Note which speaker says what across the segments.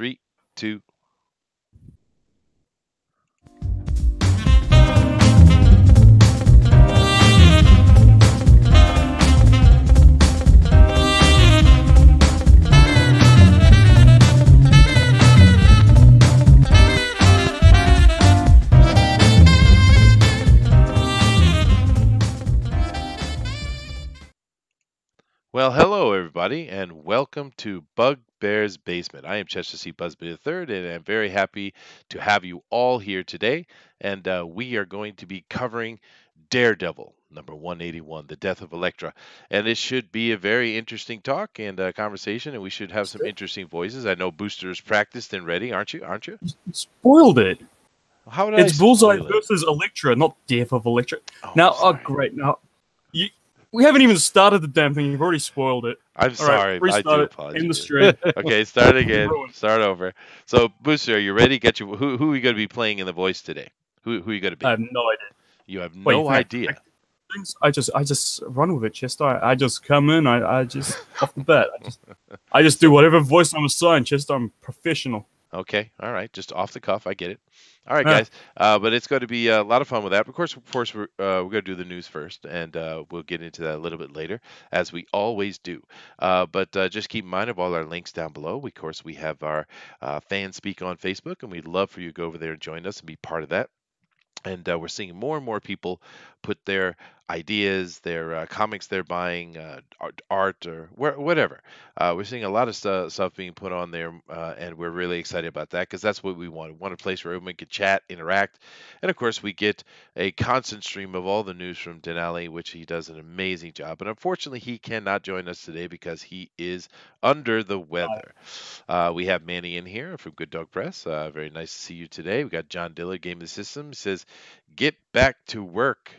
Speaker 1: 3, 2. Well, hello everybody, and welcome to Bugbear's Basement. I am Chester C. Busby III, and I'm very happy to have you all here today. And we are going to be covering Daredevil, number 181, The Death of Elektra. And this should be a very interesting talk and conversation, and we should have some interesting voices. I know Booster's practiced and ready, aren't you? Aren't you?
Speaker 2: You spoiled it.
Speaker 1: How did
Speaker 2: It's
Speaker 1: I
Speaker 2: Bullseye
Speaker 1: spoil it?
Speaker 2: versus Electra, not Death of Electra.
Speaker 1: Oh,
Speaker 2: Now,
Speaker 1: sorry.
Speaker 2: great. Now, we haven't even started the damn thing. You've already spoiled it.
Speaker 1: I'm sorry.
Speaker 2: Right,
Speaker 1: I do
Speaker 2: restart it.
Speaker 1: apologize.
Speaker 2: End the stream.
Speaker 1: Okay, start again.
Speaker 2: Ruined.
Speaker 1: Start over. So, Booster, are you ready? Who are you going to be playing in the voice today? Who are you going to be?
Speaker 2: I have no idea.
Speaker 1: You have
Speaker 2: Wait,
Speaker 1: no idea.
Speaker 2: I just run with it, Chester. I just come in. I just off the bat. I just do whatever voice I'm assigned. Chester, I'm professional.
Speaker 1: Okay, all right, just off the cuff. I get it. All right, guys. But it's going to be a lot of fun with that. Of course, we're going to do the news first, and we'll get into that a little bit later, as we always do. But just keep in mind of all our links down below. Of course, we have our fan speak on Facebook, and we'd love for you to go over there and join us and be part of that. And we're seeing more and more people put their ideas, their comics they're buying, art or whatever. We're seeing a lot of stuff being put on there, and we're really excited about that because that's what we want. We want a place where everyone can chat, interact, and of course we get a constant stream of all the news from Denali, which he does an amazing job. But unfortunately, he cannot join us today because he is under the weather. We have Manny in here from Good Dog Press. Very nice to see you today. We got John Dillard, Game of the System. He says, "Get back to work,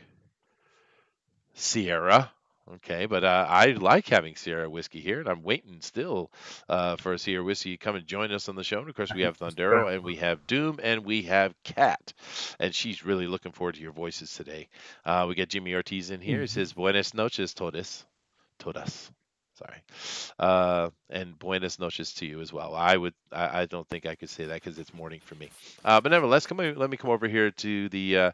Speaker 1: Sierra." Okay, but I like having Sierra whiskey here, and I'm waiting still for a Sierra whiskey to come and join us on the show. And of course, we have Thundero, and we have Doom, and we have Kat, and she's really looking forward to your voices today. We got Jimmy Ortiz in here. He says, "Buenas noches, todas." Sorry. And buenas noches to you as well. I don't think I could say that because it's morning for me. But nevertheless, let me come over here to the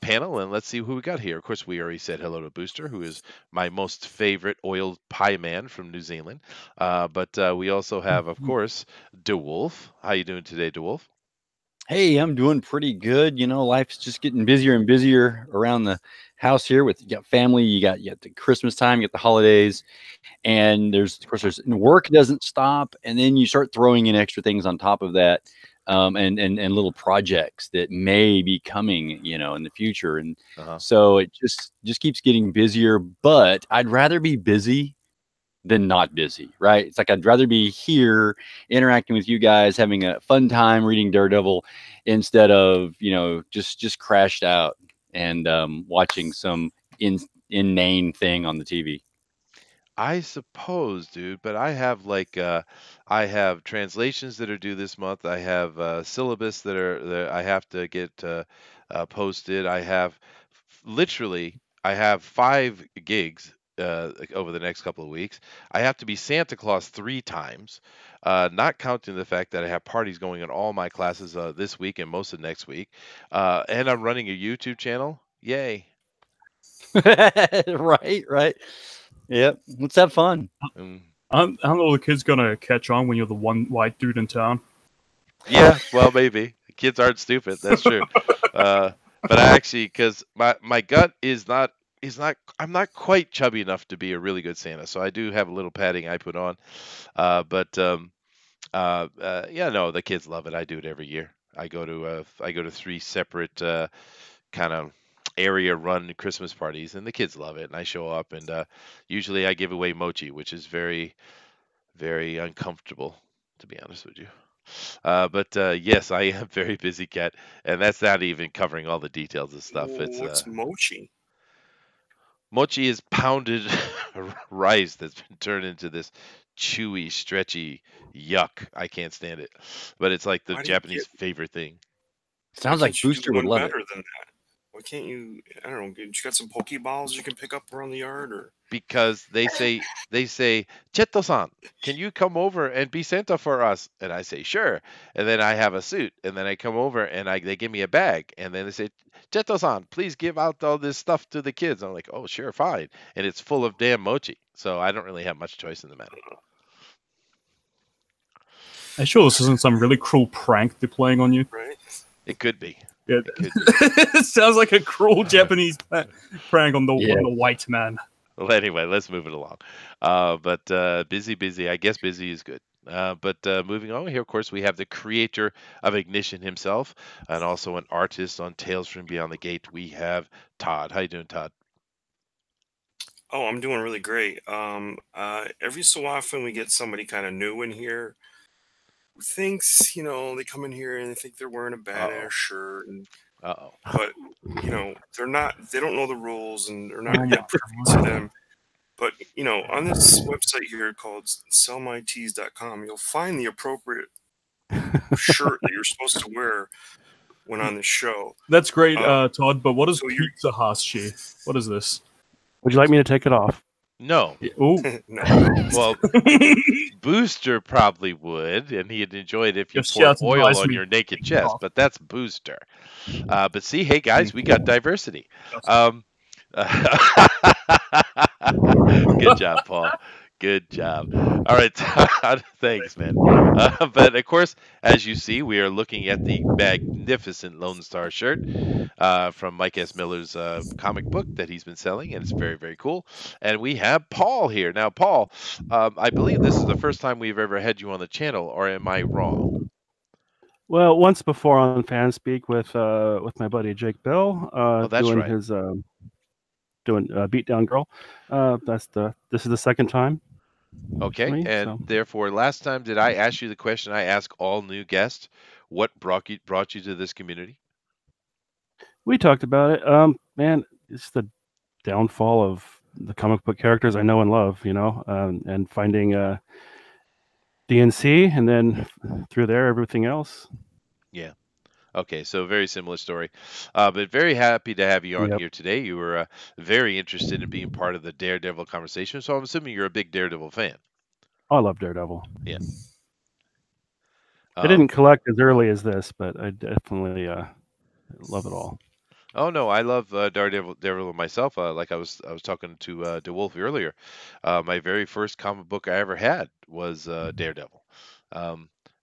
Speaker 1: panel and let's see who we got here. Of course, we already said hello to Booster, who is my most favorite oiled pie man from New Zealand. But we also have, of course, DeWolf. How you doing today, DeWolf?
Speaker 3: Hey, I'm doing pretty good. You know, life's just getting busier and busier around the house here. You got family, you got the Christmas time, you got the holidays, and there's work doesn't stop, and then you start throwing in extra things on top of that, and little projects that may be coming, in the future, and so it just keeps getting busier. But I'd rather be busy than not busy, right? It's like I'd rather be here interacting with you guys, having a fun time reading Daredevil instead of, just crashed out and watching some inane thing on the TV.
Speaker 1: I suppose, dude, but I have I have translations that are due this month. I have syllabus that I have to get posted. I have literally I have 5 gigs over the next couple of weeks. I have to be Santa Claus 3 times, not counting the fact that I have parties going in all my classes this week and most of next week. And I'm running a YouTube channel. Yay.
Speaker 3: Right. Yep. Let's have fun.
Speaker 2: Aren't all the kids going to catch on when you're the one white dude in town?
Speaker 1: Yeah, well, maybe. Kids aren't stupid. That's true. But I actually, because my gut is not, I'm not quite chubby enough to be a really good Santa. So I do have a little padding I put on. Yeah, no, the kids love it. I do it every year. I go to 3 separate kind of area run Christmas parties, and the kids love it. And I show up, and usually I give away mochi, which is very, very uncomfortable, to be honest with you. But yes, I am very busy, Kat, and that's not even covering all the details of stuff.
Speaker 4: What's mochi?
Speaker 1: Mochi is pounded rice that's been turned into this chewy, stretchy yuck. I can't stand it. But it's like the Japanese favorite thing.
Speaker 3: Sounds like Booster would love it.
Speaker 4: Better than that. Why can't you? I don't know. You got some Pokeballs you can pick up around the yard, or
Speaker 1: Because they say Cheto-san, can you come over and be Santa for us? And I say sure. And then I have a suit, and then I come over and they give me a bag, and then they say Cheto-san, please give out all this stuff to the kids. I'm like, oh sure, fine. And it's full of damn mochi, so I don't really have much choice in the matter.
Speaker 2: Are you sure this isn't some really cruel prank they're playing on you?
Speaker 4: right?
Speaker 1: It could be.
Speaker 2: Yeah.
Speaker 1: It could be.
Speaker 2: It sounds like a cruel Japanese prank on the white man.
Speaker 1: Well, anyway, let's move it along. But busy. I guess busy is good. But moving on here, of course, we have the creator of Ignition himself, and also an artist on Tales from Beyond the Gate. We have Todd. How you doing, Todd?
Speaker 4: Oh, I'm doing really great. Every so often we get somebody kind of new in here who thinks, they come in here and they think they're wearing a badass shirt,
Speaker 1: Uh-oh.
Speaker 4: but they're not. They don't know the rules, and they're not yet privy to them. But on this website here called sellmytees.com, you'll find the appropriate shirt that you're supposed to wear when on this show.
Speaker 2: That's great, Todd. But what is
Speaker 4: so
Speaker 2: Pizza Hashi? What is this?
Speaker 5: Would you like me to take it off?
Speaker 1: No.
Speaker 2: Oh,
Speaker 4: No.
Speaker 1: Well, Booster probably would, and he'd enjoy it if you
Speaker 2: Just
Speaker 1: pour
Speaker 2: shout and
Speaker 1: oil
Speaker 2: advise
Speaker 1: on
Speaker 2: me.
Speaker 1: your naked chest, but that's Booster. But see, hey guys, we got diversity. Good job, Paul. Good job. All right, Todd, thanks, man. But of course, as you see, we are looking at the magnificent Lone Star shirt from Mike S. Miller's comic book that he's been selling, and it's very, very cool. And we have Paul here. Now, Paul, I believe this is the first time we've ever had you on the channel, or am I wrong?
Speaker 5: Well, once before on Fanspeak with my buddy Jake Bell,
Speaker 1: that's
Speaker 5: doing
Speaker 1: right.
Speaker 5: his doing Beatdown Girl. This is the second time.
Speaker 1: Okay,
Speaker 5: me,
Speaker 1: and
Speaker 5: so.
Speaker 1: therefore, last time did I ask you the question I ask all new guests? What brought you to this community?
Speaker 5: We talked about it. Man, it's the downfall of the comic book characters I know and love, and finding DNC, and then through there everything else.
Speaker 1: Yeah. Okay, so very similar story, but very happy to have you on
Speaker 5: Yep.
Speaker 1: here today. You were very interested in being part of the Daredevil conversation, so I'm assuming you're a big Daredevil fan.
Speaker 5: I love Daredevil.
Speaker 1: Yeah.
Speaker 5: I didn't collect as early as this, but I definitely love it all.
Speaker 1: Oh no, I love Daredevil myself. Like I was talking to DeWolf earlier. My very first comic book I ever had was Daredevil.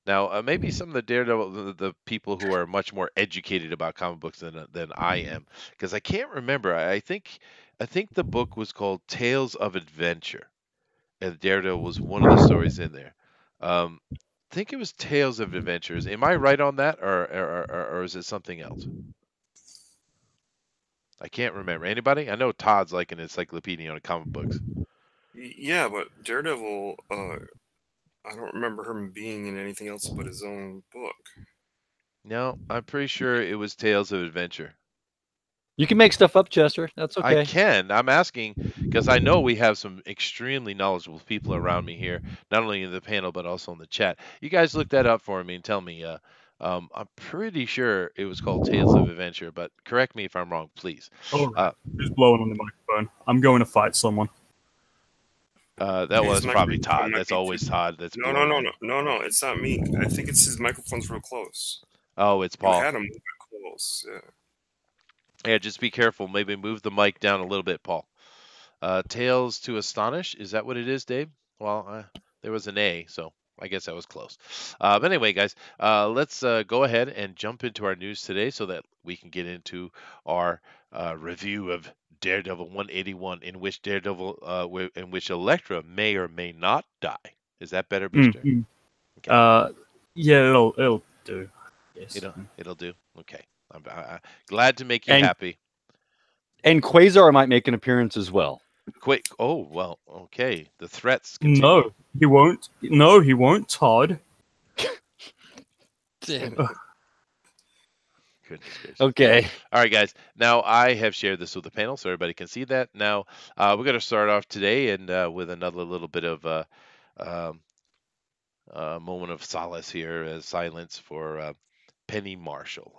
Speaker 1: Now, maybe some of the Daredevil, the people who are much more educated about comic books than I am, because I can't remember. I think the book was called Tales of Adventure, and Daredevil was one of the stories in there. I think it was Tales of Adventures. Am I right on that, or is it something else? I can't remember. Anybody? I know Todd's like an encyclopedia on comic books.
Speaker 4: Yeah, but Daredevil, I don't remember him being in anything else but his own book.
Speaker 1: No, I'm pretty sure it was Tales of Adventure.
Speaker 3: You can make stuff up, Chester. That's okay.
Speaker 1: I can. I'm asking because I know we have some extremely knowledgeable people around me here, not only in the panel but also in the chat. You guys look that up for me and tell me. I'm pretty sure it was called Tales of Adventure, but correct me if I'm wrong, please.
Speaker 2: all right. Who's blowing on the microphone? I'm going to fight someone.
Speaker 1: That was
Speaker 4: His
Speaker 1: probably
Speaker 4: microphone
Speaker 1: Todd.
Speaker 4: might
Speaker 1: That's
Speaker 4: be
Speaker 1: always Todd. That's
Speaker 4: No, it's not me. I think it's his microphone's real close.
Speaker 1: Oh, it's
Speaker 4: You
Speaker 1: Paul.
Speaker 4: had him move it close. Yeah.
Speaker 1: Yeah, just be careful. Maybe move the mic down a little bit, Paul. Tales to Astonish. Is that what it is, Dave? Well, there was an A, so I guess that was close. But anyway, guys, let's go ahead and jump into our news today so that we can get into our review of Daredevil 181, in which Elektra may or may not die. Is that better, Booster?
Speaker 2: Okay. Yeah, it'll do. Yes.
Speaker 1: It'll do. Okay. I'm glad to make you happy.
Speaker 3: And Quasar might make an appearance as well.
Speaker 1: Oh, well, okay. The threats continue.
Speaker 2: No, he won't. No, he won't, Todd.
Speaker 3: Damn.
Speaker 1: Goodness gracious.
Speaker 3: Okay.
Speaker 1: All right, guys. Now, I have shared this with the panel so everybody can see that. Now, we're going to start off today and with another little bit of moment of solace here, as silence for Penny Marshall.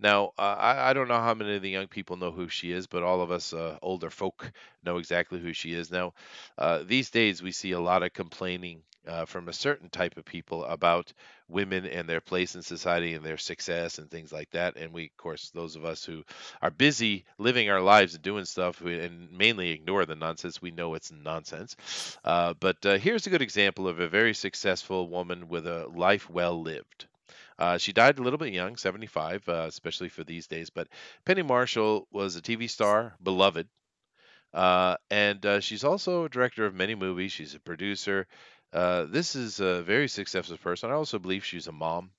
Speaker 1: Now, I don't know how many of the young people know who she is, but all of us older folk know exactly who she is. Now, these days we see a lot of complaining from a certain type of people about women and their place in society and their success and things like that. And we, of course, those of us who are busy living our lives and doing stuff and mainly ignore the nonsense, we know it's nonsense. But here's a good example of a very successful woman with a life well lived. She died a little bit young, 75, especially for these days. But Penny Marshall was a TV star, beloved. And she's also a director of many movies. She's a producer. This is a very successful person. I also believe she's a mom.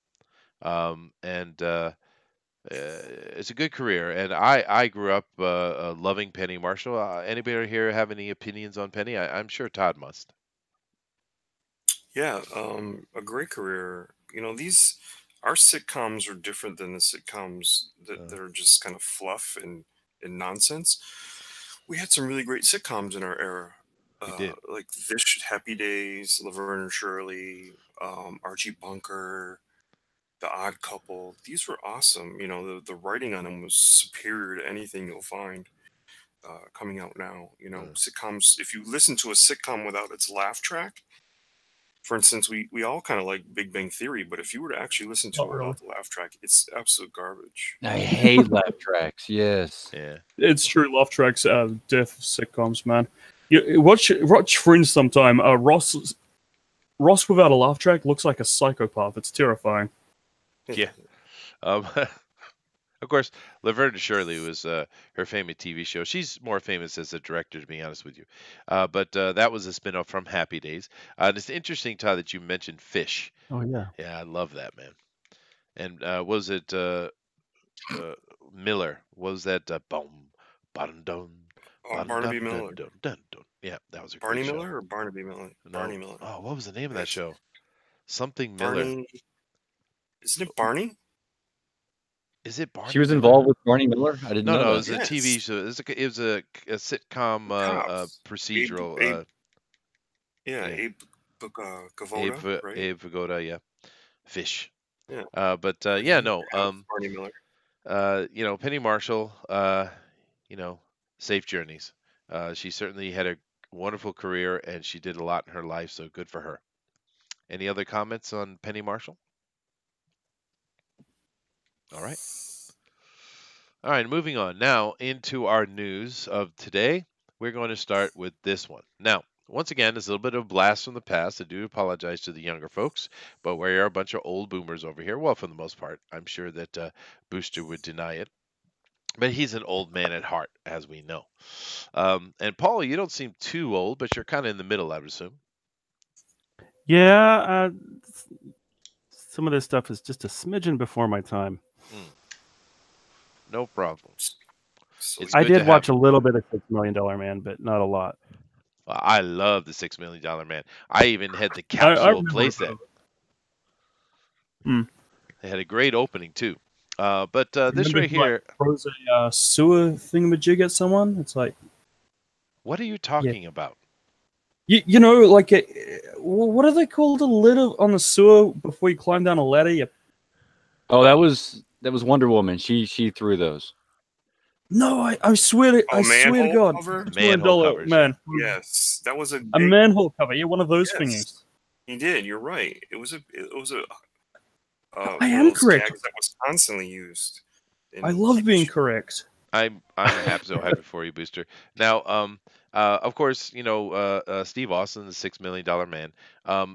Speaker 1: And it's a good career. And I grew up loving Penny Marshall. Anybody here have any opinions on Penny? I'm sure Todd must.
Speaker 4: Yeah, a great career. These our sitcoms are different than the sitcoms that are just kind of fluff and nonsense. We had some really great sitcoms in our era,
Speaker 1: We did.
Speaker 4: like This Happy Days, Laverne and Shirley, Archie Bunker, The Odd Couple. These were awesome. The writing on them was superior to anything you'll find coming out now. Sitcoms. If you listen to a sitcom without its laugh track, for instance, we all kind of like Big Bang Theory, but if you were to actually listen to
Speaker 2: Not
Speaker 4: it
Speaker 2: really.
Speaker 4: without the laugh track, it's absolute garbage.
Speaker 3: I hate laugh tracks. Yes.
Speaker 1: Yeah.
Speaker 2: It's true. Laugh tracks are the death of sitcoms, man. You watch Fringe sometime. Ross without a laugh track looks like a psychopath. It's terrifying.
Speaker 1: Yeah. Um, of course, Laverne and Shirley was her famous TV show. She's more famous as a director, to be honest with you. But that was a spinoff from Happy Days. And it's interesting, Todd, that you mentioned Fish.
Speaker 5: Oh yeah.
Speaker 1: Yeah, I love that, man. And was it Miller? Was that boom, bum dum, bum
Speaker 4: Barnaby
Speaker 1: dum dun
Speaker 4: Miller.
Speaker 1: dun dun dun? Yeah, that was a
Speaker 4: Barney
Speaker 1: great show.
Speaker 4: Miller or Barnaby Miller?
Speaker 1: No.
Speaker 4: Barney Miller.
Speaker 1: Oh, what was the name of that
Speaker 4: Yes.
Speaker 1: show? Something Miller.
Speaker 4: Barney. Isn't it Barney?
Speaker 1: Is it Barney
Speaker 3: She was
Speaker 1: Miller?
Speaker 3: involved with Barney Miller. I didn't
Speaker 1: No,
Speaker 3: know
Speaker 1: no, it
Speaker 3: that.
Speaker 1: was a TV
Speaker 4: Yes.
Speaker 1: show. It was a sitcom
Speaker 4: Cops.
Speaker 1: procedural.
Speaker 4: Abe
Speaker 1: yeah.
Speaker 4: Abe
Speaker 1: Abe,
Speaker 4: Vigoda, right?
Speaker 1: Abe Vigoda, yeah. Fish.
Speaker 4: Yeah.
Speaker 1: But yeah, no.
Speaker 4: Barney Miller.
Speaker 1: Penny Marshall, safe journeys. She certainly had a wonderful career and she did a lot in her life, so good for her. Any other comments on Penny Marshall? All right. All right, moving on now into our news of today. We're going to start with this one. Now, once again, it's a little bit of a blast from the past. I do apologize to the younger folks, but we are a bunch of old boomers over here. Well, for the most part, I'm sure that Booster would deny it. But he's an old man at heart, as we know. And Paul, you don't seem too old, but you're kind of in the middle, I would assume.
Speaker 5: Yeah. Some of this stuff is just a smidgen before my time.
Speaker 1: No problem.
Speaker 4: So
Speaker 1: It's
Speaker 5: I
Speaker 1: good to
Speaker 5: did watch
Speaker 1: have-
Speaker 5: a little bit of $6 Million Man, but not a lot.
Speaker 1: I love the $6 Million Man. I even had the
Speaker 2: I
Speaker 1: capsule
Speaker 2: remember
Speaker 1: playset.
Speaker 2: it. Hmm.
Speaker 1: They had a great opening too. But this
Speaker 2: Remember
Speaker 1: right
Speaker 2: he, like,
Speaker 1: here,
Speaker 2: throws a sewer thingamajig at someone. It's like,
Speaker 1: what are you talking about?
Speaker 2: like what are they called? A lid on the sewer before you climb down a ladder.
Speaker 3: Oh, that was Wonder Woman. She threw those.
Speaker 2: No, I swear to
Speaker 4: manhole
Speaker 2: God,
Speaker 4: cover?
Speaker 1: Manhole
Speaker 2: $2
Speaker 1: covers,
Speaker 2: man.
Speaker 4: Yes, that was a
Speaker 2: A
Speaker 4: big,
Speaker 2: manhole cover. Yeah, one of those
Speaker 4: Yes.
Speaker 2: thingies.
Speaker 4: He did. You're right. It was a.
Speaker 2: I
Speaker 4: one
Speaker 2: am
Speaker 4: of those
Speaker 2: correct.
Speaker 4: gags that was constantly used. in
Speaker 2: I love
Speaker 4: TV
Speaker 2: being
Speaker 4: shows.
Speaker 2: correct.
Speaker 1: I'm so happy for you, Booster. Now, of course, Steve Austin, the $6 Million Man.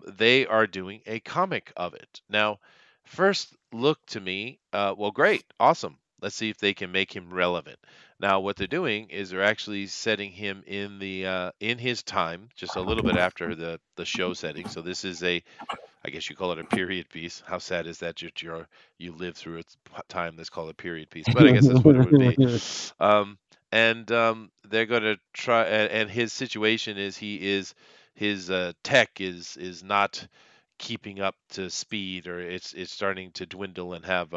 Speaker 1: They are doing a comic of it. Now, first look to me, well, great, awesome. Let's see if they can make him relevant. Now, what they're doing is they're actually setting him in the in his time, just a little bit after the show setting. So this is I guess you call it a period piece. How sad is that you live through a time that's called a period piece? But I guess that's what it would be. They're going to try, and his situation is his tech is not keeping up to speed, or it's starting to dwindle and have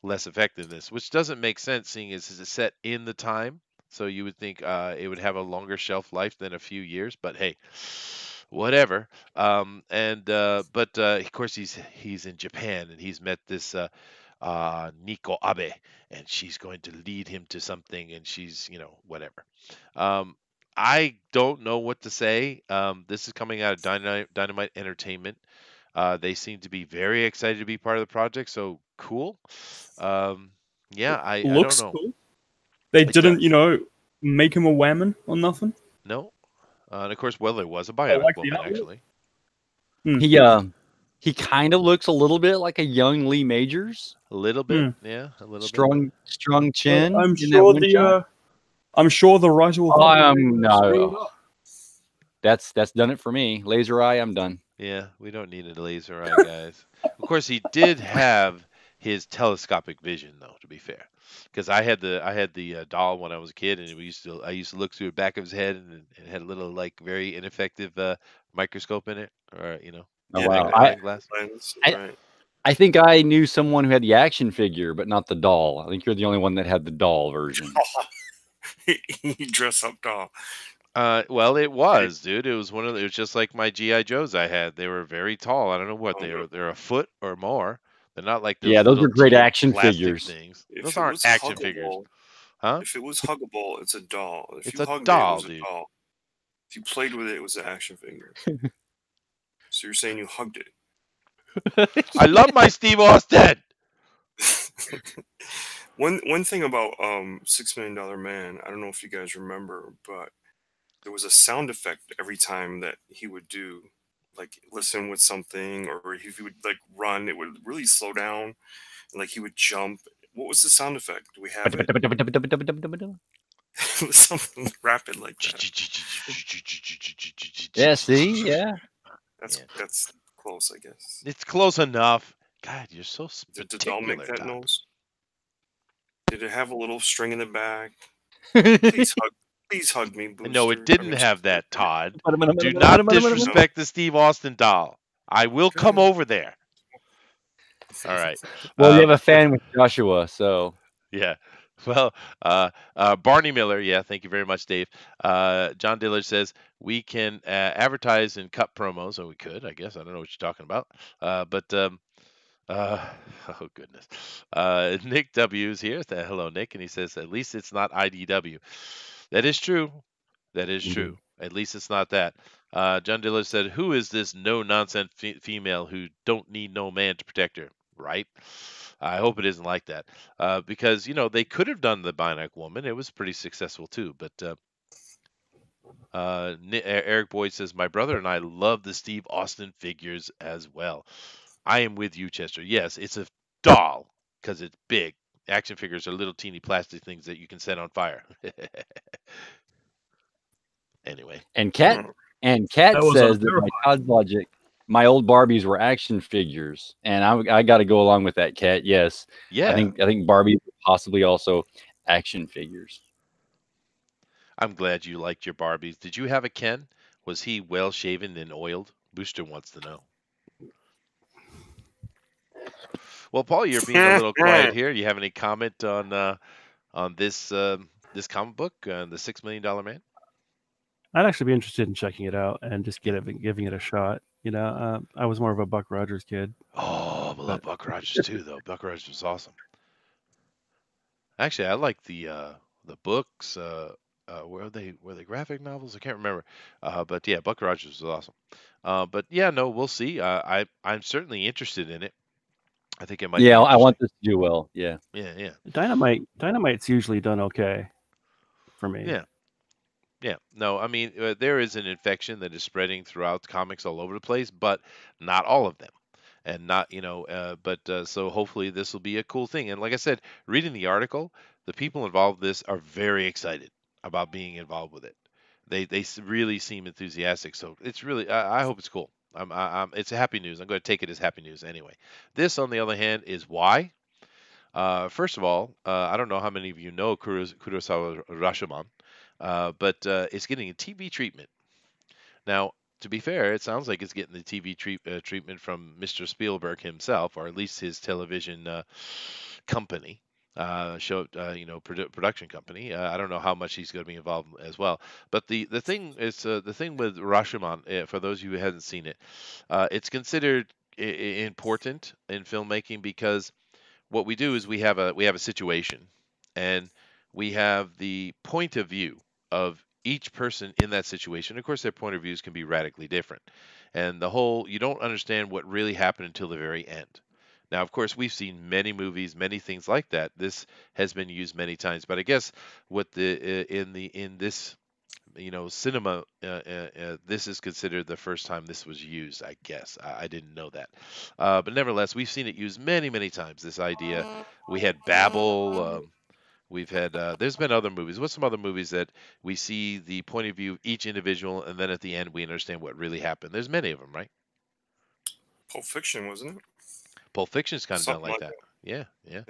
Speaker 1: less effectiveness, which doesn't make sense, seeing as it's set in the time. So you would think it would have a longer shelf life than a few years, but hey, whatever. But of course he's in Japan and he's met this Nico Abe, and she's going to lead him to something, and she's, whatever. Um, I don't know what to say. This is coming out of Dynamite Entertainment. They seem to be very excited to be part of the project, so cool. Yeah, I don't
Speaker 2: Looks
Speaker 1: know.
Speaker 2: cool. They
Speaker 1: It
Speaker 2: didn't,
Speaker 1: does.
Speaker 2: make him a whammon or nothing.
Speaker 1: No. And of course, well, there was a
Speaker 2: I
Speaker 1: Bionic
Speaker 2: like the
Speaker 1: Woman,
Speaker 2: outlook.
Speaker 1: actually.
Speaker 3: He kind of looks a little bit like a young Lee Majors.
Speaker 1: A little bit, yeah, a little bit.
Speaker 3: Strong chin.
Speaker 2: I'm
Speaker 3: in that
Speaker 2: sure
Speaker 3: one shot.
Speaker 2: I'm sure the writer will screw it
Speaker 3: no.
Speaker 2: up.
Speaker 3: That's done it for me. Laser eye, I'm done.
Speaker 1: Yeah, we don't need a laser eye, guys. Of course, he did have his telescopic vision, though. To be fair, because I had the doll when I was a kid, and I used to look through the back of his head, and it had a little like very ineffective microscope in it, or
Speaker 3: Oh,
Speaker 4: Yeah,
Speaker 3: wow.
Speaker 1: magnifying glass.
Speaker 4: lens,
Speaker 3: I-
Speaker 4: right.
Speaker 3: I think I knew someone who had the action figure, but not the doll. I think you're the only one that had the doll version.
Speaker 4: He dress up doll.
Speaker 1: Well, it was, dude. It was it was just like my GI Joes I had. They were very tall. I don't know what they're a foot or more. They're not like those
Speaker 3: Yeah, those
Speaker 1: little
Speaker 3: are great
Speaker 1: teeny
Speaker 3: action
Speaker 1: plastic
Speaker 3: figures.
Speaker 1: things.
Speaker 4: If
Speaker 1: Those
Speaker 4: it
Speaker 1: aren't
Speaker 4: was
Speaker 1: action figures,
Speaker 4: huggable,
Speaker 1: huh?
Speaker 4: if it was huggable, it's a doll. If
Speaker 1: It's
Speaker 4: you
Speaker 1: a
Speaker 4: hugged
Speaker 1: doll,
Speaker 4: it, it was
Speaker 1: dude.
Speaker 4: a doll. If you played with it, it was an action figure. So you're saying you hugged it?
Speaker 1: I love my Steve Austin.
Speaker 4: One thing about $6 Million Man, I don't know if you guys remember, but there was a sound effect every time that he would do, like listen with something, or if he would like run, it would really slow down, and like he would jump. What was the sound effect? Do we have it? It was something rapid like that.
Speaker 3: Yeah, see? Yeah.
Speaker 4: That's close, I guess.
Speaker 1: It's close enough. God, you're so
Speaker 4: Did the doll make
Speaker 1: particular,
Speaker 4: that
Speaker 1: Todd.
Speaker 4: noise? Did it have a little string in the back? Please hug me, Booster.
Speaker 1: No, it didn't have that, Todd. Do not
Speaker 3: Do
Speaker 1: disrespect the Steve Austin doll. I will come over there. All right.
Speaker 3: Well, you have a fan with Joshua, so.
Speaker 1: Yeah. Well, Barney Miller, yeah, thank you very much, Dave. John Dillard says we can advertise and cut promos, or we could, I guess. I don't know what you're talking about. Oh goodness. Nick W is here. Hello, Nick, and he says at least it's not IDW. That is true. That is true. At least it's not that. John Dillard said, "Who is this no nonsense female who don't need no man to protect her?" Right. I hope it isn't like that, because they could have done the Bionic Woman. It was pretty successful too. But Eric Boyd says, "My brother and I love the Steve Austin figures as well." I am with you, Chester. Yes, it's a doll because it's big. Action figures are little teeny plastic things that you can set on fire. Anyway.
Speaker 3: And Cat says that by Todd's logic, my old Barbies were action figures, and I got to go along with that, Cat. Yes,
Speaker 1: Yeah.
Speaker 3: I think Barbies are possibly also action figures.
Speaker 1: I'm glad you liked your Barbies. Did you have a Ken? Was he well shaven and oiled? Booster wants to know. Well, Paul, you're being a little quiet here. Do you have any comment on this comic book, the $6 Million Man?
Speaker 5: I'd actually be interested in checking it out and just giving it a shot. I was more of a Buck Rogers kid.
Speaker 1: Oh, I love Buck Rogers too, though. Buck Rogers was awesome. Actually, I like the books. Were they graphic novels? I can't remember. But yeah, Buck Rogers was awesome. But yeah, no, we'll see. I'm certainly interested in it. I think it might.
Speaker 3: Yeah,
Speaker 1: be
Speaker 3: I want this to do well. Yeah.
Speaker 1: Yeah.
Speaker 5: Dynamite's usually done okay for me.
Speaker 1: Yeah. No, I mean, there is an infection that is spreading throughout comics all over the place, but not all of them. And not, so hopefully this will be a cool thing. And like I said, reading the article, the people involved in this are very excited about being involved with it. They really seem enthusiastic. So it's really, I hope it's cool. It's happy news. I'm going to take it as happy news anyway. This, on the other hand, is why. First of all, I don't know how many of you know Kurosawa Rashomon, but it's getting a TV treatment. Now, to be fair, it sounds like it's getting the TV treatment from Mr. Spielberg himself, or at least his television company, production company. I don't know how much he's going to be involved as well. But the thing is, the thing with Rashomon, for those of you who haven't seen it, it's considered important in filmmaking because what we do is we have a situation, and we have the point of view of each person in that situation. Of course, their point of views can be radically different, and the whole you don't understand what really happened until the very end. Now, of course, we've seen many movies, many things like that. This has been used many times, but I guess what in this cinema, this is considered the first time this was used, I guess. I didn't know that. But nevertheless, we've seen it used many, many times. This idea. We had Babel. We've had, there's been other movies. What's some other movies that we see the point of view of each individual, and then at the end we understand what really happened? There's many of them, right?
Speaker 4: Pulp Fiction, wasn't it?
Speaker 1: Pulp Fiction's kind of done
Speaker 4: Something
Speaker 1: like
Speaker 4: like
Speaker 1: that. Yeah, yeah.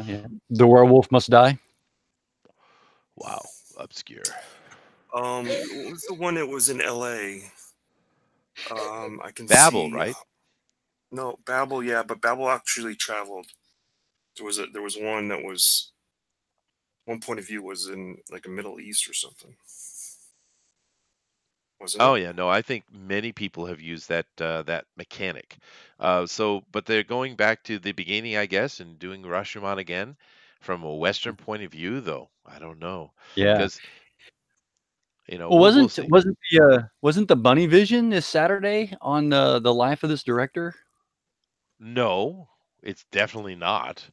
Speaker 3: Yeah. The werewolf must die.
Speaker 1: Wow, obscure.
Speaker 4: What was the one that was in L.A.? I can
Speaker 1: Babel,
Speaker 4: see.
Speaker 1: right?
Speaker 4: No, Babel. Yeah, but Babel actually traveled. There was one that was one point of view was in like a Middle East or something. Wasn't
Speaker 1: Oh
Speaker 4: it?
Speaker 1: yeah, no, I think many people have used that mechanic. But they're going back to the beginning, I guess, and doing Rashomon again from a Western point of view, though. I don't know,
Speaker 3: Yeah.
Speaker 1: because
Speaker 3: Well,
Speaker 1: we'll see.
Speaker 3: wasn't the Bunny Vision this Saturday on the life of this director?
Speaker 1: No, it's definitely not.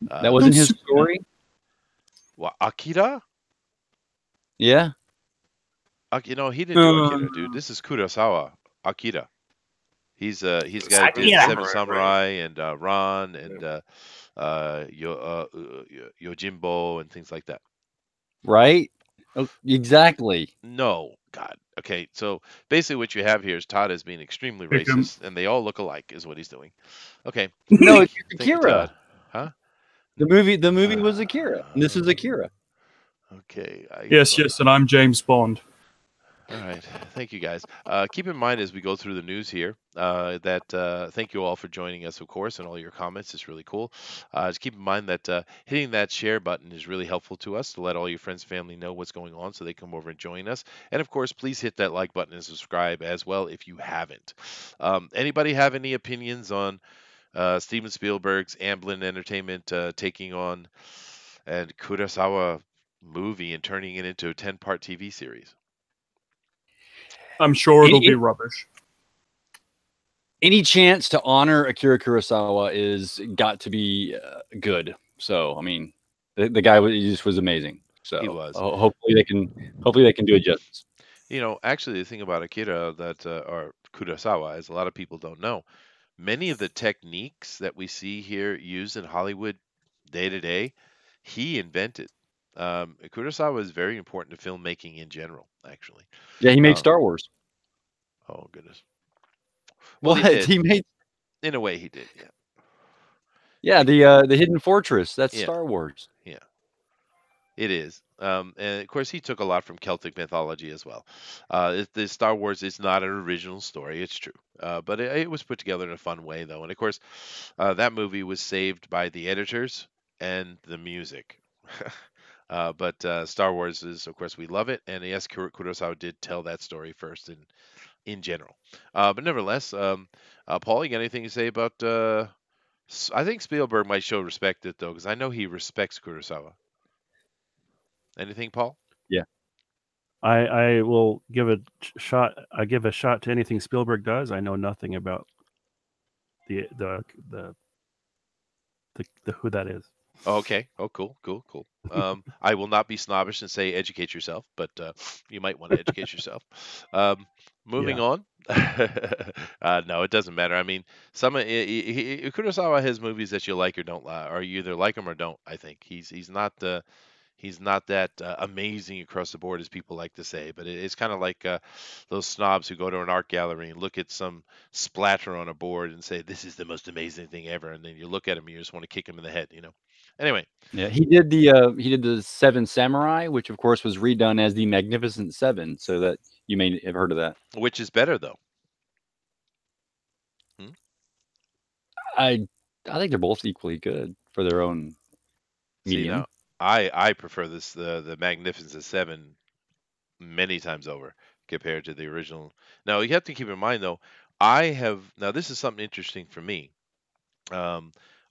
Speaker 3: That wasn't his
Speaker 2: Don't
Speaker 3: story.
Speaker 1: Akira?
Speaker 3: Yeah.
Speaker 1: He didn't do Akira, dude. This is Kurosawa. Akira. He's got did
Speaker 2: Akira.
Speaker 1: Seven
Speaker 4: Right.
Speaker 1: Samurai and Ran and Yojimbo and things like that.
Speaker 3: Right. Oh, exactly.
Speaker 1: No, God. Okay, so basically what you have here is Todd is being extremely
Speaker 2: Pick 'em.
Speaker 1: racist, and they all look alike, is what he's doing. Okay,
Speaker 3: No, it's
Speaker 1: thank you,
Speaker 3: Akira.
Speaker 1: Todd. Huh?
Speaker 3: The movie was Akira. And this is Akira.
Speaker 1: Okay.
Speaker 2: Yes, and I'm James Bond.
Speaker 1: All right. Thank you, guys. Keep in mind as we go through the news here that thank you all for joining us, of course, and all your comments. It's really cool. Just keep in mind that hitting that share button is really helpful to us to let all your friends and family know what's going on so they come over and join us. And of course, please hit that like button and subscribe as well if you haven't. Anybody have any opinions on Steven Spielberg's Amblin Entertainment taking on and Kurosawa movie and turning it into a 10-part TV series?
Speaker 2: I'm sure it'll
Speaker 3: It-
Speaker 2: be
Speaker 3: it-
Speaker 2: rubbish.
Speaker 3: Any chance to honor Akira Kurosawa is got to be good. So, I mean, the guy he just was amazing. So
Speaker 1: He was.
Speaker 3: hopefully they can do it justice.
Speaker 1: Actually, the thing about Akira or Kurosawa is a lot of people don't know. Many of the techniques that we see here used in Hollywood day to day, he invented. Kurosawa is very important to filmmaking in general, actually.
Speaker 3: Yeah, he made
Speaker 1: Uh,
Speaker 3: Star Wars.
Speaker 1: Oh, goodness. Well, he
Speaker 3: What?
Speaker 1: did.
Speaker 3: He made
Speaker 1: In a way, he did, yeah.
Speaker 3: Yeah, the Hidden Fortress. That's
Speaker 1: Yeah.
Speaker 3: Star Wars.
Speaker 1: Yeah. It is. And of course, he took a lot from Celtic mythology as well. The Star Wars is not an original story, it's true. But it was put together in a fun way, though. And of course, that movie was saved by the editors and the music. But Star Wars is, of course, we love it. And yes, Kurosawa did tell that story first in general. But nevertheless, Paul, you got anything to say about. I think Spielberg might show respect it, though, because I know he respects Kurosawa. Anything, Paul?
Speaker 3: Yeah.
Speaker 5: I will give a shot. I give a shot to anything Spielberg does. I know nothing about the who that is.
Speaker 1: Oh, okay. Oh, cool. I will not be snobbish and say educate yourself, but you might want to educate yourself. Moving on. No, it doesn't matter. I mean, Kurosawa has movies that you like or don't like, or you either like them or don't. I think he's not that amazing across the board as people like to say, but it's kind of like those snobs who go to an art gallery and look at some splatter on a board and say this is the most amazing thing ever, and then you look at him and you just want to kick him in the head, Anyway.
Speaker 3: Yeah, he did the Seven Samurai, which of course was redone as the Magnificent Seven, so that you may have heard of that.
Speaker 1: Which is better though?
Speaker 3: I think they're both equally good for their own medium.
Speaker 1: See, now, I prefer the Magnificent Seven many times over compared to the original. Now you have to keep in mind though, now this is something interesting for me.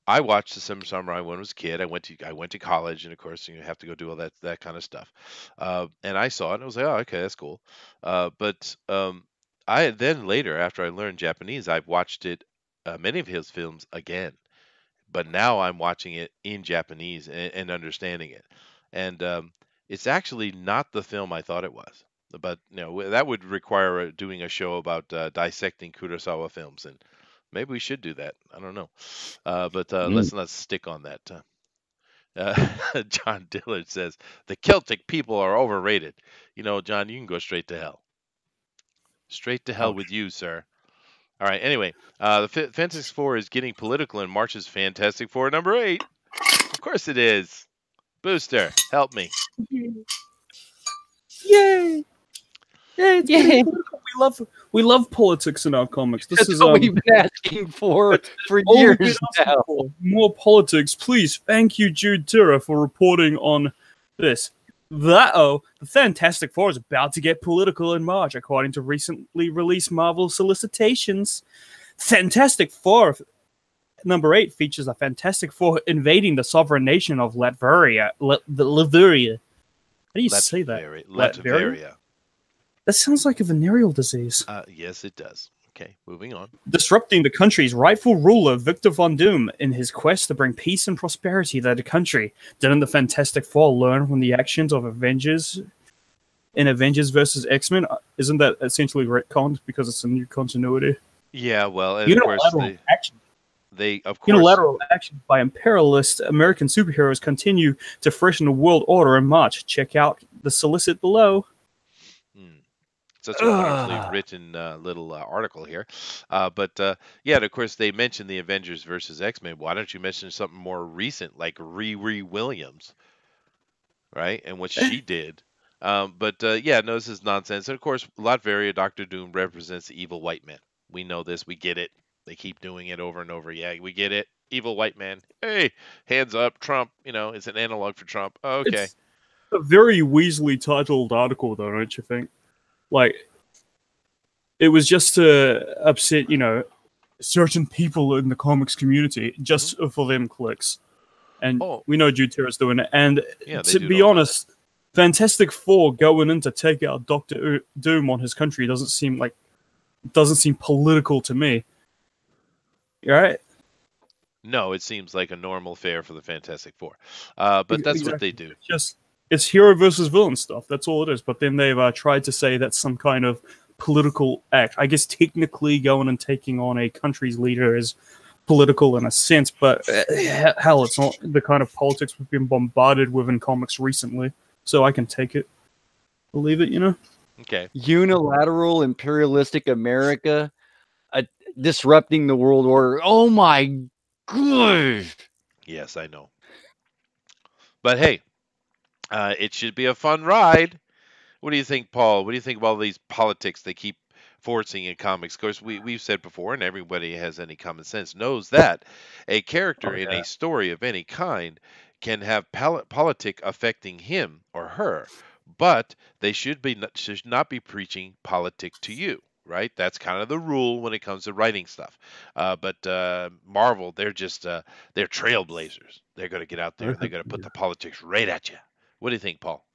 Speaker 1: I watched the Seven Samurai when I was a kid. I went to college, and of course you have to go do all that kind of stuff. And I saw it, and I was like, oh, okay, that's cool. But I then later, after I learned Japanese, I've watched it many of his films again. But now I'm watching it in Japanese and understanding it, and it's actually not the film I thought it was. But that would require doing a show about dissecting Kurosawa films, and maybe we should do that. I don't know. But
Speaker 3: Mm.
Speaker 1: let's not stick on that. John Dillard says the Celtic people are overrated. John, you can go straight to hell. Straight to hell
Speaker 2: Ouch.
Speaker 1: with you, sir. All right. Anyway, the Fantastic Four is getting political in March's Fantastic Four #8. Of course it is. Booster, help me.
Speaker 2: Yay! Yeah, it's getting
Speaker 3: Yay.
Speaker 2: political. We love politics in our comics. This
Speaker 3: That's
Speaker 2: is
Speaker 3: what we've been asking for
Speaker 2: all we've
Speaker 3: years
Speaker 2: been asking
Speaker 3: now.
Speaker 2: for. More politics, please. Thank you, Jude Tira, for reporting on this. The Fantastic Four is about to get political in March, according to recently released Marvel solicitations. Fantastic Four #8 features the Fantastic Four invading the sovereign nation of Latveria. Latveria. How do you say that?
Speaker 1: Latveria.
Speaker 2: That sounds like a venereal disease.
Speaker 1: Yes, it does. Okay, moving on.
Speaker 2: Disrupting the country's rightful ruler, Victor Von Doom, in his quest to bring peace and prosperity to the country. Didn't the Fantastic Four learn from the actions of Avengers in Avengers versus X-Men? Isn't that essentially retconned because it's a new continuity?
Speaker 1: Yeah, well, and of course
Speaker 2: Unilateral actions by imperialist American superheroes continue to threaten the world order in March. Check out the solicit below.
Speaker 1: Such a wonderfully written little article here. But yeah, and of course, they mentioned the Avengers versus X-Men. Why don't you mention something more recent, like Riri Williams, right? And what she did. But yeah, no, this is nonsense. And of course, Latveria, Doctor Doom represents the evil white man. We know this. We get it. They keep doing it over and over. Yeah, we get it. Evil white man. Hey, hands up, Trump. It's an analog for Trump. Okay.
Speaker 2: It's a very Weasley titled article, though, don't you think? Like, it was just to upset, certain people in the comics community, just for them clicks. And we know Jude Tira's doing it. And to be honest, Fantastic Four going in to take out Doctor Doom on his country doesn't seem political to me. You right?
Speaker 1: No, it seems like a normal fare for the Fantastic Four. But that's what they do.
Speaker 2: It's hero versus villain stuff. That's all it is. But then they've tried to say that's some kind of political act. I guess technically going and taking on a country's leader is political in a sense, but hell, it's not the kind of politics we've been bombarded with in comics recently. So I can take it, believe it,
Speaker 1: Okay.
Speaker 3: Unilateral imperialistic America disrupting the world order. Oh my gosh.
Speaker 1: Yes, I know. But hey, it should be a fun ride. What do you think, Paul? What do you think of all these politics they keep forcing in comics? Of course, we've said before, and everybody has any common sense knows that a character in a story of any kind can have politic affecting him or her, but they should not be preaching politic to you. Right? That's kind of the rule when it comes to writing stuff. But Marvel, they're just they're trailblazers. They're going to get out there and they're going to put the politics right at you. What do you think, Paul?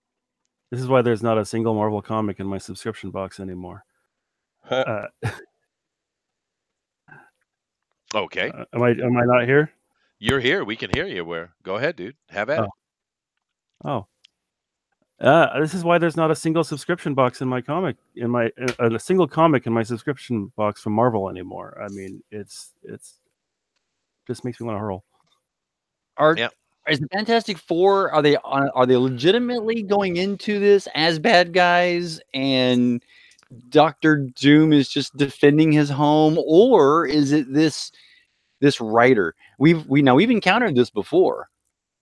Speaker 5: This is why there's not a single Marvel comic in my subscription box anymore.
Speaker 1: Okay.
Speaker 5: Am I not here?
Speaker 1: You're here. We can hear you. Go ahead, dude. Have at it.
Speaker 5: Oh. This is why there's not a single subscription box in my comic, a single comic in my subscription box from Marvel anymore. I mean, it's just makes me want to hurl.
Speaker 3: Is the Fantastic Four, are they legitimately going into this as bad guys and Doctor Doom is just defending his home, or is it this writer? We've encountered this before,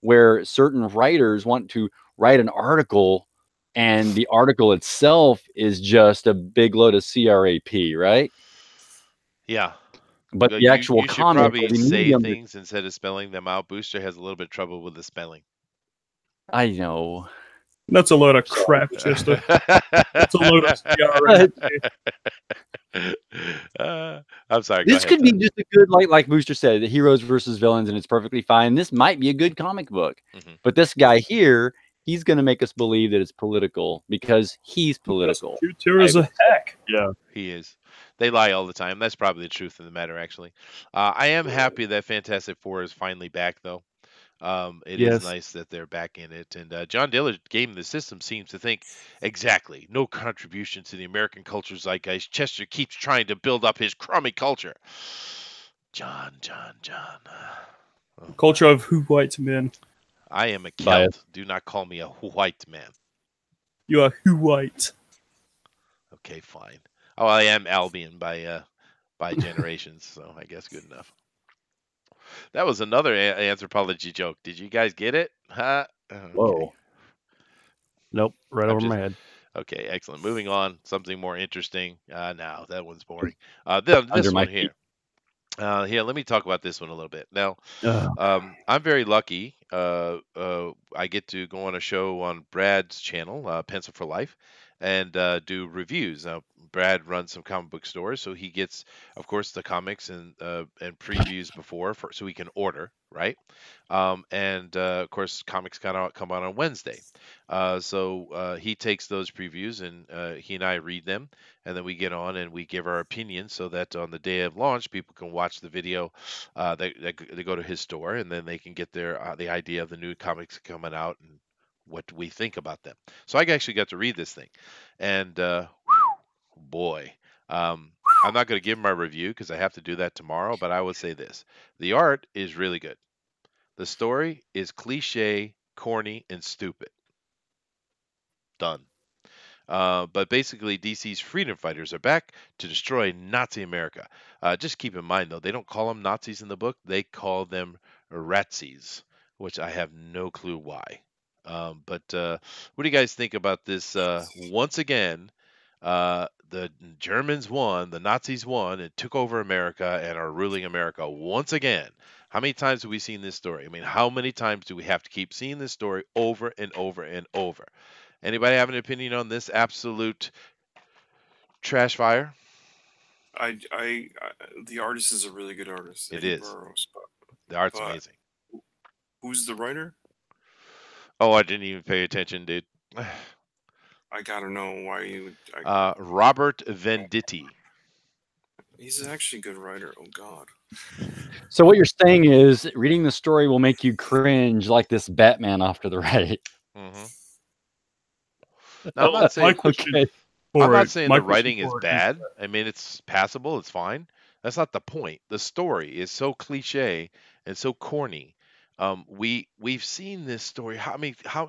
Speaker 3: where certain writers want to write an article and the article itself is just a big load of crap, right?
Speaker 1: Yeah.
Speaker 3: But the actual
Speaker 1: you
Speaker 3: comic,
Speaker 1: should probably say things instead of spelling them out. Booster has a little bit of trouble with the spelling.
Speaker 3: I know.
Speaker 2: That's a load of crap, Chester. That's a load of crap.
Speaker 1: I'm sorry. Go
Speaker 3: This
Speaker 1: ahead,
Speaker 3: could be
Speaker 1: Todd.
Speaker 3: just a good, like Booster said, the heroes versus villains, and it's perfectly fine. This might be a good comic book, but this guy here, he's going to make us believe that it's political because he's political.
Speaker 2: Cute as a heck.
Speaker 5: Yeah.
Speaker 1: He is. They lie all the time. That's probably the truth of the matter, actually. I am happy that Fantastic Four is finally back, though. It is
Speaker 5: Yes.
Speaker 1: nice that they're back in it. And John Dillard, Game the System, seems to think exactly no contribution to the American culture zeitgeist. Chester keeps trying to build up his crummy culture. John. Oh,
Speaker 2: Culture of who white men.
Speaker 1: I am a
Speaker 3: Bias.
Speaker 1: Celt. Do not call me a white man.
Speaker 2: You are who white.
Speaker 1: Okay, fine. Oh, I am Albion by generations, so I guess good enough. That was another anthropology joke. Did you guys get it? Huh? Okay.
Speaker 3: Whoa.
Speaker 5: Nope. Right over my head.
Speaker 1: Okay, excellent. Moving on. Something more interesting. No, that one's boring. This
Speaker 3: Under my
Speaker 1: one here. Here, let me talk about this one a little bit. Now,
Speaker 5: Ugh.
Speaker 1: I'm very lucky. I get to go on a show on Brad's channel, Pencil for Life, and do reviews. Now, Brad runs some comic book stores, so he gets, of course, the comics and previews so he can order, right? And of course, comics come out on Wednesday. So he takes those previews and he and I read them, and then we get on and we give our opinions so that on the day of launch, people can watch the video. They go to his store and then they can get the idea of the new comics coming out and what we think about them. So I actually got to read this thing, and boy, I'm not going to give my review because I have to do that tomorrow. But I will say this: the art is really good. The story is cliche, corny, and stupid. Done. But basically, DC's freedom fighters are back to destroy Nazi America. Just keep in mind, though, they don't call them Nazis in the book. They call them Ratsies, which I have no clue why. But what do you guys think about this? Once again, the Germans won, the Nazis won, and took over America and are ruling America once again. How many times have we seen this story? I mean, how many times do we have to keep seeing this story over and over and over? Anybody have an opinion on this absolute trash fire?
Speaker 4: The artist is a really good artist.
Speaker 1: It
Speaker 4: Eddie
Speaker 1: is.
Speaker 4: Burroughs,
Speaker 1: The art's
Speaker 4: but
Speaker 1: amazing.
Speaker 4: who's the writer?
Speaker 1: Oh, I didn't even pay attention, dude.
Speaker 4: I gotta know why you.
Speaker 1: Robert Venditti.
Speaker 4: He's actually a good writer. Oh God.
Speaker 3: So what you're saying is reading the story will make you cringe like this Batman off to the right.
Speaker 1: Mm-hmm. Now, I'm not saying,
Speaker 3: Okay.
Speaker 1: I'm not saying the writing is bad. I mean, it's passable. It's fine. That's not the point. The story is so cliche and so corny. We've seen this story.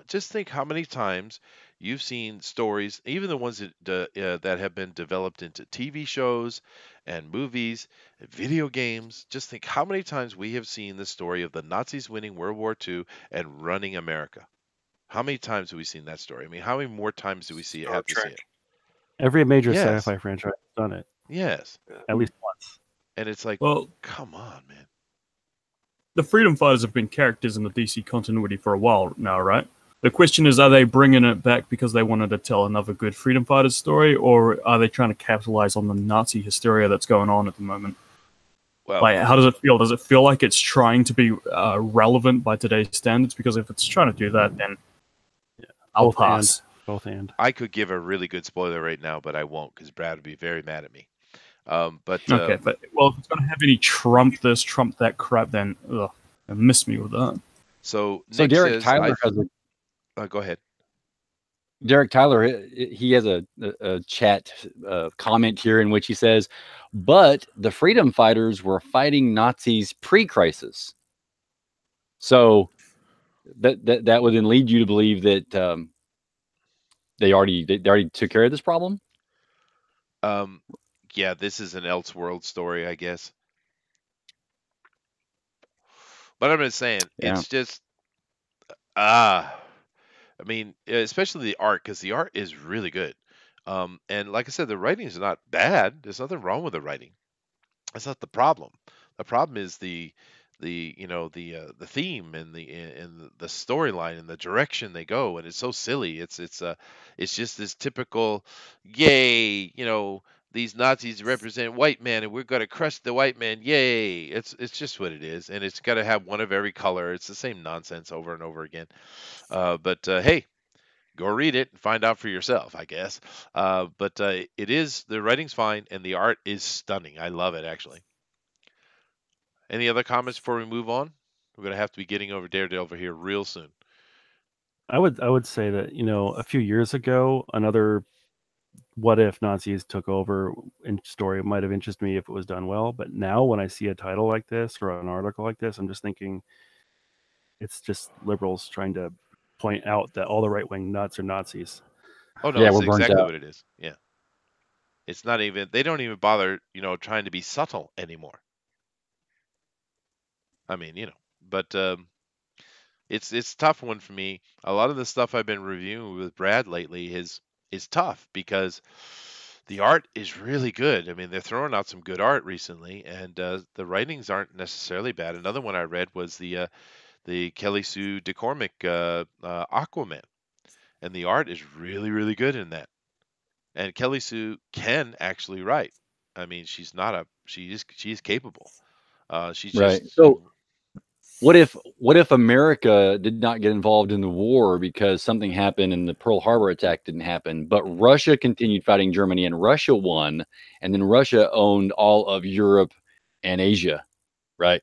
Speaker 1: Just think how many times you've seen stories, even the ones that have been developed into TV shows and movies, and video games. Just think how many times we have seen the story of the Nazis winning World War II and running America. How many times have we seen that story? I mean, how many more times do we see it? Have to see it?
Speaker 5: Every major
Speaker 1: Yes.
Speaker 5: sci-fi franchise has done it
Speaker 1: Yes,
Speaker 5: at least once.
Speaker 1: and it's like,
Speaker 2: Well,
Speaker 1: come on, man.
Speaker 2: the Freedom Fighters have been characters in the DC continuity for a while now, right? The question is, are they bringing it back because they wanted to tell another good Freedom Fighters story, or are they trying to capitalize on the Nazi hysteria that's going on at the moment?
Speaker 1: Well,
Speaker 2: Like, how does it feel? Does it feel like it's trying to be relevant by today's standards? Because if it's trying to do that, then I'll pass.
Speaker 5: Both and.
Speaker 1: I could give a really good spoiler right now, but I won't because Brad would be very mad at me. But
Speaker 2: Okay, but well, if it's going to have any Trump this, Trump that crap, then miss me with that.
Speaker 1: so
Speaker 3: So
Speaker 1: Nick
Speaker 3: Derek
Speaker 1: says,
Speaker 3: Tyler has a
Speaker 1: go ahead.
Speaker 3: Derek Tyler, he has a chat comment here in which he says, but the freedom fighters were fighting Nazis pre-crisis. So that would then lead you to believe that they already took care of this problem.
Speaker 1: Yeah, this is an Elseworld story, I guess. But I'm just saying,
Speaker 3: Yeah.
Speaker 1: it's just I mean, especially the art, because the art is really good. And like I said, the writing is not bad. There's nothing wrong with the writing. That's not the problem. The problem is the theme and the storyline and the direction they go, and it's so silly. It's just this typical, yay, these Nazis represent white man, and we're going to crush the white man. Yay! It's just what it is, and it's got to have one of every color. It's the same nonsense over and over again. But hey, go read it and find out for yourself, I guess. But it is the writing's fine, and the art is stunning. I love it actually. Any other comments before we move on? We're going to have to be getting over Daredevil here real soon.
Speaker 5: I would say that, a few years ago, another what if Nazis took over in story might have interested me if it was done well. But now when I see a title like this or an article like this, I'm just thinking it's just liberals trying to point out that all the right wing nuts are Nazis.
Speaker 1: Oh no,
Speaker 3: Yeah,
Speaker 1: it's
Speaker 3: we're burnt
Speaker 1: exactly
Speaker 3: out.
Speaker 1: what it is. Yeah. It's not even, they don't even bother, trying to be subtle anymore. I mean, but it's a tough one for me. A lot of the stuff I've been reviewing with Brad lately is tough because the art is really good. I mean, they're throwing out some good art recently, and the writings aren't necessarily bad. Another one I read was the Kelly Sue DeCormick Aquaman, and the art is really, really good in that. And Kelly Sue can actually write. I mean, she's not a she is capable. She's
Speaker 3: Right.
Speaker 1: just
Speaker 3: So what if America did not get involved in the war because something happened and the Pearl Harbor attack didn't happen, but Russia continued fighting Germany and Russia won, and then Russia owned all of Europe and Asia, right?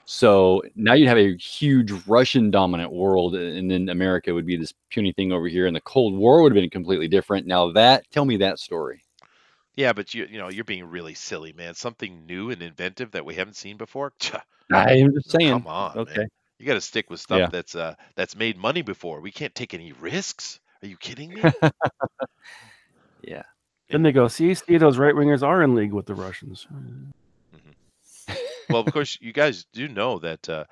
Speaker 3: So now you'd have a huge Russian dominant world, and then America would be this puny thing over here, and the Cold War would have been completely different. Now tell me that story.
Speaker 1: yeah, but you're being really silly, man. Something new and inventive that we haven't seen before.
Speaker 3: I'm just saying.
Speaker 1: Come on,
Speaker 3: Okay.
Speaker 1: man. You got to stick with stuff
Speaker 3: Yeah.
Speaker 1: that's made money before. We can't take any risks. Are you kidding me?
Speaker 3: Yeah.
Speaker 5: Then they go, see, those right wingers are in league with the Russians.
Speaker 1: Well, of course, you guys do know that.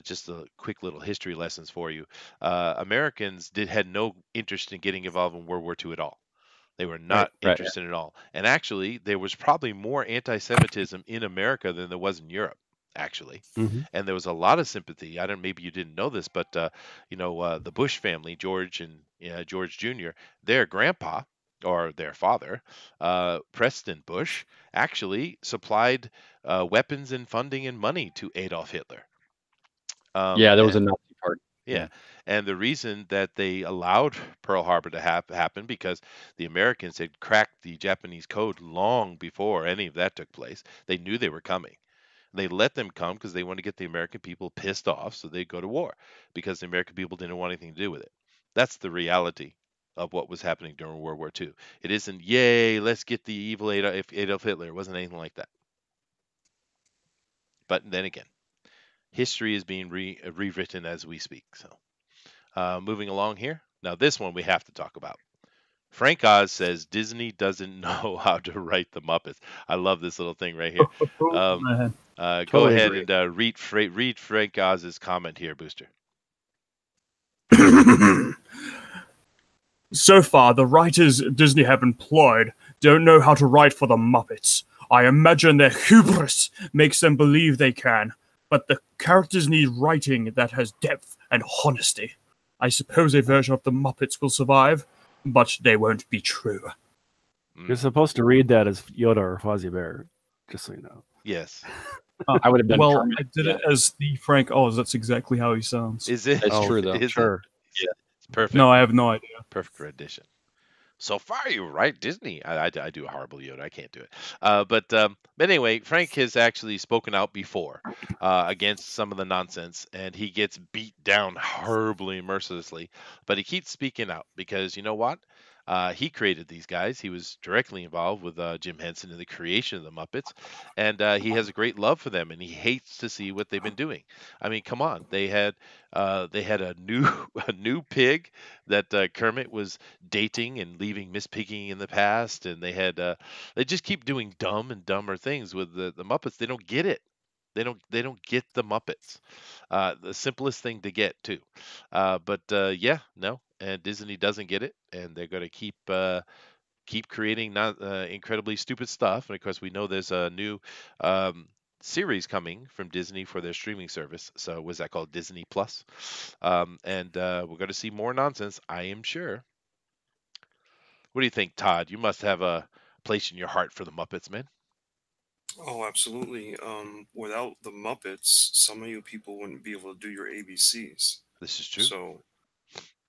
Speaker 1: Just a quick little history lessons for you. Americans had no interest in getting involved in World War II at all. They were not
Speaker 3: Right.
Speaker 1: interested at all. And actually, there was probably more anti-Semitism in America than there was in Europe, actually.
Speaker 5: Mm-hmm.
Speaker 1: And there was a lot of sympathy. Maybe you didn't know this, but the Bush family, George and George Jr., their grandpa or their father, Preston Bush, actually supplied weapons and funding and money to Adolf Hitler.
Speaker 3: Yeah, there was a Nazi part.
Speaker 1: Yeah. And the reason that they allowed Pearl Harbor to happen because the Americans had cracked the Japanese code long before any of that took place. They knew they were coming. They let them come because they wanted to get the American people pissed off so they'd go to war because the American people didn't want anything to do with it. That's the reality of what was happening during World War II. It isn't, yay, let's get the evil Adolf Hitler. It wasn't anything like that. But then again, history is being rewritten as we speak. So moving along here. Now this one we have to talk about. Frank Oz says Disney doesn't know how to write the Muppets. I love this little thing right here.
Speaker 2: Man.
Speaker 1: Go
Speaker 5: Totally
Speaker 1: ahead
Speaker 5: agree.
Speaker 1: and read Frank Oz's comment here, Booster.
Speaker 2: So far, the writers Disney have employed don't know how to write for the Muppets. I imagine their hubris makes them believe they can, but the characters need writing that has depth and honesty. I suppose a version of the Muppets will survive, but they won't be true.
Speaker 5: You're supposed to read that as Yoda or Fozzie Bear, just so you know.
Speaker 1: Yes.
Speaker 3: I would have done.
Speaker 2: Well,
Speaker 3: Kermit.
Speaker 2: I did it as the Frank Oz. That's exactly how he sounds.
Speaker 1: Is it?
Speaker 3: That's true, though.
Speaker 1: Is it?
Speaker 5: Sure.
Speaker 1: It's perfect.
Speaker 2: No, I have no idea.
Speaker 1: Perfect rendition. So far, you're right, Disney. I do a horrible Yoda. I can't do it. But anyway, Frank has actually spoken out before against some of the nonsense, and he gets beat down horribly, mercilessly. But he keeps speaking out because you know what? He created these guys. He was directly involved with Jim Henson in the creation of the Muppets, and he has a great love for them, and he hates to see what they've been doing. I mean, come on, they had a new a new pig that Kermit was dating and leaving Miss Piggy in the past, and they just keep doing dumb and dumber things with the Muppets. They don't get it. They don't get the Muppets. The simplest thing to get too. But yeah, no, and Disney doesn't get it, and they're going to keep creating not incredibly stupid stuff. And of course, we know there's a new series coming from Disney for their streaming service. So was that called Disney Plus? And we're going to see more nonsense, I am sure. What do you think, Todd? You must have a place in your heart for the Muppets, man.
Speaker 4: Oh, absolutely. Without the Muppets, some of you people wouldn't be able to do your ABCs.
Speaker 1: This is true.
Speaker 4: So,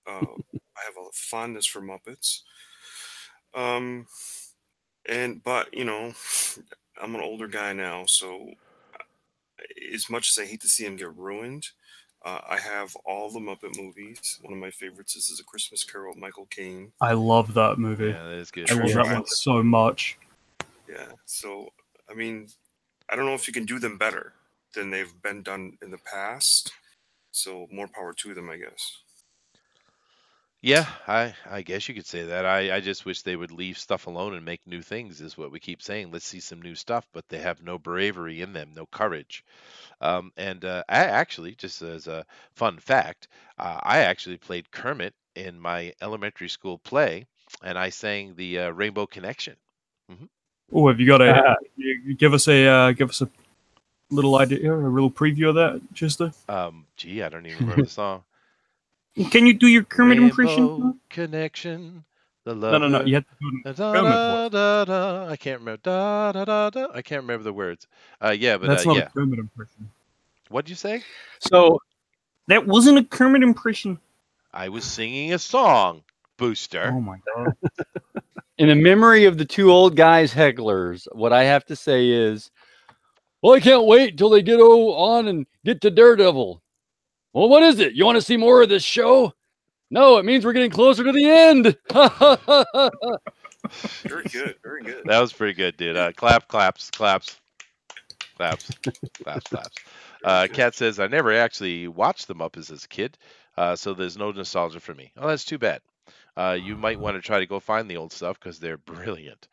Speaker 4: I have a fondness for Muppets. But you know, I'm an older guy now, so as much as I hate to see him get ruined, I have all the Muppet movies. One of my favorites is A Christmas Carol with Michael Caine.
Speaker 2: I love that movie.
Speaker 1: Yeah, that is good.
Speaker 2: I love that one so much.
Speaker 4: Yeah, so I mean, I don't know if you can do them better than they've been done in the past. So more power to them, I guess.
Speaker 1: Yeah, I guess you could say that. I just wish they would leave stuff alone and make new things, is what we keep saying. Let's see some new stuff, but they have no bravery in them, no courage. I actually, just as a fun fact, I actually played Kermit in my elementary school play, and I sang the Rainbow Connection.
Speaker 2: Oh, have you got a? Give us a little idea, a little preview of that, Chester?
Speaker 1: Gee, I don't even remember the song.
Speaker 2: Can you do your Kermit
Speaker 1: Rainbow
Speaker 2: impression?
Speaker 1: Connection. The love.
Speaker 2: No. You have to do
Speaker 1: Da,
Speaker 2: the Kermit voice.
Speaker 1: da, da. I can't remember. Da, da, da, da. I can't remember the words. Yeah, but
Speaker 2: That's not
Speaker 1: yeah.
Speaker 2: a Kermit impression.
Speaker 1: What'd you say?
Speaker 2: So that wasn't a Kermit impression.
Speaker 1: I was singing a song, Booster.
Speaker 2: Oh my god!
Speaker 3: In the memory of the two old guys hecklers, what I have to say is, well, I can't wait until they get on and get to Daredevil. Well, what is it? You want to see more of this show? No, it means we're getting closer to the end.
Speaker 4: Very good, very good.
Speaker 1: That was pretty good, dude. Claps. Kat says, I never actually watched the Muppets as a kid, so there's no nostalgia for me. Oh, that's too bad. You might want to try to go find the old stuff because they're brilliant.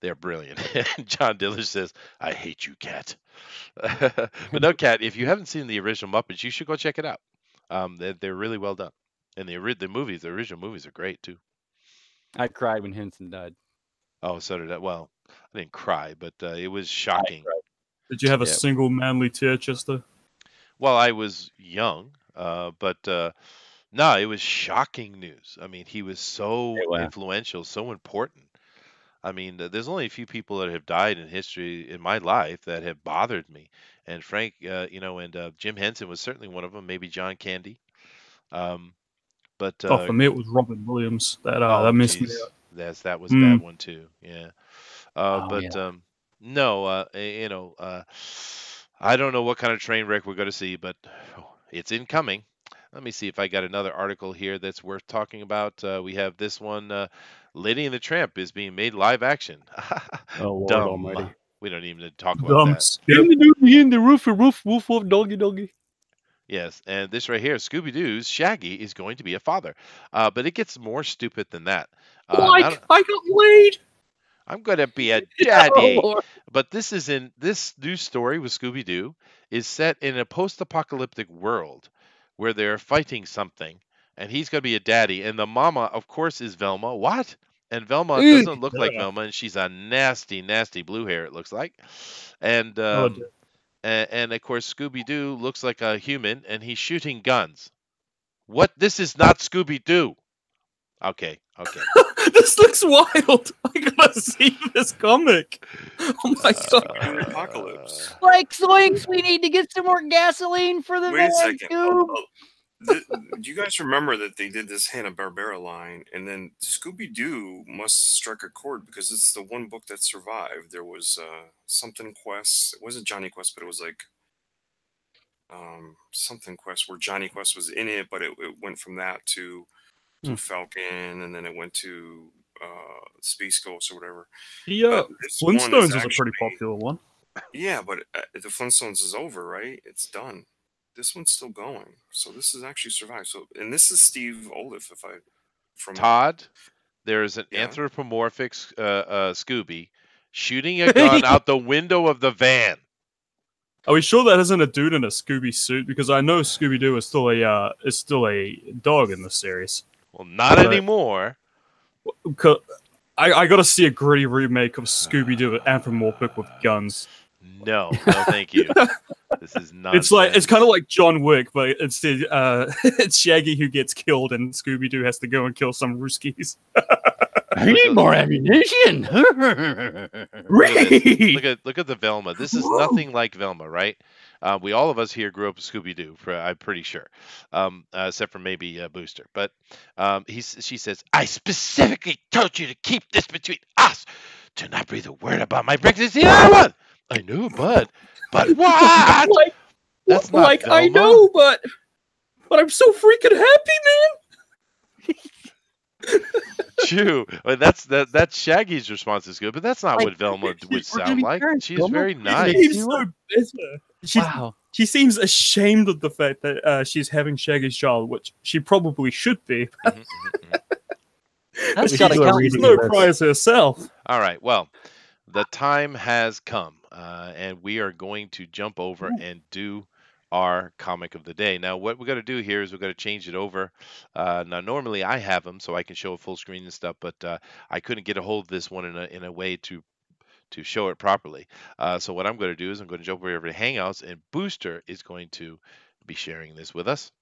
Speaker 1: They're brilliant. John Dillish says, I hate you, Kat. But no, Kat, if you haven't seen the original Muppets, you should go check it out. They're really well done. And the original movies are great, too.
Speaker 3: I cried when Henson died.
Speaker 1: Oh, so did I. Well, I didn't cry, but it was shocking.
Speaker 2: Did you have a single manly tear, Chester?
Speaker 1: Well, I was young, but no, it was shocking news. I mean, he was so influential, so important. I mean, there's only a few people that have died in history in my life that have bothered me. And Frank, Jim Henson was certainly one of them. Maybe John Candy. But
Speaker 2: for me, it was Robin Williams that missed me out.
Speaker 1: That was that one too. Yeah. I don't know what kind of train wreck we're going to see, but it's incoming. Let me see if I got another article here that's worth talking about. We have this one. Lady and the Tramp is being made live action.
Speaker 5: Oh, Lord
Speaker 1: Dumb.
Speaker 5: Almighty.
Speaker 1: We don't even talk about that.
Speaker 3: In the roof, woof, woof, doggy.
Speaker 1: Yes, and this right here, Scooby-Doo's Shaggy is going to be a father. But it gets more stupid than that.
Speaker 2: I got laid.
Speaker 1: I'm going to be a daddy.
Speaker 3: Oh,
Speaker 1: But this new story with Scooby-Doo is set in a post-apocalyptic world where they're fighting something, and he's going to be a daddy. And the mama, of course, is Velma. What? And Velma doesn't look like Velma, and she's a nasty, nasty blue hair, it looks like. And and of course, Scooby-Doo looks like a human, and he's shooting guns. What? This is not Scooby-Doo. Okay.
Speaker 2: This looks wild. I gotta see this comic. Oh my god.
Speaker 4: Apocalypse.
Speaker 3: like zoinks, we need to get some more gasoline for the
Speaker 4: Wait a
Speaker 3: van,
Speaker 4: second.
Speaker 3: Scoob.
Speaker 4: Do you guys remember that they did this Hanna-Barbera line, and then Scooby-Doo must strike a chord because it's the one book that survived. There was something Quest. It wasn't Johnny Quest, but it was like something Quest where Johnny Quest was in it, but it went from that to Falcon, and then it went to Space Ghost or whatever.
Speaker 2: Yeah, Flintstones was a pretty popular one.
Speaker 4: Yeah, but the Flintstones is over, right? It's done. This one's still going, so this has actually survived. So, and this is Steve Oliff,
Speaker 1: Todd, there's an anthropomorphic Scooby shooting a gun out the window of the van.
Speaker 2: Are we sure that isn't a dude in a Scooby suit? Because I know Scooby-Doo is still a dog in the series.
Speaker 1: Well, not anymore.
Speaker 2: I got to see a gritty remake of Scooby-Doo anthropomorphic with guns.
Speaker 1: No, thank you. This is not.
Speaker 2: It's kind of like John Wick, but instead it's Shaggy who gets killed, and Scooby-Doo has to go and kill some Rooskies.
Speaker 3: I need more ammunition.
Speaker 1: Look at the Velma. This is nothing like Velma, right? We all of us here grew up with Scooby Doo. I'm pretty sure, except for maybe Booster. But she says, "I specifically told you to keep this between us. Do not breathe a word about my pregnancy to anyone." I know, but what? That's not
Speaker 2: like
Speaker 1: Velma.
Speaker 2: I know, but I'm so freaking happy, man.
Speaker 1: True. Well, that's Shaggy's response is good, but that's not what Velma would sound like. She's very nice.
Speaker 2: She seems so bitter.
Speaker 3: Wow.
Speaker 2: She seems ashamed of the fact that she's having Shaggy's child, which she probably should be.
Speaker 3: That's got to count.
Speaker 2: She's no prize herself.
Speaker 1: All right. Well, the time has come, and we are going to jump over and do our comic of the day. Now, what we're going to do here is we're going to change it over. Now, normally I have them so I can show a full screen and stuff, but I couldn't get a hold of this one in a way to show it properly. So what I'm going to do is I'm going to jump over to Hangouts, and Booster is going to be sharing this with us.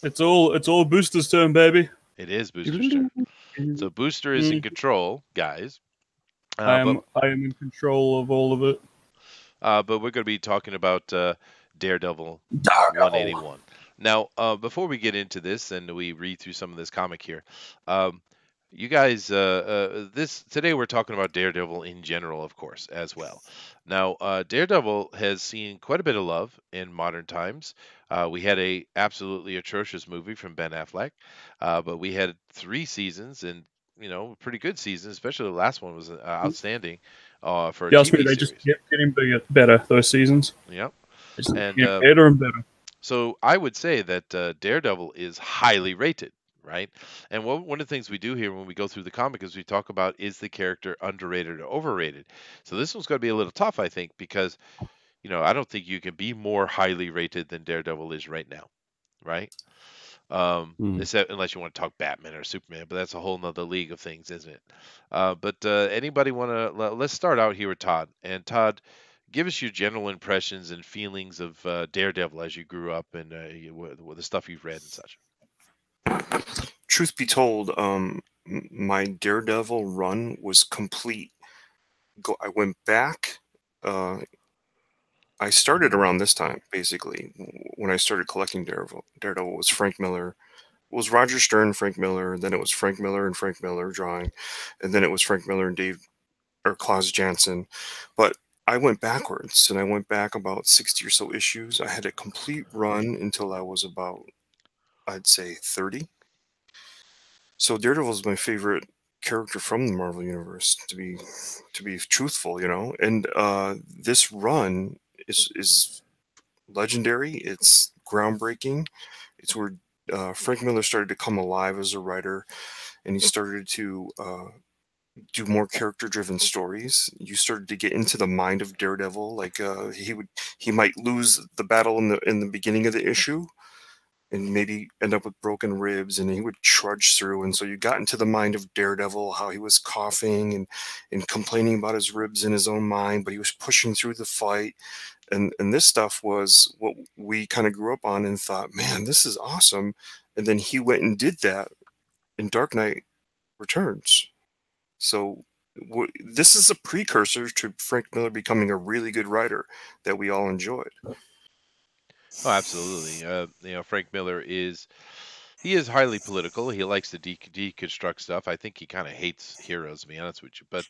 Speaker 2: It's all Booster's turn, baby.
Speaker 1: It is Booster's turn. So Booster is in control, guys.
Speaker 2: I am in control of all of it.
Speaker 1: But we're going to be talking about Daredevil 181. Now, before we get into this and we read through some of this comic here, you guys, today we're talking about Daredevil in general, of course, as well. Now, Daredevil has seen quite a bit of love in modern times. We had a absolutely atrocious movie from Ben Affleck, but we had 3 seasons and pretty good seasons. Especially the last one was outstanding for a TV series.
Speaker 2: They just kept getting better those seasons.
Speaker 1: Yep,
Speaker 2: and better and better.
Speaker 1: So I would say that Daredevil is highly rated. Right, and one of the things we do here when we go through the comic is we talk about, is the character underrated or overrated. So this one's going to be a little tough, I think, because I don't think you can be more highly rated than Daredevil is right now, right? Except unless you want to talk Batman or Superman, but that's a whole nother league of things, isn't it? But anybody want to? Let's start out here with Todd. And Todd, give us your general impressions and feelings of Daredevil as you grew up and the stuff you've read and such.
Speaker 4: Truth be told, my Daredevil run was complete. I went back. I started around this time, basically, when I started collecting Daredevil. Daredevil was Frank Miller. It was Roger Stern, Frank Miller. Then it was Frank Miller and Frank Miller drawing, and then it was Frank Miller and Klaus Janson. But I went backwards, and I went back about 60 or so issues. I had a complete run until I was about, I'd say, 30. So Daredevil is my favorite character from the Marvel Universe, to be truthful, And this run is legendary. It's groundbreaking. It's where Frank Miller started to come alive as a writer, and he started to do more character-driven stories. You started to get into the mind of Daredevil. Like he might lose the battle in the beginning of the issue, and maybe end up with broken ribs, and he would trudge through. And so you got into the mind of Daredevil, how he was coughing and complaining about his ribs in his own mind, but he was pushing through the fight. And this stuff was what we kind of grew up on and thought, man, this is awesome. And then he went and did that in Dark Knight Returns. So this is a precursor to Frank Miller becoming a really good writer that we all enjoyed.
Speaker 1: Oh, absolutely. Frank Miller is highly political. He likes to deconstruct stuff. I think he kind of hates heroes, to be honest with you. But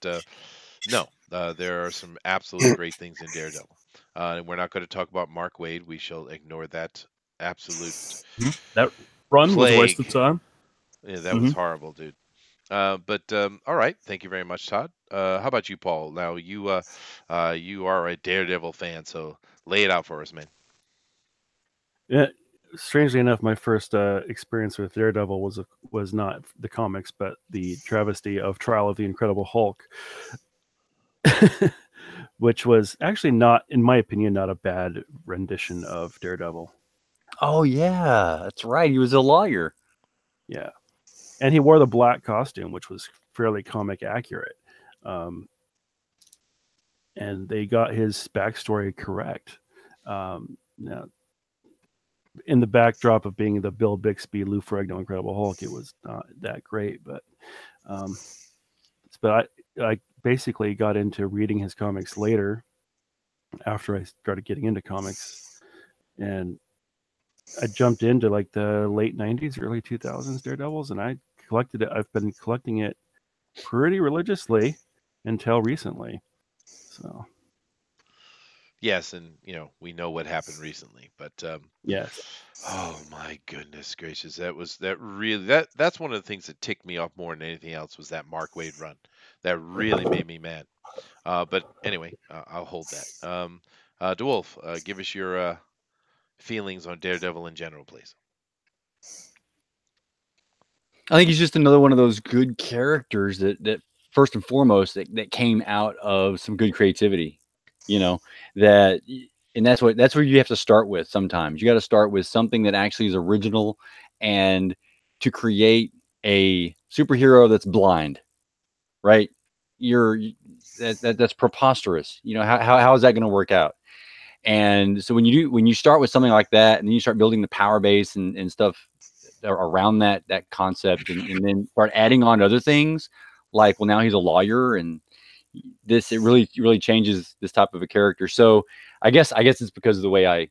Speaker 1: no, there are some absolute great things in Daredevil. And we're not going to talk about Mark Waid. We shall ignore that absolute
Speaker 2: that run
Speaker 1: plague.
Speaker 2: Was a waste of time.
Speaker 1: Yeah, that was horrible, dude. But all right, thank you very much, Todd. How about you, Paul? Now you are a Daredevil fan, so lay it out for us, man.
Speaker 5: Yeah, strangely enough, my first experience with Daredevil was not the comics, but the travesty of Trial of the Incredible Hulk, which was actually not, in my opinion, not a bad rendition of Daredevil.
Speaker 3: Oh yeah, that's right. He was a lawyer.
Speaker 5: Yeah, and he wore the black costume, which was fairly comic accurate. And they got his backstory correct. Now, in the backdrop of being the Bill Bixby, Lou Ferrigno Incredible Hulk, it was not that great. But I basically got into reading his comics later after I started getting into comics, and I jumped into like the late 90s, early 2000s Daredevils, and I collected it. I've been collecting it pretty religiously until recently. So
Speaker 1: Yes, and we know what happened recently, but
Speaker 5: yes.
Speaker 1: Oh my goodness gracious, that's one of the things that ticked me off more than anything else was that Mark Waid run. That really made me mad. But anyway, I'll hold that. DeWolf, give us your feelings on Daredevil in general, please.
Speaker 3: I think he's just another one of those good characters that first and foremost that came out of some good creativity, and that's where you have to start with. Sometimes you got to start with something that actually is original, and to create a superhero that's blind, right? That's preposterous. How is that going to work out? And so when you start with something like that, and then you start building the power base and stuff around that concept, and then start adding on other things like, well, now he's a lawyer, and it really changes this type of a character. So I guess it's because of the way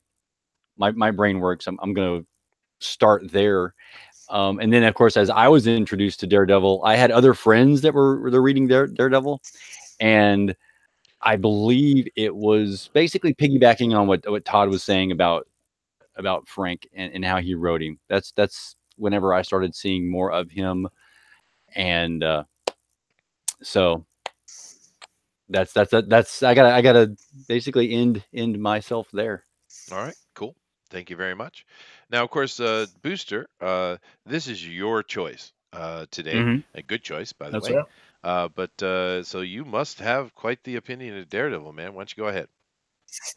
Speaker 3: my brain works. I'm going to start there. And then of course, as I was introduced to Daredevil, I had other friends that were reading Daredevil, and I believe it was basically piggybacking on what Todd was saying about Frank and how he wrote him. That's whenever I started seeing more of him, and so that's I gotta basically end myself there.
Speaker 1: All right, cool. Thank you very much. Now, of course, Booster, this is your choice today.
Speaker 2: Mm-hmm.
Speaker 1: A good choice, by the
Speaker 2: That's
Speaker 1: way.
Speaker 2: right.
Speaker 1: But so you must have quite the opinion of Daredevil, man. Why don't you go ahead?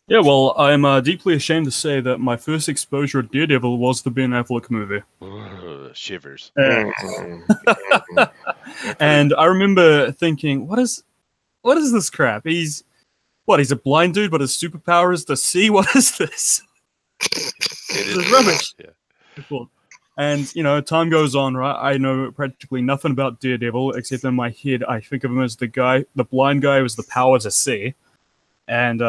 Speaker 2: Yeah, well, I'm deeply ashamed to say that my first exposure to Daredevil was the Ben Affleck movie.
Speaker 1: Shivers.
Speaker 2: And I remember thinking, what is this crap? He's a blind dude, but his superpower is to see? What is this? This is rubbish.
Speaker 1: Yeah.
Speaker 2: And, time goes on, right? I know practically nothing about Daredevil, except in my head, I think of him as the blind guy with the power to see. And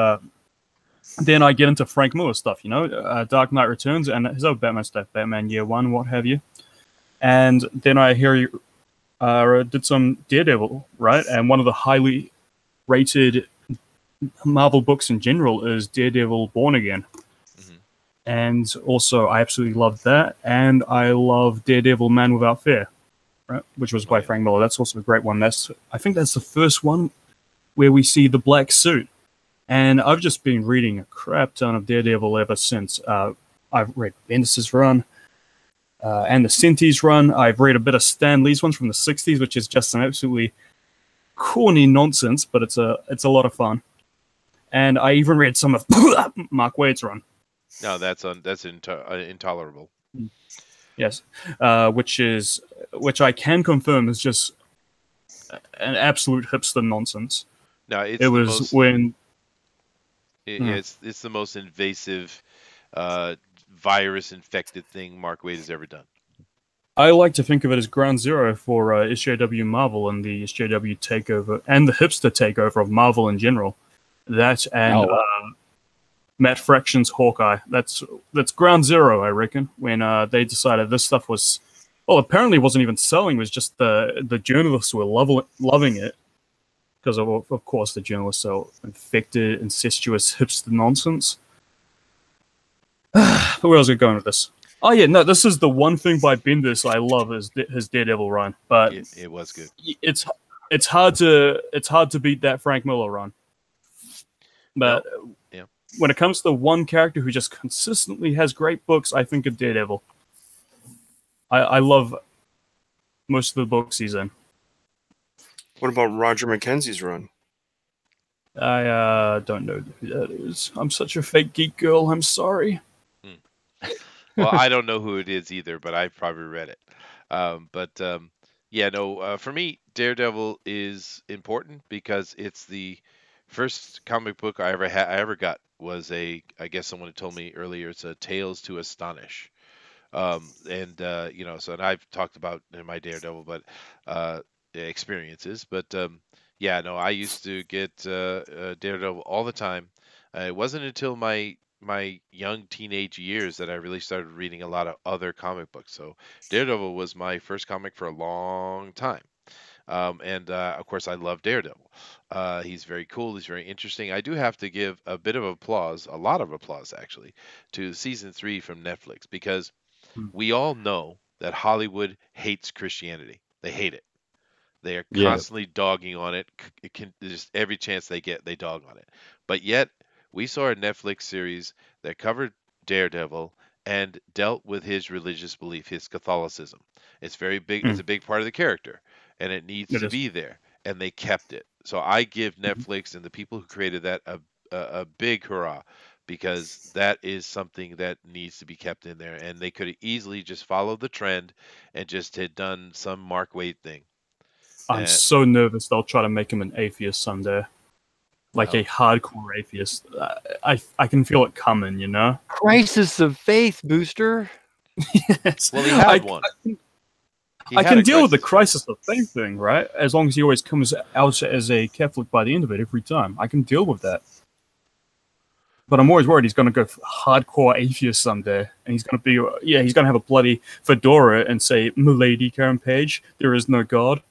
Speaker 2: then I get into Frank Miller stuff, Dark Knight Returns and his other Batman stuff, Batman Year One, what have you. And then I hear you did some Daredevil, right? And one of the highly rated Marvel books in general is Daredevil Born Again. And also, I absolutely loved that. And I love Daredevil Man Without Fear, right? Which was by Frank Miller. That's also a great one. I think that's the first one where we see the black suit. And I've just been reading a crap ton of Daredevil ever since. I've read Bendis' run and the Cinti's run. I've read a bit of Stan Lee's ones from the 60s, which is just some absolutely corny nonsense, but it's a lot of fun. And I even read some of Mark Waid's run.
Speaker 1: No, that's intolerable.
Speaker 2: Yes, which I can confirm is just an absolute hipster nonsense.
Speaker 1: No, it's
Speaker 2: it's
Speaker 1: the most invasive, virus-infected thing Mark Waid has ever done.
Speaker 2: I like to think of it as ground zero for SJW Marvel and the SJW takeover and the hipster takeover of Marvel in general. That and Matt Fraction's Hawkeye. That's ground zero, I reckon, when they decided this stuff was, well, apparently wasn't even selling. It was just the journalists were loving it. Because, of course, the journalists are infected, incestuous hipster nonsense. But where was I going with this? Oh, yeah, no, this is the one thing by Bendis I love is his Daredevil run. But
Speaker 1: it was good.
Speaker 2: It's hard to beat that Frank Miller run. But when it comes to one character who just consistently has great books, I think of Daredevil. I love most of the books he's in.
Speaker 4: What about Roger Mackenzie's run?
Speaker 2: I don't know who that is. I'm such a fake geek girl. I'm sorry.
Speaker 1: Well, I don't know who it is either, but I've probably read it. For me, Daredevil is important because it's the first comic book I ever got was I guess someone had told me earlier, it's a Tales to Astonish. And so, and I've talked about in my Daredevil, but experiences. But yeah, no, I used to get Daredevil all the time. It wasn't until my young teenage years that I really started reading a lot of other comic books. So Daredevil was my first comic for a long time. And of course, I love Daredevil. He's very cool. He's very interesting. I do have to give a bit of applause, a lot of applause actually, to season 3 from Netflix, because we all know that Hollywood hates Christianity. They hate it. They are
Speaker 3: Yeah.
Speaker 1: constantly dogging on it. It can just every chance they get, they dog on it. But yet, we saw a Netflix series that covered Daredevil and dealt with his religious belief, his Catholicism. It's very big. It's a big part of the character, and it needs
Speaker 2: It
Speaker 1: to
Speaker 2: is.
Speaker 1: be there. And they kept it. So I give Netflix and the people who created that a big hurrah, because that is something that needs to be kept in there. And they could have easily just followed the trend and just had done some Mark Waid thing.
Speaker 2: I'm
Speaker 1: And-
Speaker 2: so nervous they'll try to make him an atheist someday. Like
Speaker 1: Well.
Speaker 2: a hardcore atheist. I can feel it coming, you know?
Speaker 3: Crisis of faith, Booster.
Speaker 2: Yes.
Speaker 1: Well, he had
Speaker 2: I,
Speaker 1: one. He
Speaker 2: I
Speaker 1: had
Speaker 2: can
Speaker 1: a
Speaker 2: deal with the
Speaker 1: crisis.
Speaker 2: crisis of faith thing, right? As long as he always comes out as a Catholic by the end of it every time. I can deal with that. But I'm always worried he's going to go hardcore atheist someday. And he's going to be, he's going to have a bloody fedora and say, "Milady, Karen Page, there is no God."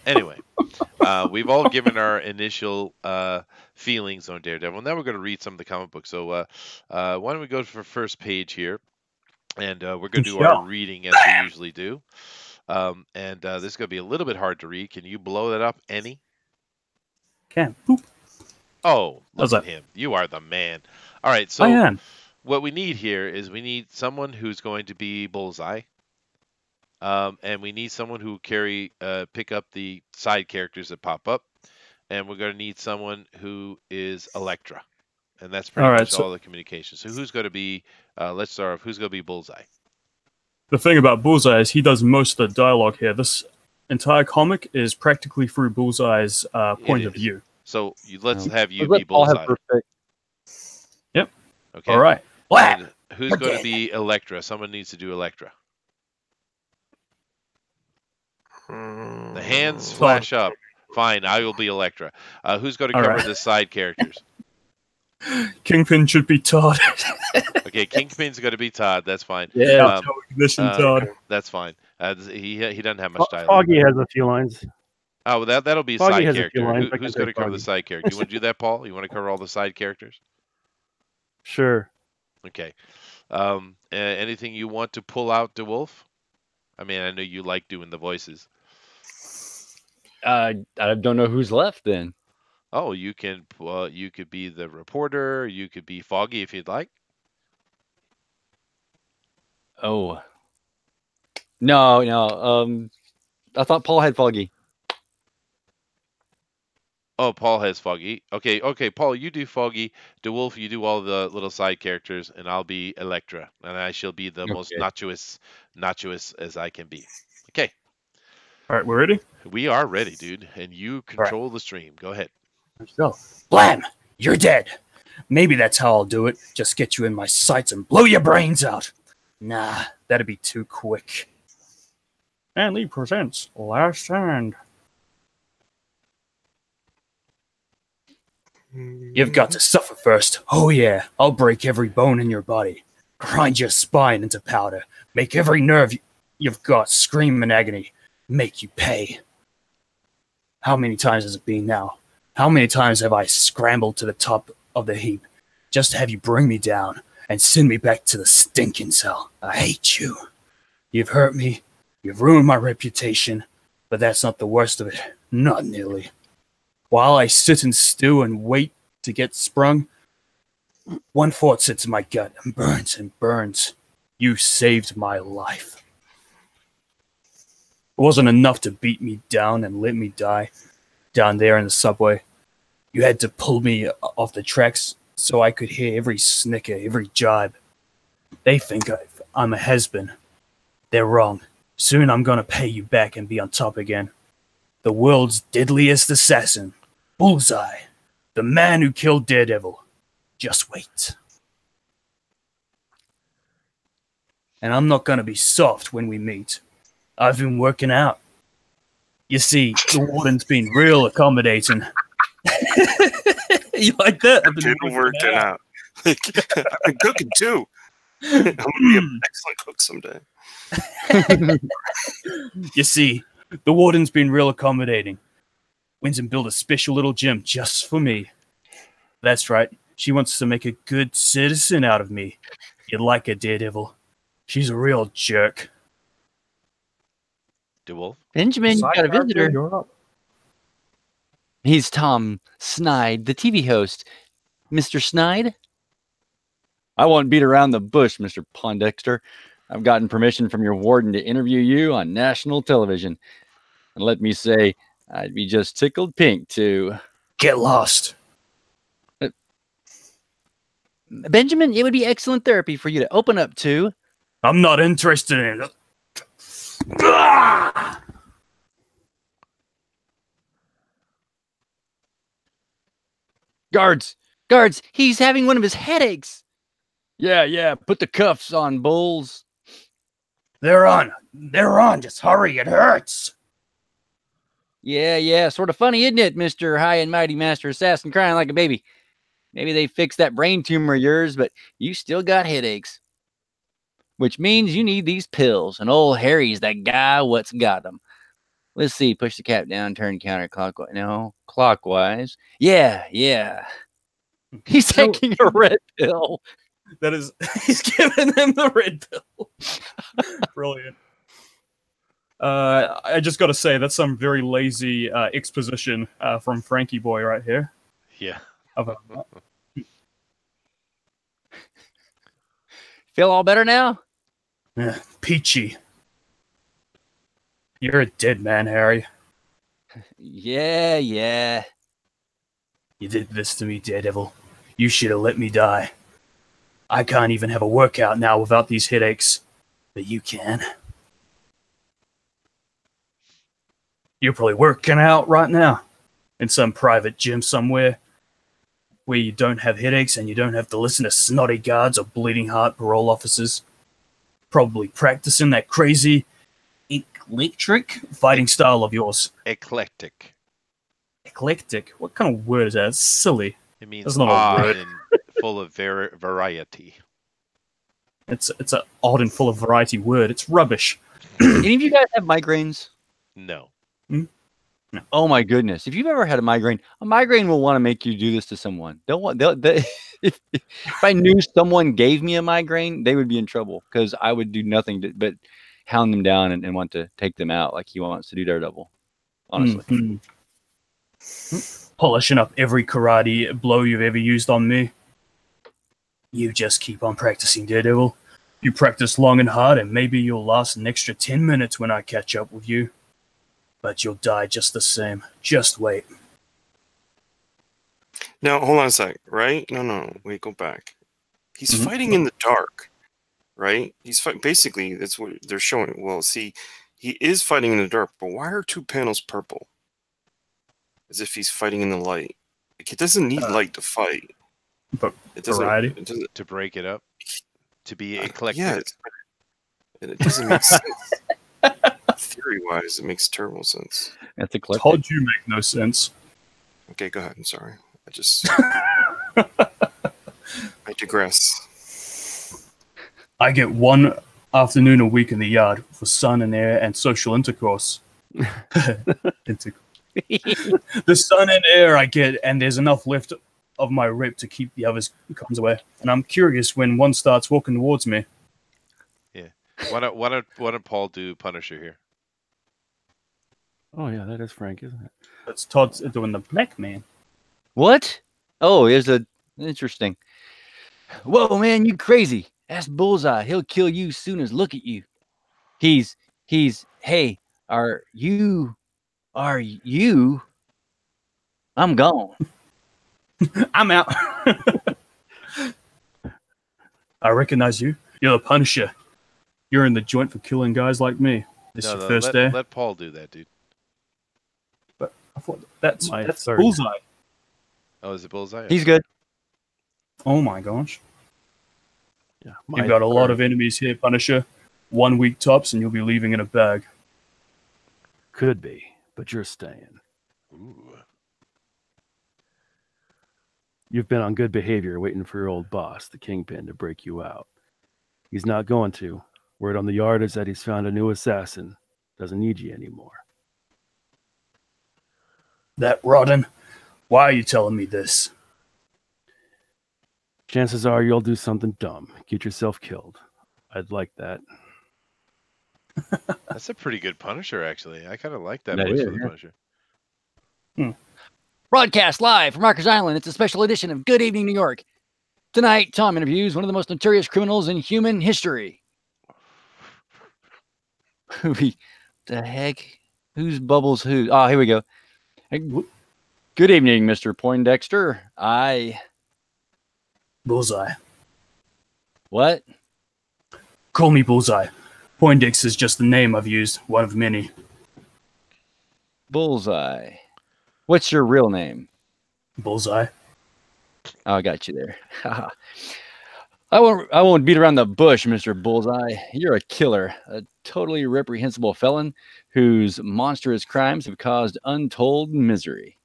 Speaker 1: Anyway, we've all given our initial feelings on Daredevil. Now we're going to read some of the comic books. So why don't we go for first page here, and we're going to do our reading as we usually do. And this is going to be a little bit hard to read. Can you blow that up any?
Speaker 2: Can. Boop.
Speaker 1: Oh, look
Speaker 2: How's
Speaker 1: at
Speaker 2: that?
Speaker 1: him. You are the man. All right,
Speaker 2: I
Speaker 1: so
Speaker 2: am.
Speaker 1: what we need here is we need someone who's going to be Bullseye. And we need someone who pick up the side characters that pop up, and we're going to need someone who is Elektra, and that's pretty
Speaker 2: All right,
Speaker 1: much
Speaker 2: so-
Speaker 1: all the communication. So who's going to be? Let's start off. Who's going to be Bullseye?
Speaker 2: The thing about Bullseye is he does most of the dialogue here. This entire comic is practically through Bullseye's point of
Speaker 1: is.
Speaker 2: view.
Speaker 1: So let's have you
Speaker 3: Let
Speaker 1: be
Speaker 3: Paul have
Speaker 1: Bullseye.
Speaker 3: perfect.
Speaker 1: Okay.
Speaker 2: All right.
Speaker 1: And who's going to be Elektra? Someone needs to do Elektra. The hands flash up. Fine, I will be Elektra. Who's going to
Speaker 2: All
Speaker 1: cover
Speaker 2: right.
Speaker 1: the side characters?
Speaker 2: Kingpin should be Todd.
Speaker 1: Okay, Kingpin's going to be Todd. That's fine.
Speaker 2: Yeah,
Speaker 1: Um,
Speaker 2: ignition Todd.
Speaker 1: That's fine. He doesn't have much dialogue.
Speaker 5: Foggy has a few lines.
Speaker 1: Oh, well, that'll be a
Speaker 5: Foggy
Speaker 1: side
Speaker 5: has a few
Speaker 1: character.
Speaker 5: lines. I
Speaker 1: Who's
Speaker 5: can
Speaker 1: going to
Speaker 5: take
Speaker 1: cover the
Speaker 5: Foggy.
Speaker 1: side character? You want to do that, Paul? You want to cover all the side characters?
Speaker 5: Sure.
Speaker 1: Okay. Anything you want to pull out, DeWolf? I mean, I know you like doing the voices.
Speaker 3: I don't know who's left then.
Speaker 1: Oh, you can. You could be the reporter. You could be Foggy if you'd like.
Speaker 3: Oh. No. I thought Paul had Foggy.
Speaker 1: Oh, Paul has Foggy. Okay, Paul, you do Foggy. DeWolf, you do all the little side characters, and I'll be Elektra, and I shall be the most nachoous as I can be. Okay,
Speaker 2: All right, we're ready?
Speaker 1: we are ready, dude, and you control the stream. Go ahead.
Speaker 2: So, Blam! You're dead. Maybe that's how I'll do it. Just get you in my sights and blow your brains out. Nah, that'd be too quick. And Lee presents Last Stand. You've got to suffer first. Oh yeah, I'll break every bone in your body. Grind your spine into powder. Make every nerve you've got scream in agony. Make you pay. How many times has it been now? How many times have I scrambled to the top of the heap just to have you bring me down and send me back to the stinking cell? I hate you. You've hurt me. You've ruined my reputation. But that's not the worst of it. Not nearly. While I sit and stew and wait to get sprung, one thought sits in my gut and burns. You saved my life. It wasn't enough to beat me down and let me die down there in the subway. You had to pull me off the tracks so I could hear every snicker, every jibe. They think I'm a has-been. They're wrong. Soon I'm gonna pay you back and be on top again. The world's deadliest assassin, Bullseye, the man who killed Daredevil. Just wait. And I'm not going to be soft when we meet. I've been working out. You see, the warden's been real accommodating. You like that? I've been
Speaker 4: working out. I've been cooking too. I'm going to be an excellent cook someday.
Speaker 2: You see, the warden's been real accommodating. Went and built a special little gym just for me. That's right. She wants to make a good citizen out of me. You'd like her, Daredevil. She's a real jerk.
Speaker 1: DeWolf?
Speaker 3: Benjamin, you got a visitor. He's Tom Snide, the TV host. Mr. Snide? I won't beat around the bush, Mr. Pondexter. I've gotten permission from your warden to interview you on national television. And let me say, I'd be just tickled pink to...
Speaker 2: Get lost.
Speaker 3: Benjamin, it would be excellent therapy for you to open up to...
Speaker 2: I'm not interested in it.
Speaker 3: Guards! Guards! He's having one of his headaches! Yeah, put the cuffs on, Bulls.
Speaker 2: They're on. Just hurry, it hurts.
Speaker 3: Yeah, sort of funny, isn't it, Mr. High and Mighty Master Assassin crying like a baby? Maybe they fixed that brain tumor of yours, but you still got headaches. Which means you need these pills, and old Harry's that guy what's got them. Let's see, push the cap down, turn counterclockwise. No, clockwise. Yeah. He's taking a red pill.
Speaker 2: That is, he's giving them the red pill. Brilliant. I just got to say, that's some very lazy exposition from Frankie Boy right here.
Speaker 1: Yeah.
Speaker 3: Feel all better now?
Speaker 2: Peachy. You're a dead man, Harry.
Speaker 3: Yeah.
Speaker 2: You did this to me, Daredevil. You should have let me die. I can't even have a workout now without these headaches. But you can. You're probably working out right now. In some private gym somewhere. Where you don't have headaches and you don't have to listen to snotty guards or bleeding heart parole officers. Probably practicing that crazy electric fighting style of yours.
Speaker 1: Eclectic.
Speaker 2: Eclectic? What kind of word is that? It's silly.
Speaker 1: It means
Speaker 2: That's not
Speaker 1: odd
Speaker 2: a word.
Speaker 1: and full of variety.
Speaker 2: It's an odd and full of variety word. It's rubbish.
Speaker 3: Any of you guys have migraines?
Speaker 1: No.
Speaker 2: No.
Speaker 3: Oh my goodness! If you've ever had a migraine will want to make you do this to someone. If I knew someone gave me a migraine, they would be in trouble because I would do nothing but hound them down and want to take them out like he wants to do Daredevil. Honestly,
Speaker 2: Polishing up every karate blow you've ever used on me. You just keep on practicing, Daredevil. You practice long and hard, and maybe you'll last an extra 10 minutes when I catch up with you. But you'll die just the same. Just wait.
Speaker 4: Now, hold on a sec, right? No, wait, go back. He's fighting in the dark, right? He's fighting. Basically, that's what they're showing. Well, see, he is fighting in the dark, but why are two panels purple? As if he's fighting in the light. Like, it doesn't need light to fight.
Speaker 2: But
Speaker 4: it doesn't,
Speaker 2: variety?
Speaker 4: it doesn't,
Speaker 1: To break it up. To be eclectic.
Speaker 4: yeah, it doesn't make sense. Theory-wise, it makes terrible sense.
Speaker 3: that's eclectic.
Speaker 2: Told you make no sense.
Speaker 4: Okay, go ahead. I'm sorry. I digress.
Speaker 2: I get one afternoon a week in the yard for sun and air and social intercourse. The sun and air I get, and there's enough left of my rip to keep the others comes away. And I'm curious when one starts walking towards me.
Speaker 1: Yeah. Why don't Paul do Punisher here?
Speaker 5: Oh yeah, that is Frank, isn't it?
Speaker 2: That's Todd's doing the Black Man.
Speaker 3: What? Oh, there's a interesting. Whoa, man, you crazy? Ask Bullseye. He'll kill you soon as look at you. He's. Hey, are you? I'm gone.
Speaker 2: I'm out. I recognize you. You're the Punisher. You're in the joint for killing guys like me. This your first day?
Speaker 1: Let Paul do that, dude.
Speaker 2: That's
Speaker 5: My
Speaker 2: that's
Speaker 5: third.
Speaker 2: Bullseye.
Speaker 1: Oh, is it Bullseye?
Speaker 3: He's good.
Speaker 2: Oh my gosh.
Speaker 5: Yeah,
Speaker 2: You've got a lot of enemies here, Punisher. 1 week tops, and you'll be leaving in a bag.
Speaker 5: Could be, but you're staying.
Speaker 1: Ooh.
Speaker 5: You've been on good behavior waiting for your old boss, the Kingpin, to break you out. He's not going to. Word on the yard is that he's found a new assassin. Doesn't need you anymore.
Speaker 2: That rotten. Why are you telling me this?
Speaker 5: Chances are you'll do something dumb. Get yourself killed. I'd like that.
Speaker 1: That's a pretty good Punisher, actually. I kind of like that
Speaker 3: That
Speaker 1: voice
Speaker 3: is,
Speaker 1: for the
Speaker 3: yeah.
Speaker 1: Punisher.
Speaker 3: Broadcast live from Rikers Island. It's a special edition of Good Evening New York. Tonight, Tom interviews one of the most notorious criminals in human history. The heck? Who's Bubbles who? Oh, here we go. Hey, good evening, Mr. Poindexter.
Speaker 2: Bullseye.
Speaker 3: What?
Speaker 2: Call me Bullseye. Poindix is just the name I've used, one of many.
Speaker 3: Bullseye. What's your real name?
Speaker 2: Bullseye.
Speaker 3: Oh, I got you there. I won't beat around the bush, Mr. Bullseye. You're a killer, a totally reprehensible felon whose monstrous crimes have caused untold misery.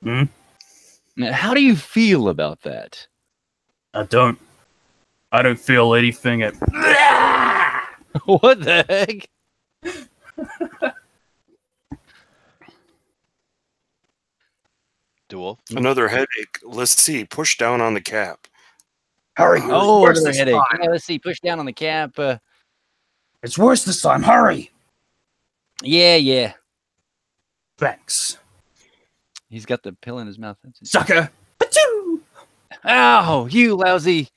Speaker 2: Hmm?
Speaker 3: Now, how do you feel about that?
Speaker 2: I don't feel anything at...
Speaker 3: What the heck?
Speaker 1: DeWolf?
Speaker 4: Another headache. Let's see. Push down on the cap.
Speaker 2: Hurry!
Speaker 3: Oh,
Speaker 2: it's worse
Speaker 3: another
Speaker 2: this
Speaker 3: headache.
Speaker 2: time.
Speaker 3: Yeah, let's see. Push down on the cap.
Speaker 2: It's worse this time. Hurry!
Speaker 3: Yeah.
Speaker 2: Thanks.
Speaker 3: He's got the pill in his mouth.
Speaker 2: Sucker! Achoo!
Speaker 3: Ow, you lousy.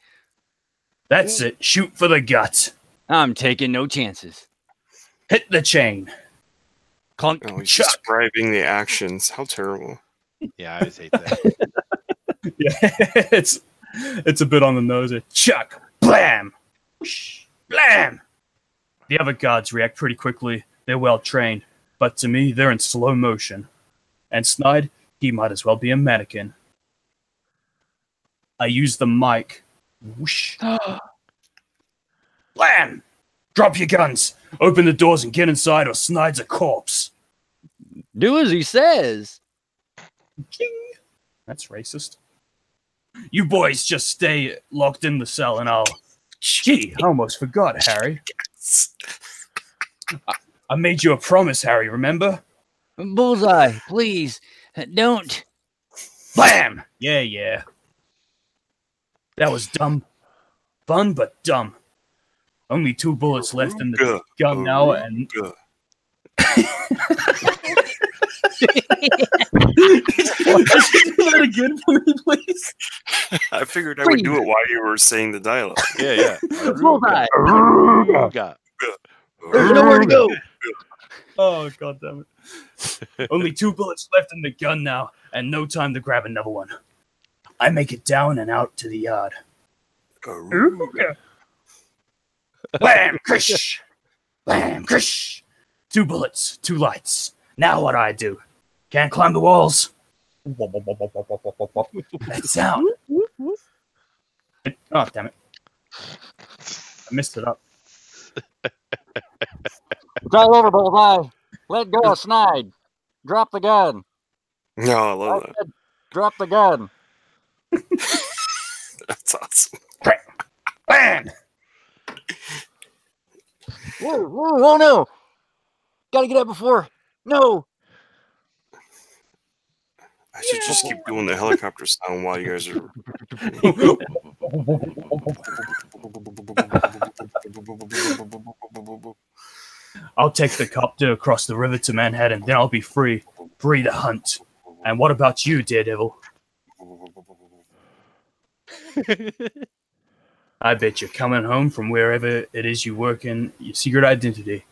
Speaker 2: That's it. Shoot for the gut.
Speaker 3: I'm taking no chances.
Speaker 2: Hit the chain.
Speaker 3: Clunk.
Speaker 4: Oh, he's
Speaker 2: Chuck.
Speaker 4: describing the actions. How terrible.
Speaker 1: Yeah, I always hate that.
Speaker 2: Yeah, it's a bit on the nose. Chuck! Blam! Whoosh, blam! The other guards react pretty quickly. They're well trained. But to me, they're in slow motion. And Snide, he might as well be a mannequin. I use the mic. Whoosh. Blam! Drop your guns. Open the doors and get inside or Snide's a corpse.
Speaker 3: Do as he says.
Speaker 2: Ching. That's racist. You boys just stay locked in the cell and I'll... Gee, I almost forgot, Harry. I made you a promise, Harry, remember?
Speaker 3: Bullseye, please, don't.
Speaker 2: Blam! Yeah. That was dumb. Fun, but dumb. Only 2 bullets left in the gun now, and... that again for me, please?
Speaker 4: I figured I would do it while you were saying the dialogue.
Speaker 1: Yeah.
Speaker 3: Bullseye.
Speaker 1: Aruga.
Speaker 3: There's nowhere to go.
Speaker 2: Oh, god damn it. Only 2 bullets left in the gun now, and no time to grab another one. I make it down and out to the yard.
Speaker 4: Aruga.
Speaker 2: Blam! Krish! Blam! Krish! 2 bullets, 2 lights. Now what I do? Can't climb the walls. That sound. Oh, damn it. I messed it up.
Speaker 3: It's all over, Bullseye. Let go of Snide. Drop the gun.
Speaker 4: No, I love that.
Speaker 3: Drop the gun.
Speaker 4: That's awesome.
Speaker 2: Bam!
Speaker 3: Whoa, oh no. Gotta get out before. No.
Speaker 4: I should just keep doing the helicopter sound while you guys are.
Speaker 2: I'll take the copter across the river to Manhattan, then I'll be free. Free to hunt. And what about you, Daredevil? I bet you're coming home from wherever it is you work in your secret identity.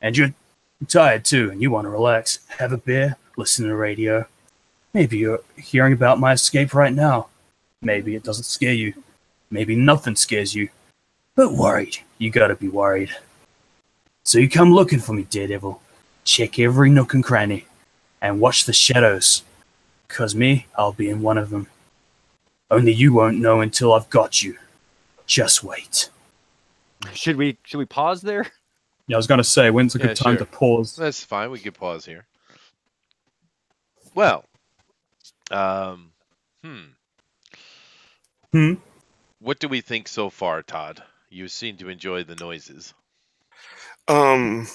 Speaker 2: And you're tired too, and you want to relax. Have a beer, listen to the radio. Maybe you're hearing about my escape right now. Maybe it doesn't scare you. Maybe nothing scares you. But worried, you gotta be worried. So you come looking for me, Daredevil. Check every nook and cranny. and watch the shadows. 'Cause me, I'll be in one of them. Only you won't know until I've got you. Just wait.
Speaker 3: Should we pause there?
Speaker 2: Yeah, I was gonna say, when's a good time to pause?
Speaker 1: That's fine. We can pause here. Well, what do we think so far, Todd? You seem to enjoy the noises.
Speaker 3: And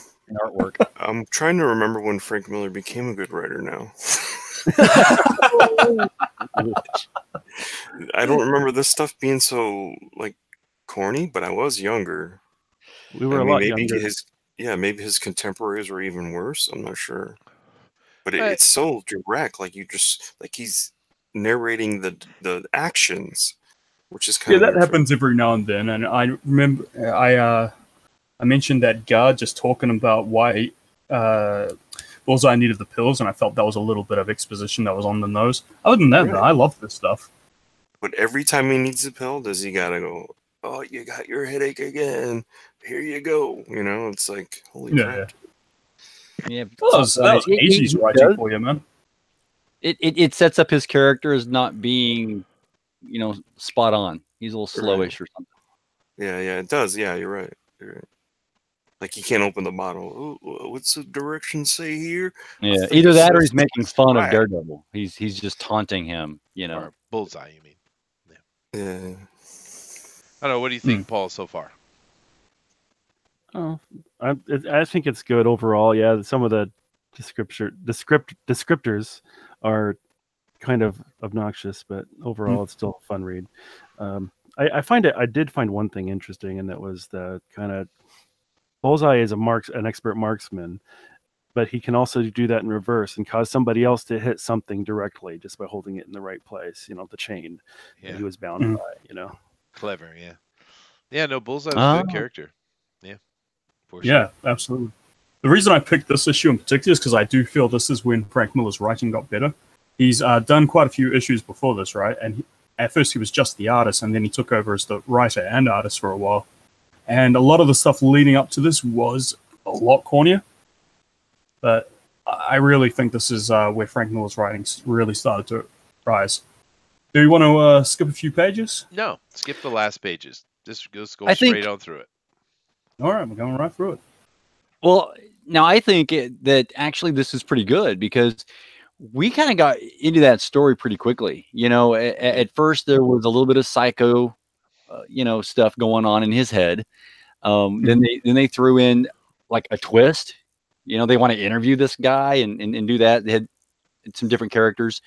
Speaker 3: artwork.
Speaker 4: I'm trying to remember when Frank Miller became a good writer now. I don't remember this stuff being so like corny, but I was younger.
Speaker 5: We were a lot younger.
Speaker 4: Maybe his contemporaries were even worse. I'm not sure. But it's so direct, like he's narrating the actions, which is kind of
Speaker 2: that happens every now and then. And I remember I mentioned that guard just talking about why Bullseye needed the pills, and I felt that was a little bit of exposition that was on the nose. Other than that, I love this stuff.
Speaker 4: But every time he needs a pill, does he gotta go, oh, you got your headache again. Here you go. You know, it's like, holy crap.
Speaker 3: Yeah,
Speaker 2: that was 80s writing for you, man.
Speaker 3: It sets up his character as not being, spot on. He's a little slowish or something.
Speaker 4: Yeah, it does. Yeah, you're right. Like he can't open the bottle. Ooh, what's the directions say here?
Speaker 3: Yeah, either that or he's making fun of Daredevil. He's just taunting him,
Speaker 1: Or Bullseye, you mean?
Speaker 4: Yeah.
Speaker 1: I don't know. What do you think, Paul, so far?
Speaker 5: Oh, I think it's good overall. Yeah, some of the descriptors are kind of obnoxious, but overall it's still a fun read. I did find one thing interesting, and that was the kind of Bullseye is an expert marksman, but he can also do that in reverse and cause somebody else to hit something directly just by holding it in the right place. The chain that he was bound by.
Speaker 1: Clever, yeah. Yeah, no, Bullseye's a good character. Yeah, for sure.
Speaker 2: Yeah, absolutely. The reason I picked this issue in particular is because I do feel this is when Frank Miller's writing got better. He's done quite a few issues before this, right? And at first he was just the artist, and then he took over as the writer and artist for a while. And a lot of the stuff leading up to this was a lot cornier. But I really think this is where Frank Miller's writing really started to rise. Do you want to skip a few pages?
Speaker 1: No, skip the last pages. Just go straight on through it.
Speaker 2: All right, we're going right through it.
Speaker 3: Well, now I think that actually this is pretty good because we kind of got into that story pretty quickly. At first there was a little bit of psycho, stuff going on in his head. Then they threw in like a twist. They want to interview this guy and do that. They had some different characters,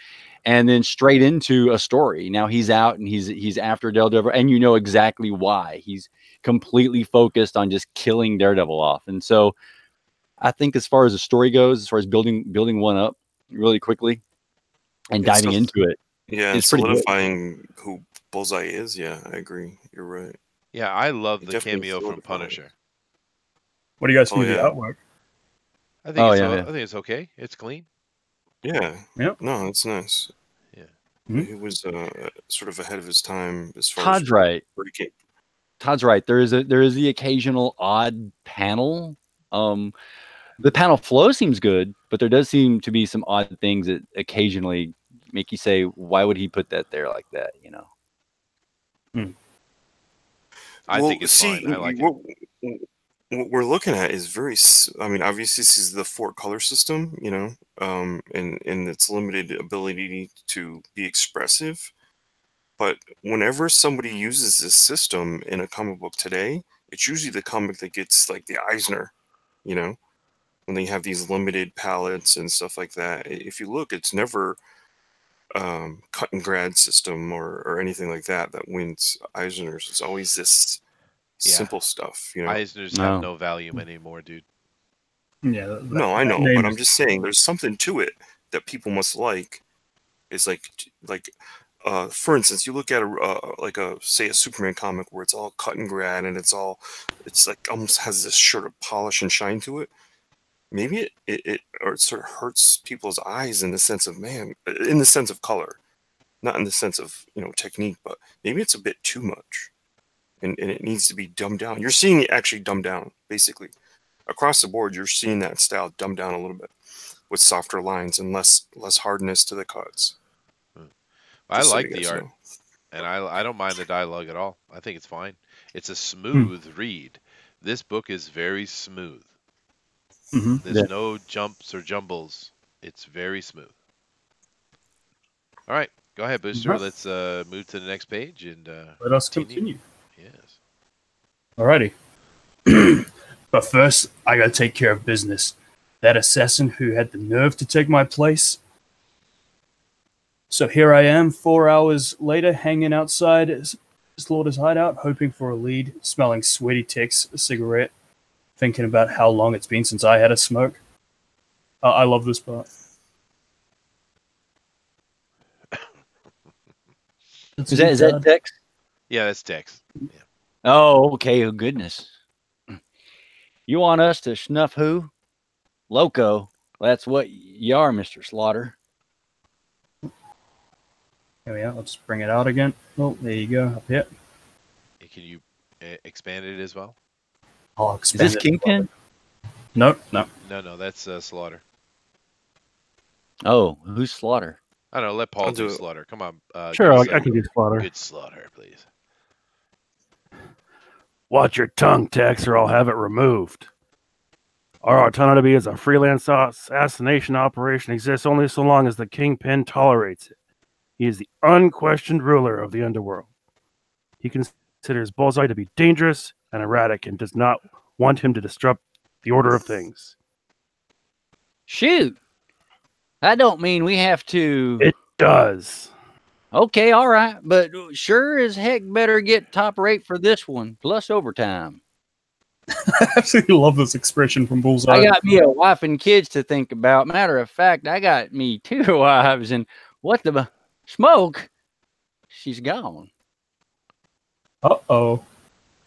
Speaker 3: and then straight into a story. Now he's out and he's after Daredevil, and you know exactly why. He's completely focused on just killing Daredevil off. And so I think as far as the story goes, as far as building one up really quickly and diving into it.
Speaker 4: Yeah, it's solidifying who Bullseye is. Yeah, I agree. You're right.
Speaker 1: Yeah, I love the cameo from Punisher.
Speaker 2: What do you guys think of the artwork?
Speaker 1: I think it's okay. It's clean.
Speaker 4: Yeah.
Speaker 2: Yep.
Speaker 4: No, it's nice.
Speaker 1: Yeah.
Speaker 4: He was sort of ahead of his time as far
Speaker 3: Todd's
Speaker 4: as
Speaker 3: right.
Speaker 4: breaking.
Speaker 3: Todd's right. There is the occasional odd panel. The panel flow seems good, but there does seem to be some odd things that occasionally make you say, "Why would he put that there like that?"
Speaker 1: I think it's fine. I like it.
Speaker 4: What we're looking at is very. I mean, obviously, this is the 4-color system, and its limited ability to be expressive. But whenever somebody uses this system in a comic book today, it's usually the comic that gets like the Eisner, when they have these limited palettes and stuff like that. If you look, it's never cut and grad system or anything like that wins Eisners. It's always this simple stuff.
Speaker 1: Eisners have no value anymore, dude.
Speaker 2: Yeah.
Speaker 4: No, I know, but I'm just saying there's something to it that people must like. It's like for instance, you look at say a Superman comic where it's all cut and grad and it's like almost has this sort of polish and shine to it. Maybe it sort of hurts people's eyes in the sense of color, not in the sense of technique, but maybe it's a bit too much, and it needs to be dumbed down. You're seeing it actually dumbed down, basically across the board. You're seeing that style dumbed down a little bit. with softer lines and less hardness to the cuts.
Speaker 1: I
Speaker 4: Just so
Speaker 1: like
Speaker 4: you
Speaker 1: the
Speaker 4: guys
Speaker 1: art,
Speaker 4: know.
Speaker 1: and I don't mind the dialogue at all. I think it's fine. It's a smooth read. This book is very smooth. There's
Speaker 3: Yeah.
Speaker 1: no jumps or jumbles. It's very smooth. All right, go ahead, Booster. Let's move to the next page and
Speaker 2: Let us continue.
Speaker 1: Yes.
Speaker 2: Alrighty. But first, I gotta take care of business. That assassin who had the nerve to take my place. So here I am, 4 hours later, hanging outside Slaughter's hideout, hoping for a lead, smelling sweaty ticks, a cigarette, thinking about how long it's been since I had a smoke. I love this part.
Speaker 3: Is that text?
Speaker 1: Yeah, that's Dex. Yeah.
Speaker 3: Oh, okay. Oh, goodness. You want us to snuff who? Loco. That's what you are, Mr. Slaughter.
Speaker 2: Here we are. I'll just bring it out again. Oh, there you go. Up here.
Speaker 1: Can you expand it as well?
Speaker 2: I'll
Speaker 3: Is
Speaker 2: expand
Speaker 3: this
Speaker 2: it.
Speaker 3: Kingpin?
Speaker 2: No, no.
Speaker 1: No, that's Slaughter.
Speaker 3: Oh, who's Slaughter?
Speaker 1: I don't know. Let Paul
Speaker 4: I'll
Speaker 1: do
Speaker 4: do it.
Speaker 1: Slaughter. Come on.
Speaker 5: Sure,
Speaker 1: give us
Speaker 5: I can do Slaughter.
Speaker 1: good Slaughter, please.
Speaker 5: Watch your tongue, Tex, or I'll have it removed. Our autonomy as a freelance assassination operation exists only so long as the Kingpin tolerates it. He is the unquestioned ruler of the underworld. He considers Bullseye to be dangerous and erratic and does not want him to disrupt the order of things.
Speaker 3: Shoot. That don't mean we have to...
Speaker 5: It does.
Speaker 3: Okay, all right. But sure as heck better get top rate for this one, plus overtime.
Speaker 2: I absolutely love this expression from Bullseye.
Speaker 3: I got me a wife and kids to think about. Matter of fact, I got me 2 wives, and what the smoke? She's gone.
Speaker 2: Uh-oh.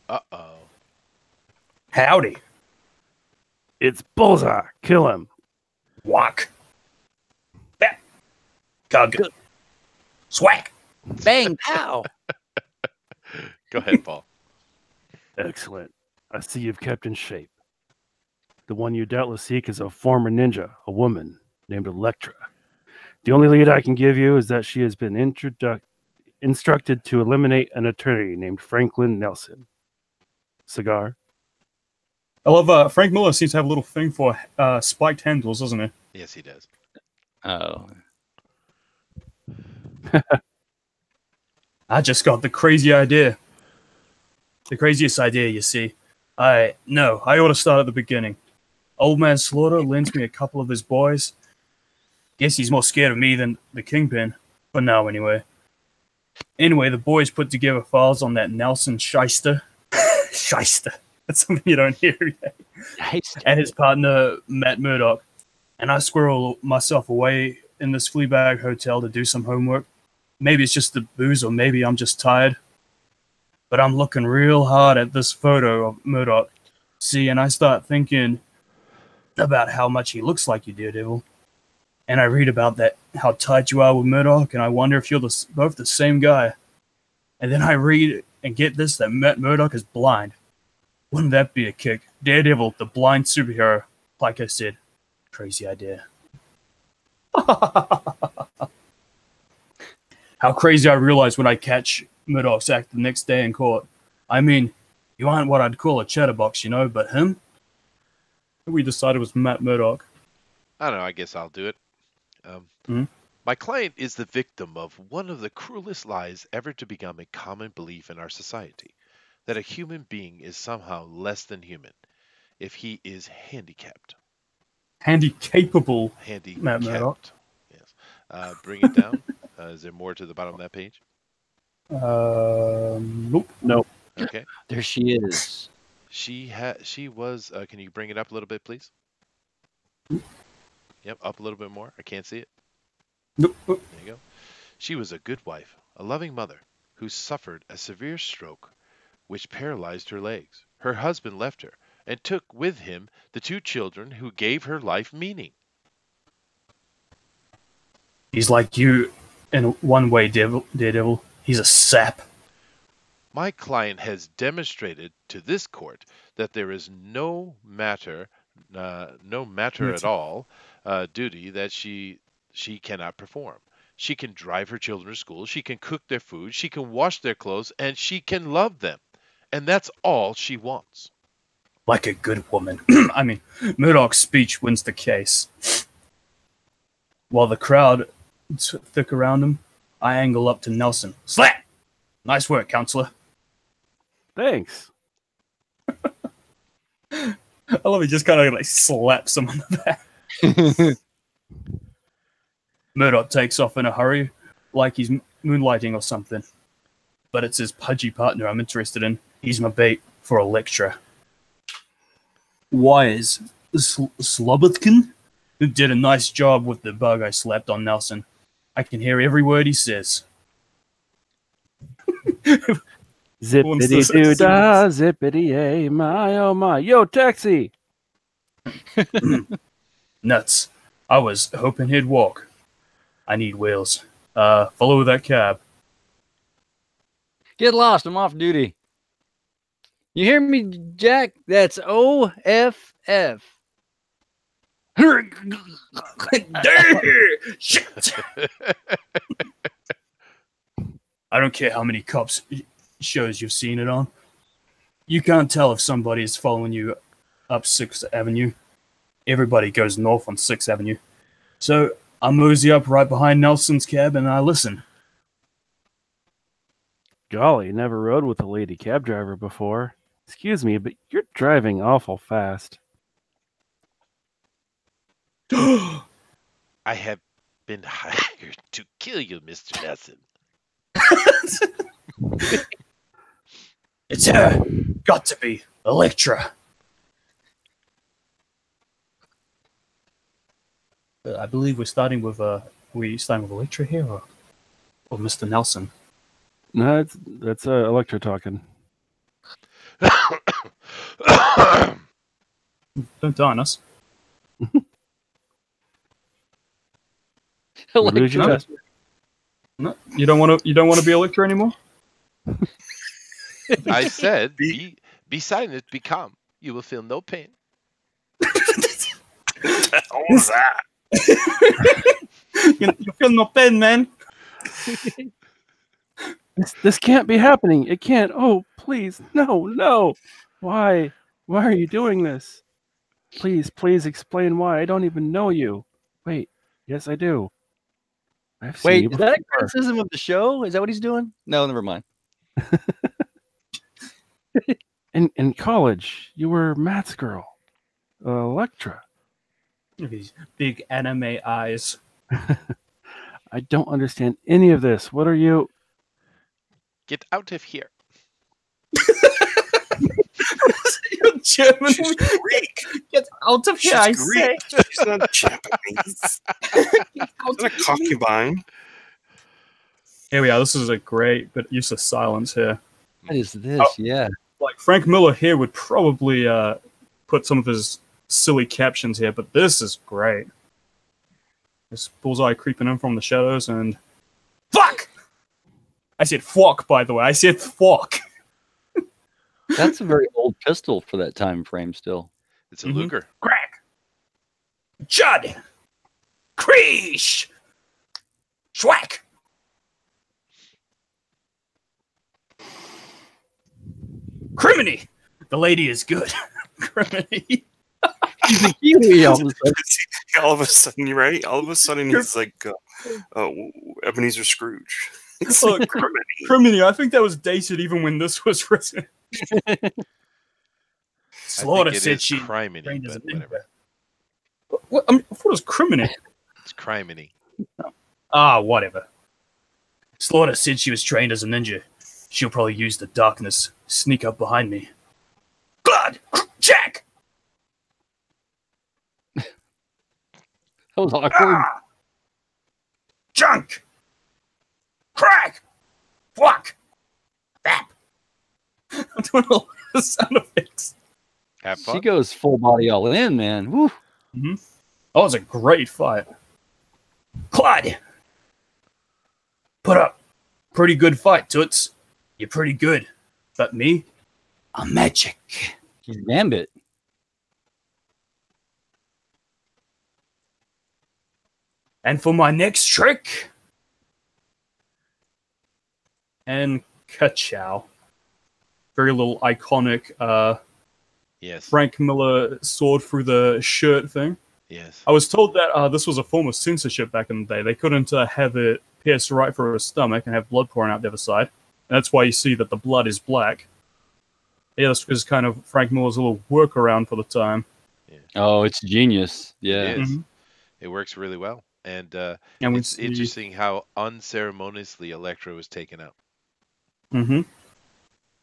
Speaker 1: Uh-oh.
Speaker 2: Howdy.
Speaker 5: It's Bullseye. Kill him.
Speaker 2: Walk. Bat. Cug. Swag.
Speaker 3: Bang, pow.
Speaker 1: Go ahead, Paul.
Speaker 5: Excellent. I see you've kept in shape. The one you doubtless seek is a former ninja, a woman named Electra. The only lead I can give you is that she has been instructed to eliminate an attorney named Franklin Nelson. Cigar?
Speaker 2: I love Frank Miller seems to have a little thing for spiked handles, doesn't he?
Speaker 1: Yes, he does.
Speaker 3: Oh.
Speaker 2: I just got the crazy idea. The craziest idea, you see. I ought to start at the beginning. Old man Slaughter lends me a couple of his boys. Guess he's more scared of me than the Kingpin. For now, anyway. Anyway, the boys put together files on that Nelson shyster. Shyster. That's something you don't hear yet.
Speaker 3: Nice.
Speaker 2: And his partner, Matt Murdock. And I squirrel myself away in this Fleabag hotel to do some homework. Maybe it's just the booze, or maybe I'm just tired. But I'm looking real hard at this photo of Murdock. See, and I start thinking about how much he looks like you, Daredevil. And I read about that, how tight you are with Murdock, and I wonder if you're both the same guy. And then I read and get this, that Matt Murdock is blind. Wouldn't that be a kick? Daredevil, the blind superhero. Like I said, crazy idea. How crazy I realized when I catch Murdoch's act the next day in court. I mean, you aren't what I'd call a chatterbox, you know, but him? We decided it was Matt Murdock.
Speaker 1: I don't know. I guess I'll do it. My client is the victim of one of the cruelest lies ever to become a common belief in our society, that a human being is somehow less than human if he is handicapped.
Speaker 2: Handy-capable
Speaker 1: Handicapped.
Speaker 2: Matt Murdock.
Speaker 1: Yes. Bring it down. Is there more to the bottom of that page?
Speaker 2: Nope.
Speaker 5: Nope.
Speaker 1: Okay.
Speaker 3: There she is.
Speaker 1: She was. Can you bring it up a little bit, please? Yep, up a little bit more. I can't see it.
Speaker 2: Nope.
Speaker 1: There you go. She was a good wife, a loving mother, who suffered a severe stroke, which paralyzed her legs. Her husband left her and took with him the 2 children who gave her life meaning.
Speaker 2: He's like you in one way, Daredevil. He's a sap.
Speaker 1: My client has demonstrated to this court that there is no matter no matter at all duty that she cannot perform. She can drive her children to school, she can cook their food, she can wash their clothes, and she can love them. And that's all she wants.
Speaker 2: Like a good woman. I mean, Murdoch's speech wins the case. While the crowd thick around him, I angle up to Nelson. Slap! Nice work, counselor.
Speaker 5: Thanks.
Speaker 2: I love he just kind of like slaps him on the back. Murdoch takes off in a hurry, like he's moonlighting or something. But it's his pudgy partner I'm interested in. He's my bait for Elektra. Wise Slobotkin, who did a nice job with the bug I slapped on Nelson. I can hear every word he says.
Speaker 5: Zippity doo dah, zippity yay, my oh my. Yo, taxi!
Speaker 2: Nuts. I was hoping he'd walk. I need wheels. Follow that cab.
Speaker 3: Get lost. I'm off duty. You hear me, Jack? That's OFF.
Speaker 2: Shit. I don't care how many cops shows you've seen it on. You can't tell if somebody is following you up 6th Avenue. Everybody goes north on 6th Avenue. So I mosey up right behind Nelson's cab and I listen.
Speaker 5: Golly, never rode with a lady cab driver before. Excuse me, but you're driving awful fast.
Speaker 1: I have been hired to kill you, Mr. Nelson.
Speaker 2: It's her. Got to be Electra. I believe we're starting with Electra here, or Mr. Nelson.
Speaker 5: No, that's Electra talking.
Speaker 2: Don't die on us.
Speaker 3: Electra.
Speaker 2: No, you don't want to be Electra anymore.
Speaker 1: I said, be silent, be calm. You will feel no pain.
Speaker 4: What was that?
Speaker 2: You feel no pain, man.
Speaker 5: This can't be happening. It can't. Oh, please, no. Why are you doing this? Please explain why. I don't even know you. Wait, yes, I do. I've seen you
Speaker 3: Wait, is that a
Speaker 5: before.
Speaker 3: criticism of the show? Is that what he's doing? No, never mind.
Speaker 5: In college, you were Matt's girl, Electra.
Speaker 2: These big anime eyes.
Speaker 5: I don't understand any of this. What are you?
Speaker 1: Get out of here.
Speaker 2: You're German.
Speaker 4: She's Greek.
Speaker 2: Get out of here,
Speaker 4: She's
Speaker 2: I
Speaker 4: Greek.
Speaker 2: say.
Speaker 4: She's not Japanese. She's not a concubine.
Speaker 2: Here we are. This is a great but use of silence here.
Speaker 3: What is this?
Speaker 2: Oh.
Speaker 3: Yeah.
Speaker 2: Like Frank Miller here would probably put some of his silly captions here, but this is great. This bullseye creeping in from the shadows and fuck. I said fuck, by the way. I said fuck.
Speaker 3: That's a very old pistol for that time frame still.
Speaker 1: It's a Luger.
Speaker 2: Crack. Judd. Creesh. Schwack. Criminy. The lady is good. Criminy.
Speaker 3: He's a Kiwi all of a sudden.
Speaker 4: All of a sudden, you're right. All of a sudden, he's like Ebenezer Scrooge. It's
Speaker 2: Look,
Speaker 4: like Criminy.
Speaker 2: Criminy. I think that was dated even when this was written. Slaughter said she
Speaker 1: criminy,
Speaker 2: trained as a
Speaker 1: but whatever.
Speaker 2: ninja. What? I thought it was criminy.
Speaker 1: It's criminy.
Speaker 2: Ah, whatever. Slaughter said she was trained as a ninja. She'll probably use the darkness, sneak up behind me. God! Jack!
Speaker 3: That was awkward.
Speaker 2: Ah! Junk! Crack! Fuck! Bap! I'm doing all the sound effects.
Speaker 1: Have fun.
Speaker 3: She goes full body all in, man. Woo.
Speaker 2: Mm-hmm. That was a great fight. Clyde! Put up. Pretty good fight, Toots. You're pretty good. But me? I'm magic.
Speaker 3: He's Gambit.
Speaker 2: And for my next trick, and ka-chow. Very little iconic
Speaker 1: Yes.
Speaker 2: Frank Miller sword through the shirt thing.
Speaker 1: Yes.
Speaker 2: I was told that this was a form of censorship back in the day. They couldn't have it pierce right through his stomach and have blood pouring out the other side. And that's why you see that the blood is black. Yeah, this was kind of Frank Miller's little workaround for the time.
Speaker 1: Yeah.
Speaker 3: Oh, it's genius. Yeah.
Speaker 1: It is.
Speaker 2: Mhm.
Speaker 1: It works really well. And
Speaker 2: And
Speaker 1: it's interesting how unceremoniously Elektra was taken out.
Speaker 2: Mm-hmm.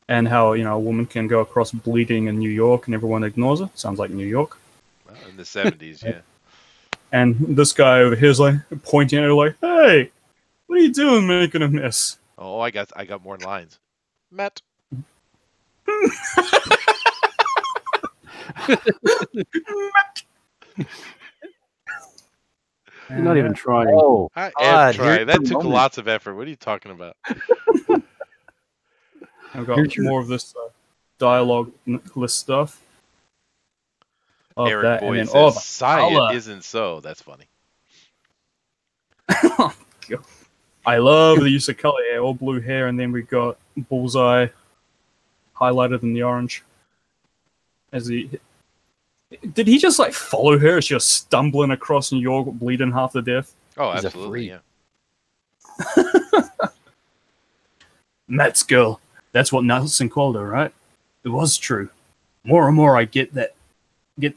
Speaker 2: And how, a woman can go across bleeding in New York and everyone ignores her. Sounds like New York.
Speaker 1: Well, in the 70s, yeah.
Speaker 2: And this guy over here is like pointing at her like, hey, what are you doing making a mess?
Speaker 1: Oh, I got more lines. Matt.
Speaker 5: You're not even trying.
Speaker 3: Oh,
Speaker 1: I am
Speaker 3: God,
Speaker 1: trying.
Speaker 3: here's
Speaker 1: That
Speaker 3: the
Speaker 1: took
Speaker 3: moment.
Speaker 1: lots of effort. What are you talking about?
Speaker 2: I've got
Speaker 3: Here's your-
Speaker 2: more of this dialogue list stuff. Of
Speaker 1: Eric
Speaker 2: that,
Speaker 1: Boyd
Speaker 2: and
Speaker 1: says,
Speaker 2: then, the
Speaker 1: "Sigh,
Speaker 2: color.
Speaker 1: it isn't so." That's funny.
Speaker 2: Oh, God. I love the use of color here. All blue hair, and then we got Bullseye highlighted in the orange. Did he just like follow her as she was stumbling across New York, bleeding half to death?
Speaker 1: Oh,
Speaker 3: He's a
Speaker 1: absolutely,
Speaker 3: freak.
Speaker 1: yeah.
Speaker 2: Matt's girl. That's what Nelson called her, right? It was true. More and more I get the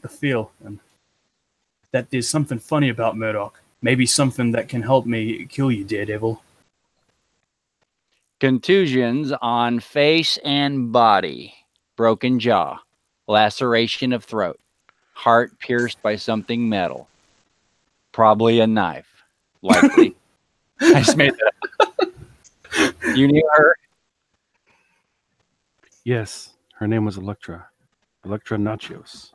Speaker 2: feel, and that there's something funny about Murdoch. Maybe something that can help me kill you, Daredevil.
Speaker 3: Contusions on face and body, broken jaw, laceration of throat, heart pierced by something metal, probably a knife, likely. I just made that up. You knew her?
Speaker 5: Yes, her name was Electra. Electra Nachos.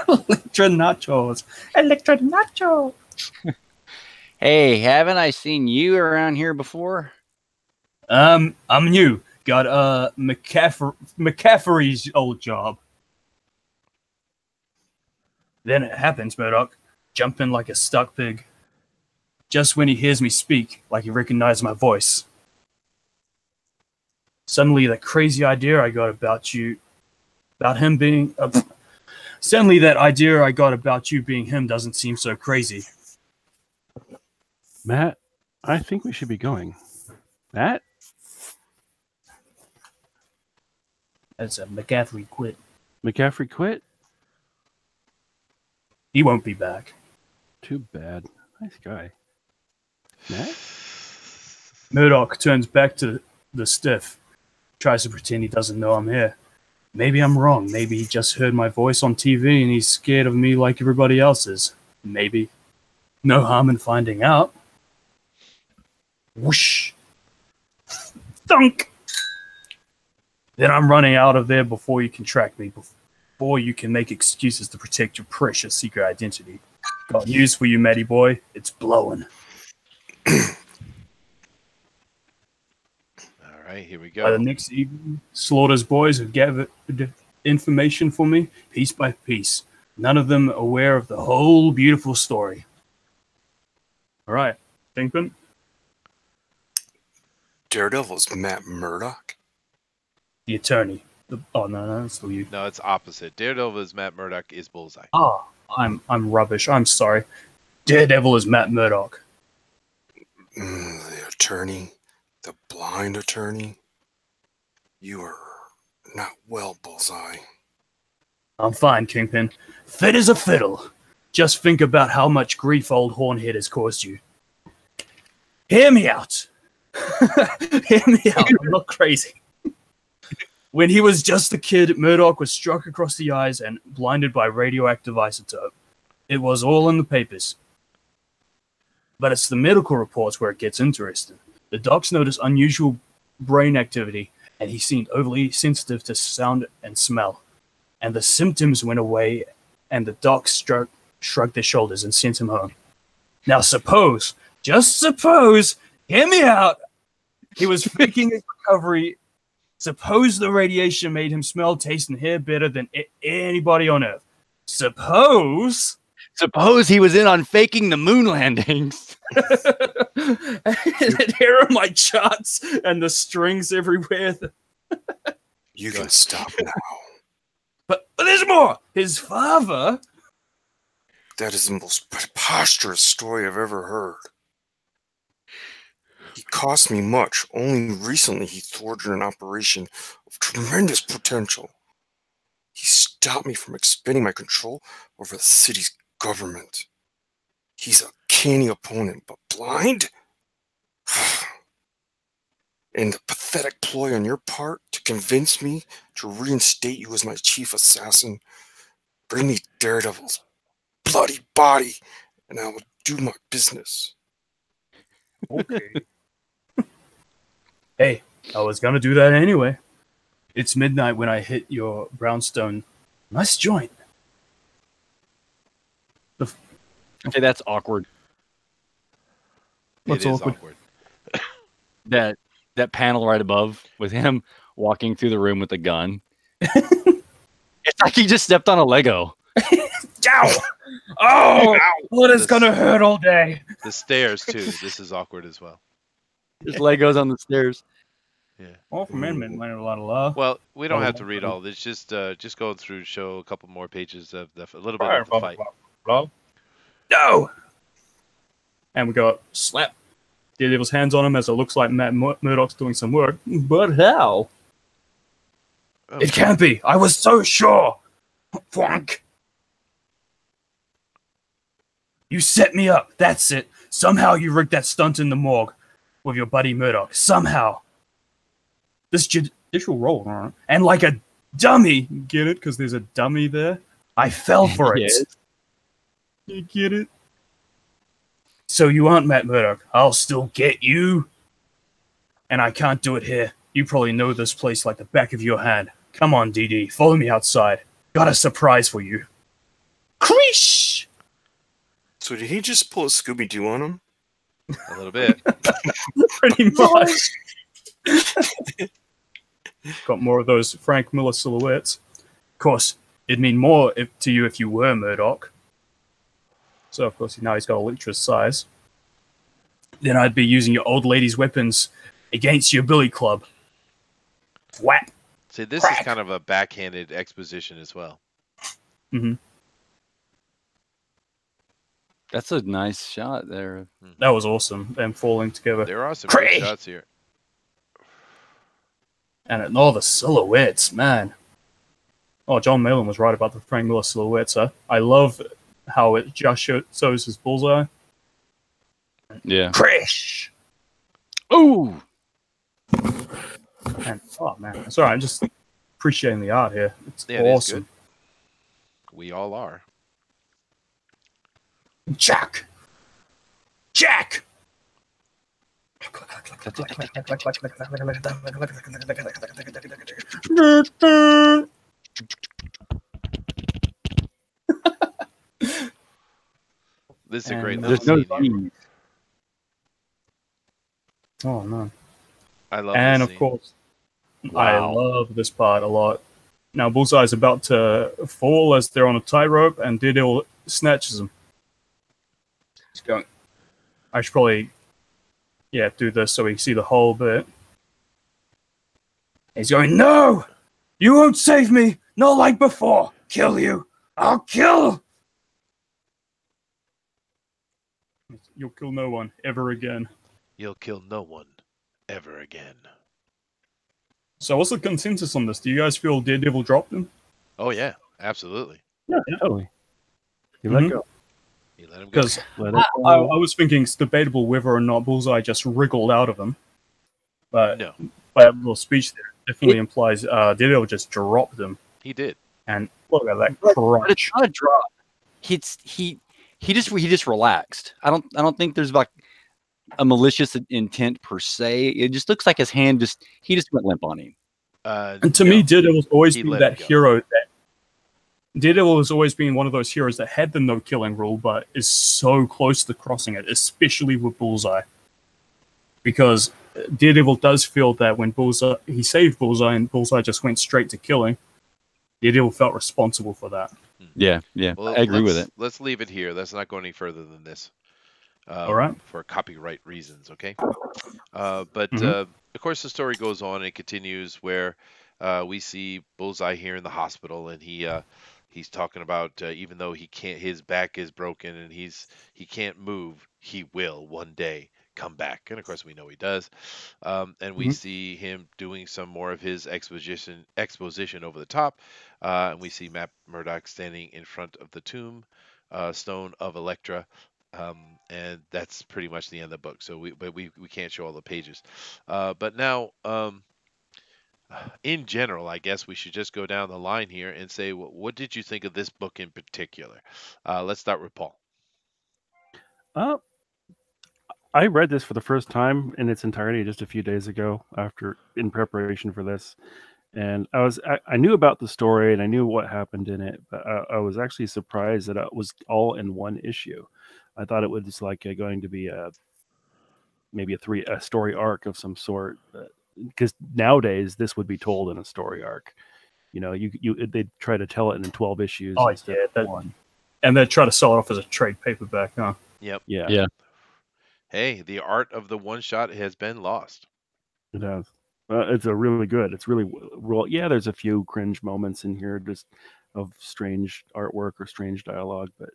Speaker 2: Electra Nachos. Electra Nacho.
Speaker 3: Hey, haven't I seen you around here before?
Speaker 2: I'm new. Got McCaffrey's old job. Then it happens, Murdoch. Jumping like a stuck pig. Just when he hears me speak, like he recognized my voice. Suddenly, the crazy idea I got about you, suddenly that idea I got about you being him doesn't seem so crazy.
Speaker 5: Matt, I think we should be going. Matt?
Speaker 2: As McCaffrey quit.
Speaker 5: McCaffrey quit?
Speaker 2: He won't be back.
Speaker 5: Too bad. Nice guy. Matt?
Speaker 2: Murdoch turns back to the stiff. Tries to pretend he doesn't know I'm here. Maybe I'm wrong. Maybe he just heard my voice on TV and he's scared of me like everybody else is. Maybe. No harm in finding out. Whoosh. Thunk. Then I'm running out of there before you can track me. Before you can make excuses to protect your precious secret identity. Got news for you, Matty boy. It's blowing.
Speaker 1: All right, here we
Speaker 2: By the
Speaker 1: go.
Speaker 2: next evening, Slaughter's boys have gathered information for me, piece by piece. None of them aware of the whole beautiful story. All right, Kingpin.
Speaker 4: Daredevil's Matt Murdock.
Speaker 2: The attorney. No, that's still you.
Speaker 1: No, it's opposite. Daredevil is Matt Murdock is Bullseye.
Speaker 2: Oh, I'm rubbish. I'm sorry. Daredevil is Matt Murdock.
Speaker 4: The attorney, the blind attorney. You are not well, Bullseye.
Speaker 2: I'm fine, Kingpin. Fit as a fiddle. Just think about how much grief old Hornhead has caused you. Hear me out. Hear me out. I'm not crazy. When he was just a kid, Murdoch was struck across the eyes and blinded by radioactive isotope. It was all in the papers. But it's the medical reports where it gets interesting. The docs noticed unusual brain activity, and he seemed overly sensitive to sound and smell. And the symptoms went away, and the docs shrugged their shoulders and sent him home. Now suppose, just suppose, hear me out, he was faking his recovery. Suppose the radiation made him smell, taste, and hear better than anybody on Earth. Suppose
Speaker 3: Suppose he was in on faking the moon landings.
Speaker 2: And here are my charts and the strings everywhere.
Speaker 4: You can stop now.
Speaker 2: But there's more. His father.
Speaker 4: That is the most preposterous story I've ever heard. He cost me much. Only recently he thwarted an operation of tremendous potential. He stopped me from expanding my control over the city's government. He's a canny opponent, but blind? And the pathetic ploy on your part to convince me to reinstate you as my chief assassin. Bring me Daredevil's bloody body, and I will do my business.
Speaker 2: Okay. Hey, I was gonna do that anyway. It's midnight when I hit your brownstone. Nice joint.
Speaker 3: Okay, that's awkward.
Speaker 2: What's
Speaker 1: It is
Speaker 2: awkward?
Speaker 3: That panel right above with him walking through the room with a gun. It's like he just stepped on a Lego.
Speaker 2: Ow! Oh, blood is gonna hurt all day.
Speaker 1: The stairs too. This is awkward as well.
Speaker 3: There's Legos on the stairs.
Speaker 1: Yeah.
Speaker 2: All from Inman, learn a lot of love.
Speaker 1: Well, we don't have to read all this. Just going through, show a couple more pages of a little bit of the fight.
Speaker 2: No! And we go up, slap. Daredevil's hands on him as it looks like Matt Murdock's doing some work. But how?
Speaker 1: Oh.
Speaker 2: It can't be. I was so sure. Fwank. You set me up. That's it. Somehow you rigged that stunt in the morgue with your buddy Murdock. Somehow. This judicial role, right? And like a dummy. Get it? Because there's a dummy there. I fell for it.
Speaker 3: Yes.
Speaker 2: You get it? So you aren't Matt Murdock. I'll still get you. And I can't do it here. You probably know this place like the back of your hand. Come on, DD. Follow me outside. Got a surprise for you. Creesh!
Speaker 4: So did he just pull a Scooby-Doo on him?
Speaker 1: A little bit.
Speaker 2: Pretty much. Got more of those Frank Miller silhouettes. Of course, it'd mean more to you if you were Murdock. So, of course, now he's got Electra's size. Then I'd be using your old lady's weapons against your billy club. Whap!
Speaker 1: See, this
Speaker 2: Crack.
Speaker 1: is kind of a backhanded exposition as well.
Speaker 2: Mm-hmm.
Speaker 3: That's a nice shot there.
Speaker 2: That was awesome. Them falling together.
Speaker 1: There are some
Speaker 2: Cray.
Speaker 1: good shots here.
Speaker 2: And all the silhouettes, man. Oh, John Malin was right about the Frank Miller silhouettes, huh? I love how it just shows his bullseye.
Speaker 3: Yeah.
Speaker 2: Crash!
Speaker 3: Ooh!
Speaker 2: And, oh, man. Sorry, I'm just appreciating the art here. It's
Speaker 1: Yeah, it is
Speaker 2: awesome.
Speaker 1: good. We all are.
Speaker 2: Jack! Jack!
Speaker 1: This is a great
Speaker 2: And
Speaker 1: little
Speaker 3: There's no
Speaker 1: scene here.
Speaker 3: scene.
Speaker 2: Oh, no.
Speaker 1: I love
Speaker 2: And,
Speaker 1: this
Speaker 2: of
Speaker 1: scene.
Speaker 2: course, I
Speaker 3: Wow.
Speaker 2: love this part a lot. Now, Bullseye's about to fall as they're on a tightrope, and Daredevil snatches him. He's going, I should probably, do this so we can see the whole bit. He's going, no! You won't save me! Not like before! Kill you! I'll kill! You'll kill no one ever again.
Speaker 1: You'll kill no one ever again.
Speaker 2: So what's the consensus on this? Do you guys feel Daredevil dropped him?
Speaker 1: Oh yeah, absolutely.
Speaker 5: Yeah, totally. You let
Speaker 2: Mhm.
Speaker 5: go.
Speaker 1: You let him go.
Speaker 2: Because
Speaker 5: Let it
Speaker 2: I
Speaker 5: go.
Speaker 2: was thinking it's debatable whether or not Bullseye just wriggled out of him. But
Speaker 1: No,
Speaker 2: by a little speech there, definitely implies Daredevil just dropped him.
Speaker 1: he did.
Speaker 2: And look at that
Speaker 3: But
Speaker 2: crunch.
Speaker 3: it's not a drop. He just relaxed. I don't think there's like a malicious intent per se. It just looks like his hand he just went limp on him.
Speaker 2: And to me, Daredevil's always
Speaker 1: He
Speaker 2: been
Speaker 1: let
Speaker 2: that
Speaker 1: it go.
Speaker 2: hero that Daredevil has always been one of those heroes that had the no killing rule, but is so close to crossing it, especially with Bullseye. Because Daredevil does feel that when he saved Bullseye and Bullseye just went straight to killing, Daredevil felt responsible for that.
Speaker 3: Yeah, yeah,
Speaker 1: Well,
Speaker 3: I agree with it.
Speaker 1: let's leave it here. Let's not go any further than this.
Speaker 2: All right.
Speaker 1: For copyright reasons, okay? But
Speaker 2: Mhm.
Speaker 1: of course, the story goes on and it continues where we see Bullseye here in the hospital, and he's talking about even though he can't, his back is broken, and he can't move, he will one day come back. And of course, we know he does. And we
Speaker 2: Mhm.
Speaker 1: see him doing some more of his exposition over the top, and we see Matt Murdock standing in front of the tomb stone of Elektra. And that's pretty much the end of the book. So we can't show all the pages. But now, in general, I guess we should just go down the line here and say, what did you think of this book in particular? Let's start with Paul.
Speaker 5: Uh, I read this for the first time in its entirety just a few days ago in preparation for this. And I knew about the story and I knew what happened in it, but I was actually surprised that it was all in one issue. I thought it was like going to be maybe a story arc of some sort, because nowadays this would be told in a story arc. You know, they try to tell it in 12 issues
Speaker 2: Oh,
Speaker 5: instead
Speaker 2: yeah,
Speaker 5: of one.
Speaker 2: And they try to sell it off as a trade paperback, huh?
Speaker 1: Yep.
Speaker 5: Yeah,
Speaker 3: Yeah.
Speaker 1: Hey, the art of the one shot has been lost.
Speaker 5: it has. It's a really good. It's really well. Yeah, there's a few cringe moments in here, just of strange artwork or strange dialogue, but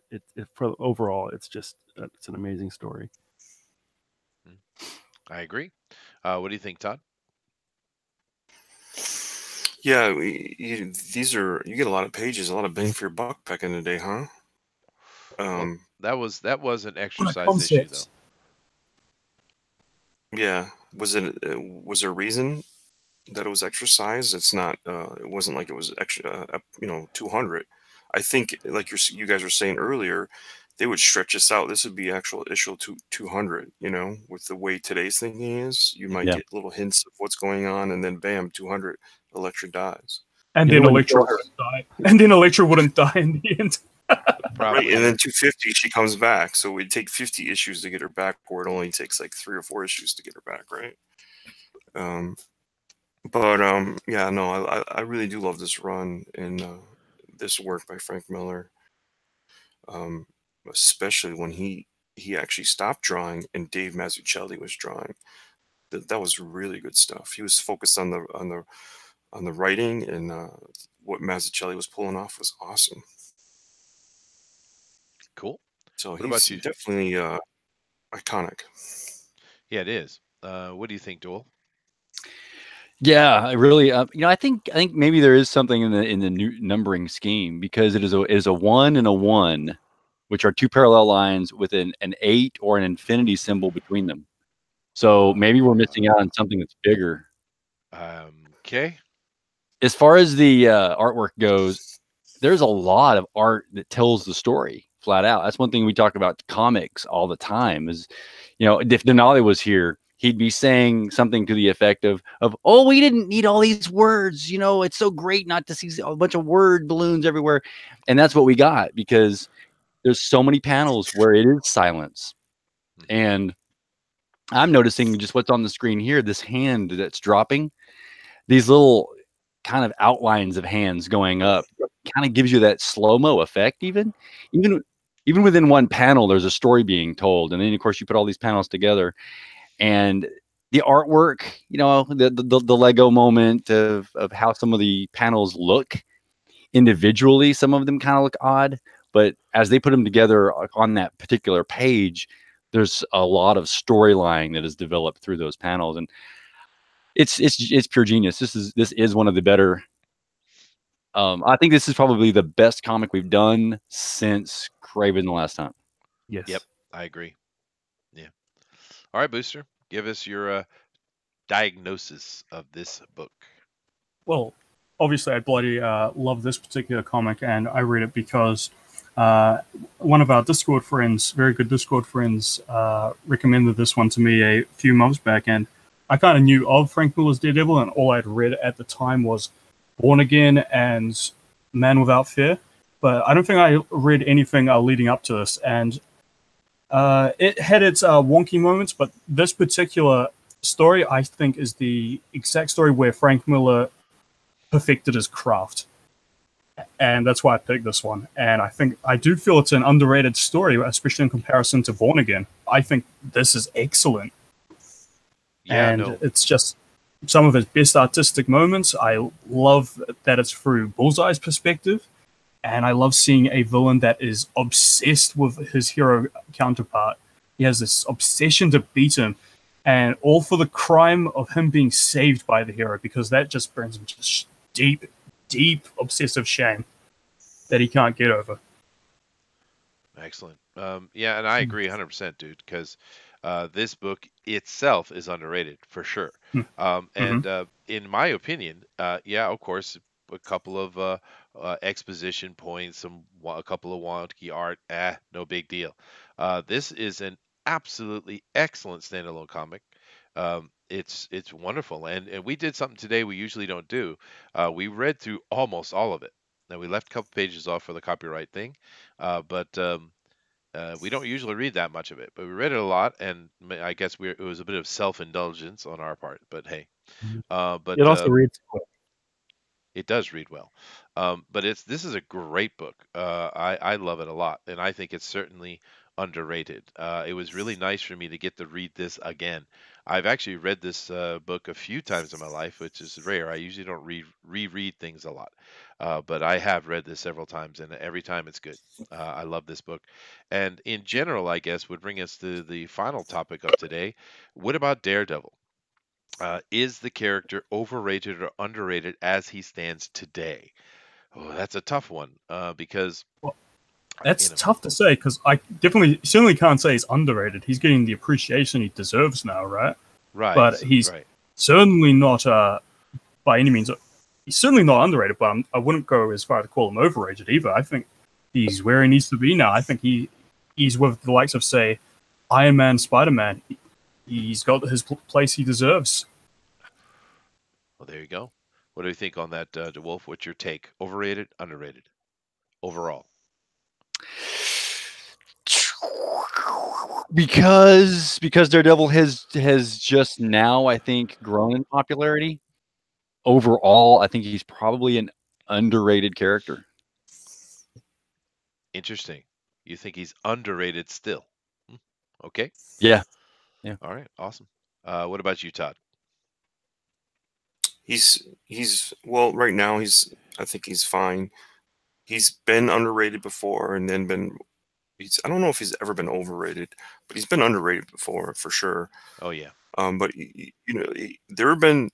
Speaker 5: for overall, it's an amazing story.
Speaker 1: I agree. What do you think, Todd?
Speaker 4: Yeah, these are, you get a lot of pages, a lot of bang for your buck back in the day, huh?
Speaker 1: Well, that was an exercise issue, though.
Speaker 2: Concepts.
Speaker 4: Yeah, was there a reason that it was exercise? It's not. It wasn't like it was extra. 200. I think, like you guys were saying earlier, they would stretch this out. This would be actual issue 200. You know, with the way today's thinking is, you might
Speaker 3: Yeah.
Speaker 4: get little hints of what's going on, and then bam, 200. Elektra dies.
Speaker 2: And
Speaker 3: You
Speaker 2: then
Speaker 3: know when
Speaker 2: Electra
Speaker 3: you kill her-
Speaker 2: wouldn't die. And then Electra wouldn't die in the end.
Speaker 1: Probably.
Speaker 4: Right, and then 250, she comes back. So it'd take 50 issues to get her back, or it only takes like 3 or 4 issues to get her back, right? Yeah, no, I really do love this run and this work by Frank Miller, especially when he actually stopped drawing and Dave Mazzucchelli was drawing. That was really good stuff. He was focused on the writing, and what Mazzucchelli was pulling off was awesome.
Speaker 1: Cool.
Speaker 4: So
Speaker 1: What
Speaker 4: he's
Speaker 1: about you?
Speaker 4: definitely iconic.
Speaker 1: Yeah, it is. What do you think, Joel?
Speaker 3: Yeah, I really, I think maybe there is something in the new numbering scheme, because it is a 1 and a 1, which are two parallel lines with an 8 or an infinity symbol between them. So maybe we're missing out on something that's bigger.
Speaker 1: Okay.
Speaker 3: As far as the artwork goes, there's a lot of art that tells the story flat out. That's one thing we talk about comics all the time is, if Denali was here, he'd be saying something to the effect of, oh, we didn't need all these words. It's so great not to see a bunch of word balloons everywhere. And that's what we got, because there's so many panels where it is silence. And I'm noticing just what's on the screen here, this hand that's dropping, these little kind of outlines of hands going up, kind of gives you that slow-mo effect. Even within one panel, there's a story being told. And then, of course, you put all these panels together. And the artwork, the Lego moment of how some of the panels look individually, some of them kind of look odd, but as they put them together on that particular page, there's a lot of storyline that is developed through those panels, and it's pure genius. This is one of the better. I think this is probably the best comic we've done since Kraven the Last Time.
Speaker 5: Yes.
Speaker 1: Yep, I agree. Yeah. All right, Booster, give us your diagnosis of this book.
Speaker 2: Well, obviously, I bloody love this particular comic, and I read it because one of our Discord friends, very good Discord friends, recommended this one to me a few months back, and I kind of knew of Frank Miller's Daredevil, and all I'd read at the time was Born Again and Man Without Fear, but I don't think I read anything leading up to this, and it had its wonky moments, but this particular story, I think, is the exact story where Frank Miller perfected his craft. and that's why I picked this one. And I do feel it's an underrated story, especially in comparison to Born Again. I think this is excellent,
Speaker 1: Yeah,
Speaker 2: and
Speaker 1: no,
Speaker 2: it's just some of his best artistic moments. I love that it's through Bullseye's perspective, and I love seeing a villain that is obsessed with his hero counterpart. He has this obsession to beat him, and all for the crime of him being saved by the hero, because that just brings him just deep, deep obsessive shame that he can't get over.
Speaker 1: excellent. Yeah, and I agree 100%, dude, because this book itself is underrated for sure.
Speaker 2: Mm-hmm.
Speaker 1: And in my opinion, yeah, of course, a couple of exposition points, a couple of wonky art, no big deal. This is an absolutely excellent standalone comic. It's wonderful, and we did something today we usually don't do. We read through almost all of it. Now we left a couple pages off for the copyright thing, but we don't usually read that much of it, but we read it a lot, and I guess it was a bit of self-indulgence on our part. But hey, but
Speaker 5: It also reads quick.
Speaker 1: it does read well. But this is a great book. I love it a lot, and I think it's certainly underrated. It was really nice for me to get to read this again. I've actually read this book a few times in my life, which is rare. I usually don't reread things a lot, but I have read this several times, and every time it's good. I love this book, and in general, I guess would bring us to the final topic of today. What about Daredevil? Is the character overrated or underrated as he stands today? Oh, that's a tough one because
Speaker 2: Well, that's
Speaker 1: you know,
Speaker 2: tough to say, because I certainly can't say he's underrated. He's getting the appreciation he deserves now, right? But he's
Speaker 1: right.
Speaker 2: certainly not, by any means, he's certainly not underrated, but I wouldn't go as far to call him overrated either. I think he's where he needs to be now. I think he's with the likes of, say, Iron Man, Spider-Man. He's got his place he deserves.
Speaker 1: Well, there you go. What do you think on that, DeWolf? What's your take? Overrated, underrated, overall?
Speaker 3: Because Daredevil has just now, I think, grown in popularity. Overall, I think he's probably an underrated character.
Speaker 1: Interesting. You think he's underrated still? Okay.
Speaker 3: Yeah.
Speaker 1: All right. Awesome. What about you, Todd?
Speaker 4: He's well right now. I think he's fine. He's been underrated before, and then been. I don't know if he's ever been overrated, but he's been underrated before for sure.
Speaker 1: Oh yeah.
Speaker 4: But there have been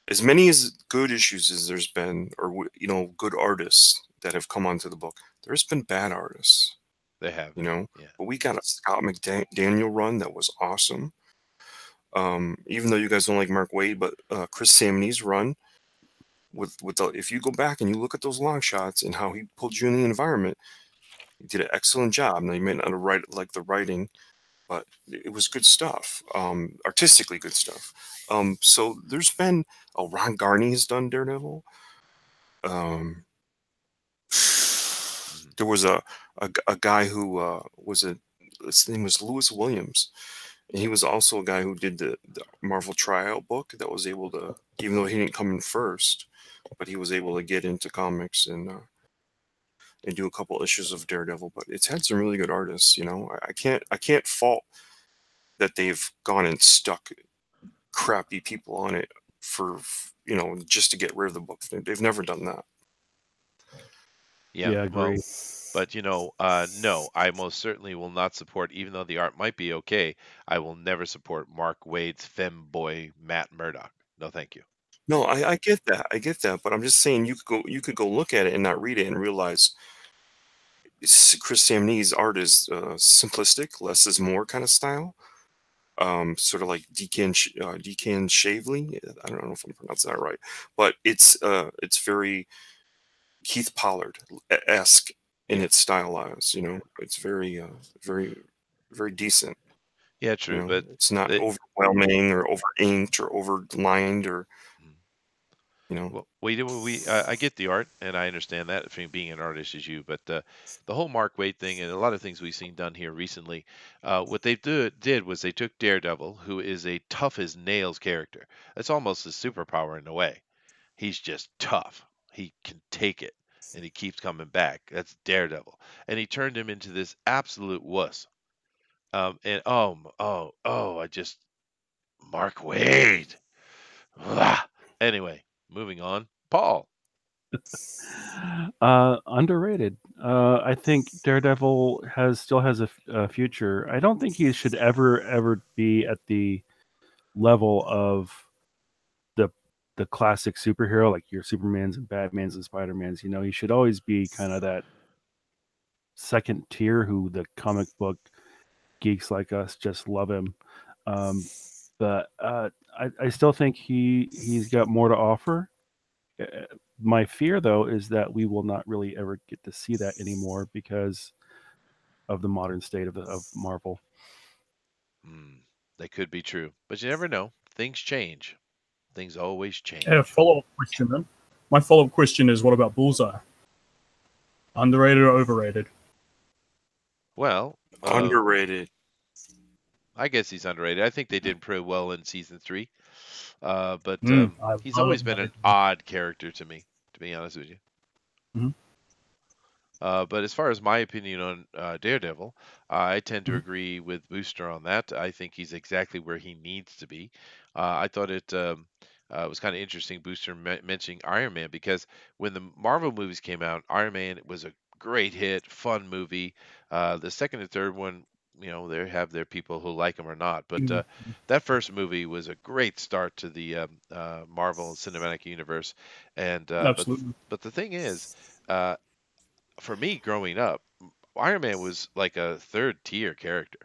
Speaker 4: as many as good issues as there's been, or good artists that have come onto the book. There's been bad artists.
Speaker 1: They have.
Speaker 4: Yeah.
Speaker 1: But
Speaker 4: we got a Scott McDaniel run that was awesome. Even though you guys don't like Mark Waid, but Chris Samnee's run if you go back and you look at those long shots and how he pulled you in the environment, he did an excellent job. Now you may not like the writing, but it was good stuff. Artistically good stuff. So there's been Ron Garney has done Daredevil. There was a guy who his name was Lewis Williams. And he was also a guy who did the Marvel tryout book that was able to, even though he didn't come in first, but he was able to get into comics and do a couple issues of Daredevil. But it's had some really good artists. I can't fault that they've gone and stuck crappy people on it for just to get rid of the book. They've never done that.
Speaker 1: Yeah,
Speaker 5: I agree.
Speaker 1: well, but no, I most certainly will not support, even though the art might be okay, I will never support Mark Waid's femboy Matt Murdock. No, thank you.
Speaker 4: No, I get that. I get that. But I'm just saying you could go look at it and not read it and realize Chris Samnee's art is simplistic, less is more kind of style. Sort of like Deacon Shavely. I don't know if I'm pronouncing that right, but it's very Keith Pollard-esque in its stylized. It's very very decent.
Speaker 1: Yeah, true, but
Speaker 4: it's not overwhelming or over inked or over lined or
Speaker 1: Well, I get the art, and I understand that from being an artist as you, but the whole Mark Waid thing and a lot of things we've seen done here recently, what they did was they took Daredevil, who is a tough as nails character. That's almost his superpower in a way. He's just tough. He can take it. and he keeps coming back. That's Daredevil, and he turned him into this absolute wuss. And I just Mark Waid. Blah. Anyway, moving on. Paul.
Speaker 5: Underrated. I think Daredevil still has a future. I don't think he should ever be at the level of the classic superhero, like your Supermans and Batmans and Spider-Mans. You know, he should always be kind of that second tier who the comic book geeks like us just love him. But I still think he's got more to offer. My fear, though, is that we will not really ever get to see that anymore because of the modern state of Marvel.
Speaker 1: That could be true, but you never know. Things change. Things always change.
Speaker 2: Yeah, follow-up question then. My follow-up question is, what about Bullseye? Underrated or overrated?
Speaker 1: Well,
Speaker 4: Underrated.
Speaker 1: I guess he's underrated. I think they did pretty well in season 3. But he's
Speaker 2: I
Speaker 1: always
Speaker 2: love
Speaker 1: been
Speaker 2: that.
Speaker 1: an odd character to me, to be honest with you.
Speaker 2: Mhm.
Speaker 1: But as far as my opinion on Daredevil, I tend to agree with Booster on that. I think he's exactly where he needs to be. I thought it was kind of interesting, Booster mentioning Iron Man, because when the Marvel movies came out, Iron Man was a great hit, fun movie. The second and third one, they have their people who like them or not. But that first movie was a great start to the Marvel Cinematic Universe. And
Speaker 2: Absolutely.
Speaker 1: but the thing is, for me growing up, Iron Man was like a third tier character.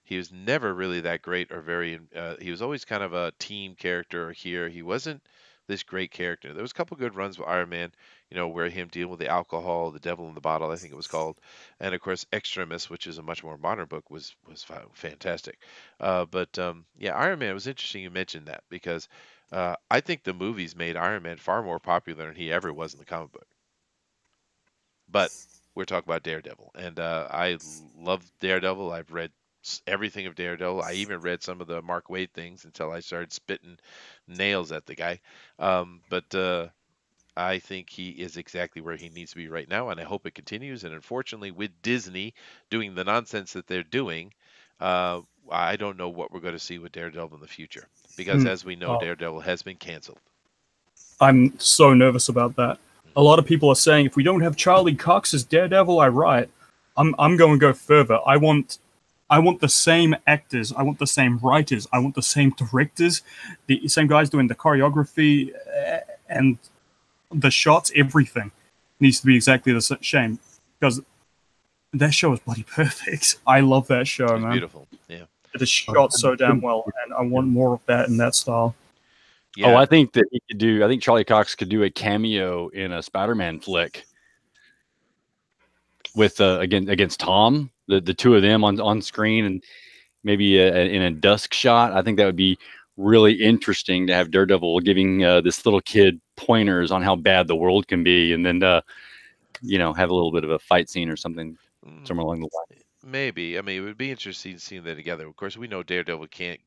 Speaker 1: He was never really that great or very. He was always kind of a team character here. He wasn't this great character. There was a couple good runs with Iron Man, where him dealing with the alcohol, the devil in the bottle, I think it was called, and of course Extremis, which is a much more modern book, was fantastic. But yeah, Iron Man was interesting. You mentioned that because I think the movies made Iron Man far more popular than he ever was in the comic book. But we're talking about Daredevil, and I love Daredevil. I've read everything of Daredevil. I even read some of the Mark Waid things until I started spitting nails at the guy. But I think he is exactly where he needs to be right now, and I hope it continues. And unfortunately, with Disney doing the nonsense that they're doing, I don't know what we're going to see with Daredevil in the future. Because as we know, Daredevil has been canceled.
Speaker 2: I'm so nervous about that. A lot of people are saying if we don't have Charlie Cox as Daredevil, I riot. I'm going to go further. I want the same actors. I want the same writers. I want the same directors. The same guys doing the choreography and the shots. Everything needs to be exactly the same because that show is bloody perfect. I love that show, man.
Speaker 1: Beautiful, yeah.
Speaker 2: It is shot so damn well, and I want more of that in that style.
Speaker 3: Yeah. Oh, I think that he could do. I think Charlie Cox could do a cameo in a Spider-Man flick with against Tom, the two of them on screen, and maybe in a dusk shot. I think that would be really interesting to have Daredevil giving this little kid pointers on how bad the world can be, and then have a little bit of a fight scene or something somewhere along the line.
Speaker 1: Maybe. I mean, it would be interesting seeing that together. Of course, we know Daredevil can't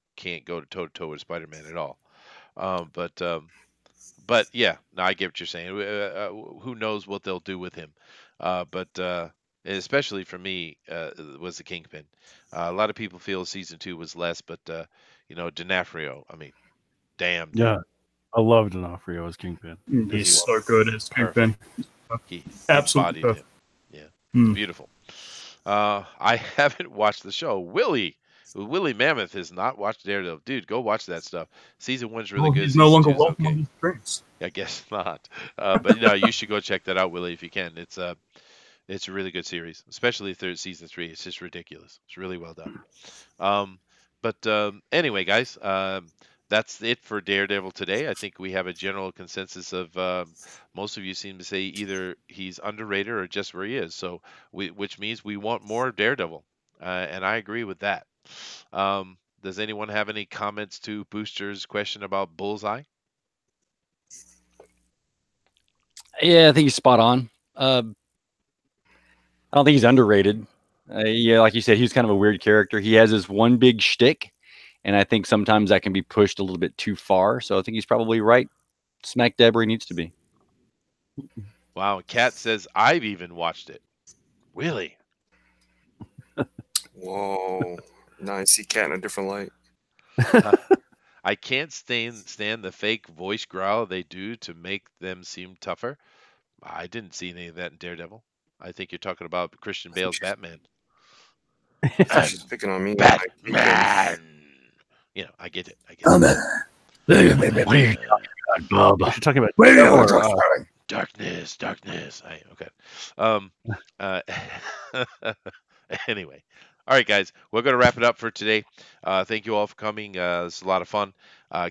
Speaker 1: go toe to toe with Spider-Man at all. But yeah, no, I get what you're saying. Who knows what they'll do with him? But especially for me, was the Kingpin. A lot of people feel season 2 was less, but D'Onofrio. I mean, damn. Dude.
Speaker 5: Yeah, I love D'Onofrio as Kingpin.
Speaker 2: He's so good as Kingpin.
Speaker 1: He
Speaker 2: Absolutely
Speaker 1: embodied him. Yeah, beautiful. I haven't watched the show. Willie Mammoth has not watched Daredevil. Dude, go watch that stuff. Season 1's really good.
Speaker 2: He's no longer welcome on these streams.
Speaker 1: I guess not. But no, you should go check that out, Willie, if you can. It's a really good series, especially season 3. It's just ridiculous. It's really well done. But anyway, guys, that's it for Daredevil today. I think we have a general consensus of most of you seem to say either he's underrated or just where he is. So which means we want more Daredevil, and I agree with that. Does anyone have any comments to Booster's question about Bullseye?
Speaker 3: Yeah, I think he's spot on. I don't think he's underrated. Yeah, like you said, he's kind of a weird character. He has his one big shtick, and I think sometimes that can be pushed a little bit too far. So I think he's probably right smack dab where he needs to be.
Speaker 1: Wow, Kat says I've even watched it. Really?
Speaker 4: Whoa. Now I see Cat in a different light.
Speaker 1: I can't stand the fake voice growl they do to make them seem tougher. I didn't see any of that in Daredevil. I think you're talking about Christian Bale's Batman.
Speaker 4: I think she's picking on me.
Speaker 1: Batman. You know, I get it. I get it.
Speaker 3: What are you talking about, Bob?
Speaker 5: You're talking about
Speaker 1: Darkness. Okay. Uh, anyway. All right, guys. We're going to wrap it up for today. Thank you all for coming. It's a lot of fun.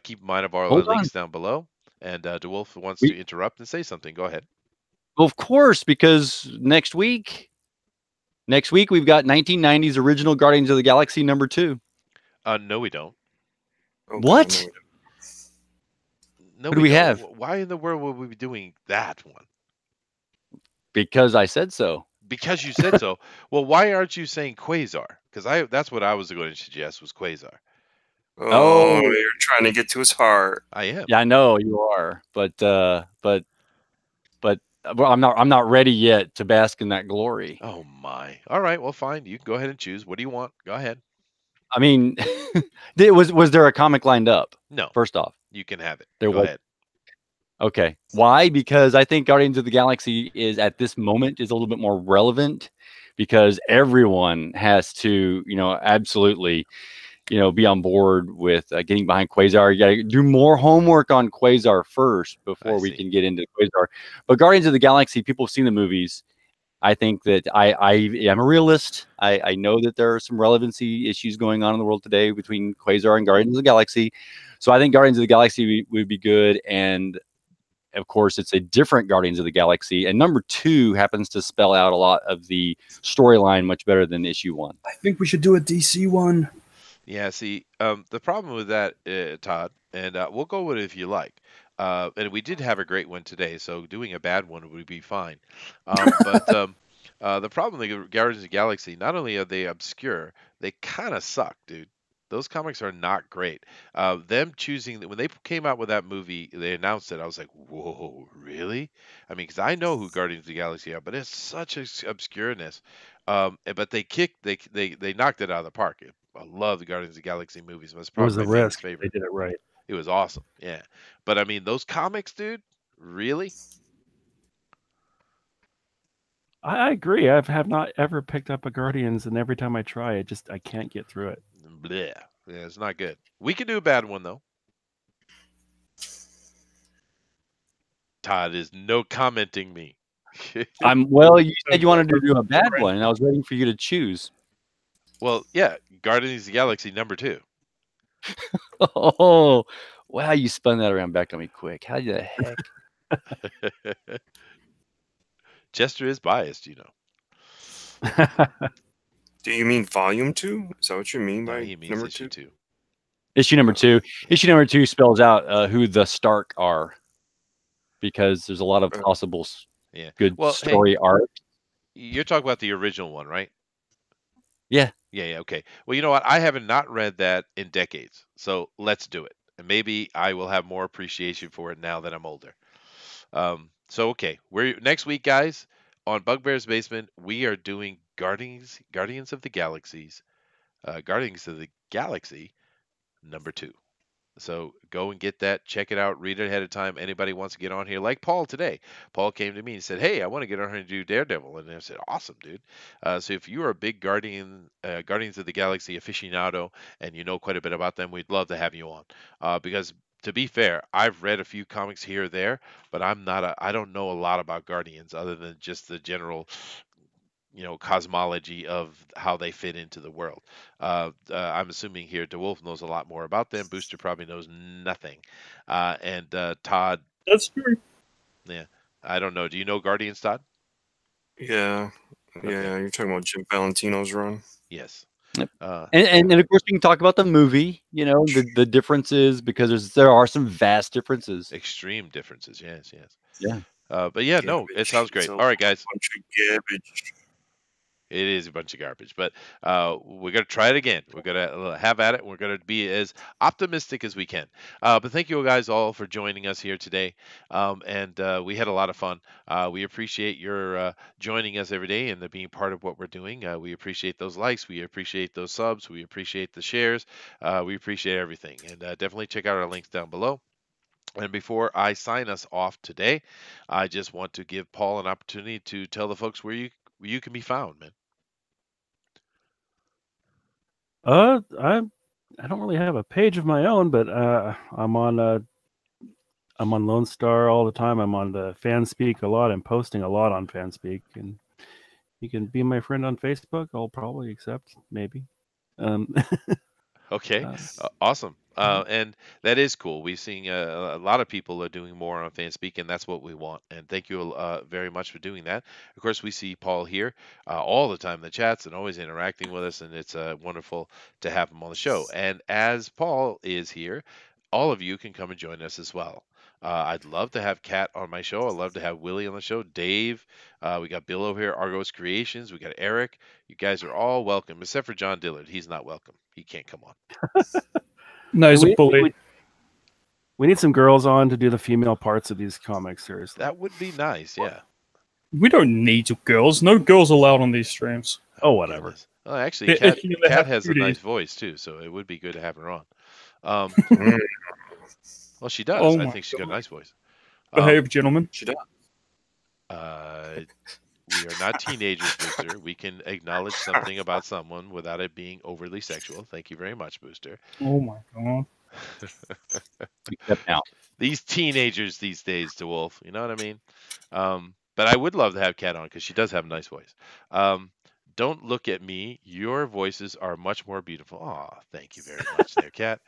Speaker 1: Keep in mind of our
Speaker 3: Hold on.
Speaker 1: links down below. And DeWolf wants to interrupt and say something. Go ahead.
Speaker 3: Well, of course, because next week we've got 1990's original Guardians of the Galaxy #2.
Speaker 1: No, we don't.
Speaker 4: Oh,
Speaker 3: What?
Speaker 4: God,
Speaker 1: No,
Speaker 3: What do we
Speaker 1: don't.
Speaker 3: have?
Speaker 1: Why in the world would we be doing that one?
Speaker 3: Because I said so.
Speaker 1: Because you said so. Well, why aren't you saying Quasar? Because that's what I was going to suggest was Quasar.
Speaker 4: Oh, you're trying to get to his heart.
Speaker 1: I am.
Speaker 3: Yeah, I know you are, but well, I'm not ready yet to bask in that glory.
Speaker 1: Oh my. All right. Well, fine. You can go ahead and choose. What do you want? Go ahead.
Speaker 3: I mean, was there a comic lined up?
Speaker 1: No.
Speaker 3: First off,
Speaker 1: You can have it.
Speaker 3: There
Speaker 1: Go
Speaker 3: was-
Speaker 1: ahead.
Speaker 3: okay. Why? Because I think Guardians of the Galaxy is at this moment is a little bit more relevant because everyone has to, absolutely, be on board with getting behind Quasar. You got to do more homework on Quasar first before we can get into Quasar. But Guardians of the Galaxy, people have seen the movies. I think that I am a realist. I know that there are some relevancy issues going on in the world today between Quasar and Guardians of the Galaxy. So I think Guardians of the Galaxy would be good. And of course, it's a different Guardians of the Galaxy. And #2 happens to spell out a lot of the storyline much better than issue 1.
Speaker 2: I think we should do a DC one.
Speaker 1: Yeah. See, the problem with that, Todd, and we'll go with it if you like. And we did have a great one today, so doing a bad one would be fine. But the problem with the Guardians of the Galaxy, not only are they obscure, they kind of suck, dude. Those comics are not great. Them choosing when they came out with that movie, they announced it. I was like, "Whoa, really?" I mean, because I know who Guardians of the Galaxy are, but it's such obscureness. But they knocked it out of the park. I love the Guardians of the Galaxy movies. It was
Speaker 5: It was
Speaker 1: probably
Speaker 5: a
Speaker 1: my biggest
Speaker 5: risk.
Speaker 1: favorite.
Speaker 5: They did it right.
Speaker 1: It was awesome. Yeah. But I mean, those comics, dude, really?
Speaker 5: I agree. I have not ever picked up a Guardians, and every time I try, I can't get through it.
Speaker 1: Bleh. Yeah, it's not good. We could do a bad one though. Todd is no commenting me.
Speaker 3: Well, you said you wanted to do a bad one, and I was waiting for you to choose.
Speaker 1: Well, yeah, Guardians of the Galaxy #2.
Speaker 3: Oh, wow, you spun that around back on me quick. How the heck?
Speaker 1: Chester is biased, you know.
Speaker 4: Do you mean volume 2? Is that what you mean by
Speaker 1: he means
Speaker 4: number
Speaker 1: issue
Speaker 4: 2?
Speaker 1: 2.
Speaker 3: Issue #2. Issue #2 spells out who the Stark are, because there's a lot of possible good story arc.
Speaker 1: You're talking about the original one, right?
Speaker 3: Yeah.
Speaker 1: Yeah, okay. Well, you know what? I haven't not read that in decades, so let's do it. And maybe I will have more appreciation for it now that I'm older. So okay, we're next week, guys, on Bugbear's Basement. We are doing Guardians of the Galaxies, Guardians of the Galaxy #2. So go and get that, check it out, read it ahead of time. Anybody wants to get on here, like Paul today. Paul came to me and said, "Hey, I want to get on here and do Daredevil," and I said, "Awesome, dude." So if you are a big Guardians of the Galaxy aficionado and you know quite a bit about them, we'd love to have you on. Because to be fair, I've read a few comics here or there, but I don't know a lot about Guardians other than just the general cosmology of how they fit into the world. I'm assuming here DeWolf knows a lot more about them. Booster probably knows nothing. And Todd.
Speaker 2: That's true.
Speaker 1: Yeah. I don't know. Do you know Guardians, Todd?
Speaker 4: Yeah.
Speaker 1: Okay.
Speaker 4: Yeah. You're talking about Jim Valentino's run.
Speaker 1: Yes.
Speaker 3: Yep. And of course we can talk about the movie, the differences, because there are some vast differences.
Speaker 1: Extreme differences. Yes.
Speaker 3: Yeah.
Speaker 1: But yeah, no, it sounds great. All right, guys.
Speaker 4: Bunch of garbage.
Speaker 1: It is a bunch of garbage, but we're gonna try it again. We're gonna have at it. We're gonna be as optimistic as we can. But thank you guys all for joining us here today, and we had a lot of fun. We appreciate your joining us every day and being part of what we're doing. We appreciate those likes. We appreciate those subs. We appreciate the shares. We appreciate everything, and definitely check out our links down below. And before I sign us off today, I just want to give Paul an opportunity to tell the folks where you can be found, man.
Speaker 5: I don't really have a page of my own, but I'm on Lone Star all the time. I'm on the Fanspeak a lot. I'm posting a lot on Fanspeak, and you can be my friend on Facebook. I'll probably accept, maybe.
Speaker 1: Okay, awesome. And that is cool. We've seen a lot of people are doing more on Fanspeak, and that's what we want. And thank you very much for doing that. Of course, we see Paul here all the time in the chats and always interacting with us, and it's wonderful to have him on the show. And as Paul is here, all of you can come and join us as well. I'd love to have Kat on my show. I'd love to have Willie on the show. Dave, we got Bill over here, Argos Creations. We got Eric. You guys are all welcome, except for John Dillard. He's not welcome. He can't come on.
Speaker 2: No, he's a bully.
Speaker 5: We need some girls on to do the female parts of these comics, seriously.
Speaker 1: That would be nice, yeah.
Speaker 2: We don't need girls. No girls allowed on these streams.
Speaker 5: Oh, whatever.
Speaker 1: Oh, actually, Kat has a nice voice, too, so it would be good to have her on. Well, she does.
Speaker 2: Oh
Speaker 1: I
Speaker 2: my
Speaker 1: think she's got a nice voice.
Speaker 2: Behave, gentlemen.
Speaker 4: She does.
Speaker 1: We are not teenagers, Booster. We can acknowledge something about someone without it being overly sexual. Thank you very much, Booster.
Speaker 2: Oh my god.
Speaker 3: Now.
Speaker 1: These teenagers these days, DeWolf. You know what I mean? But I would love to have Kat on because she does have a nice voice. Don't look at me. Your voices are much more beautiful. Aw, thank you very much there, Kat.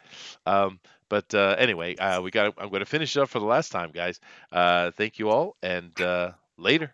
Speaker 1: But anyway, I'm going to finish it up for the last time, guys. Thank you all, and later.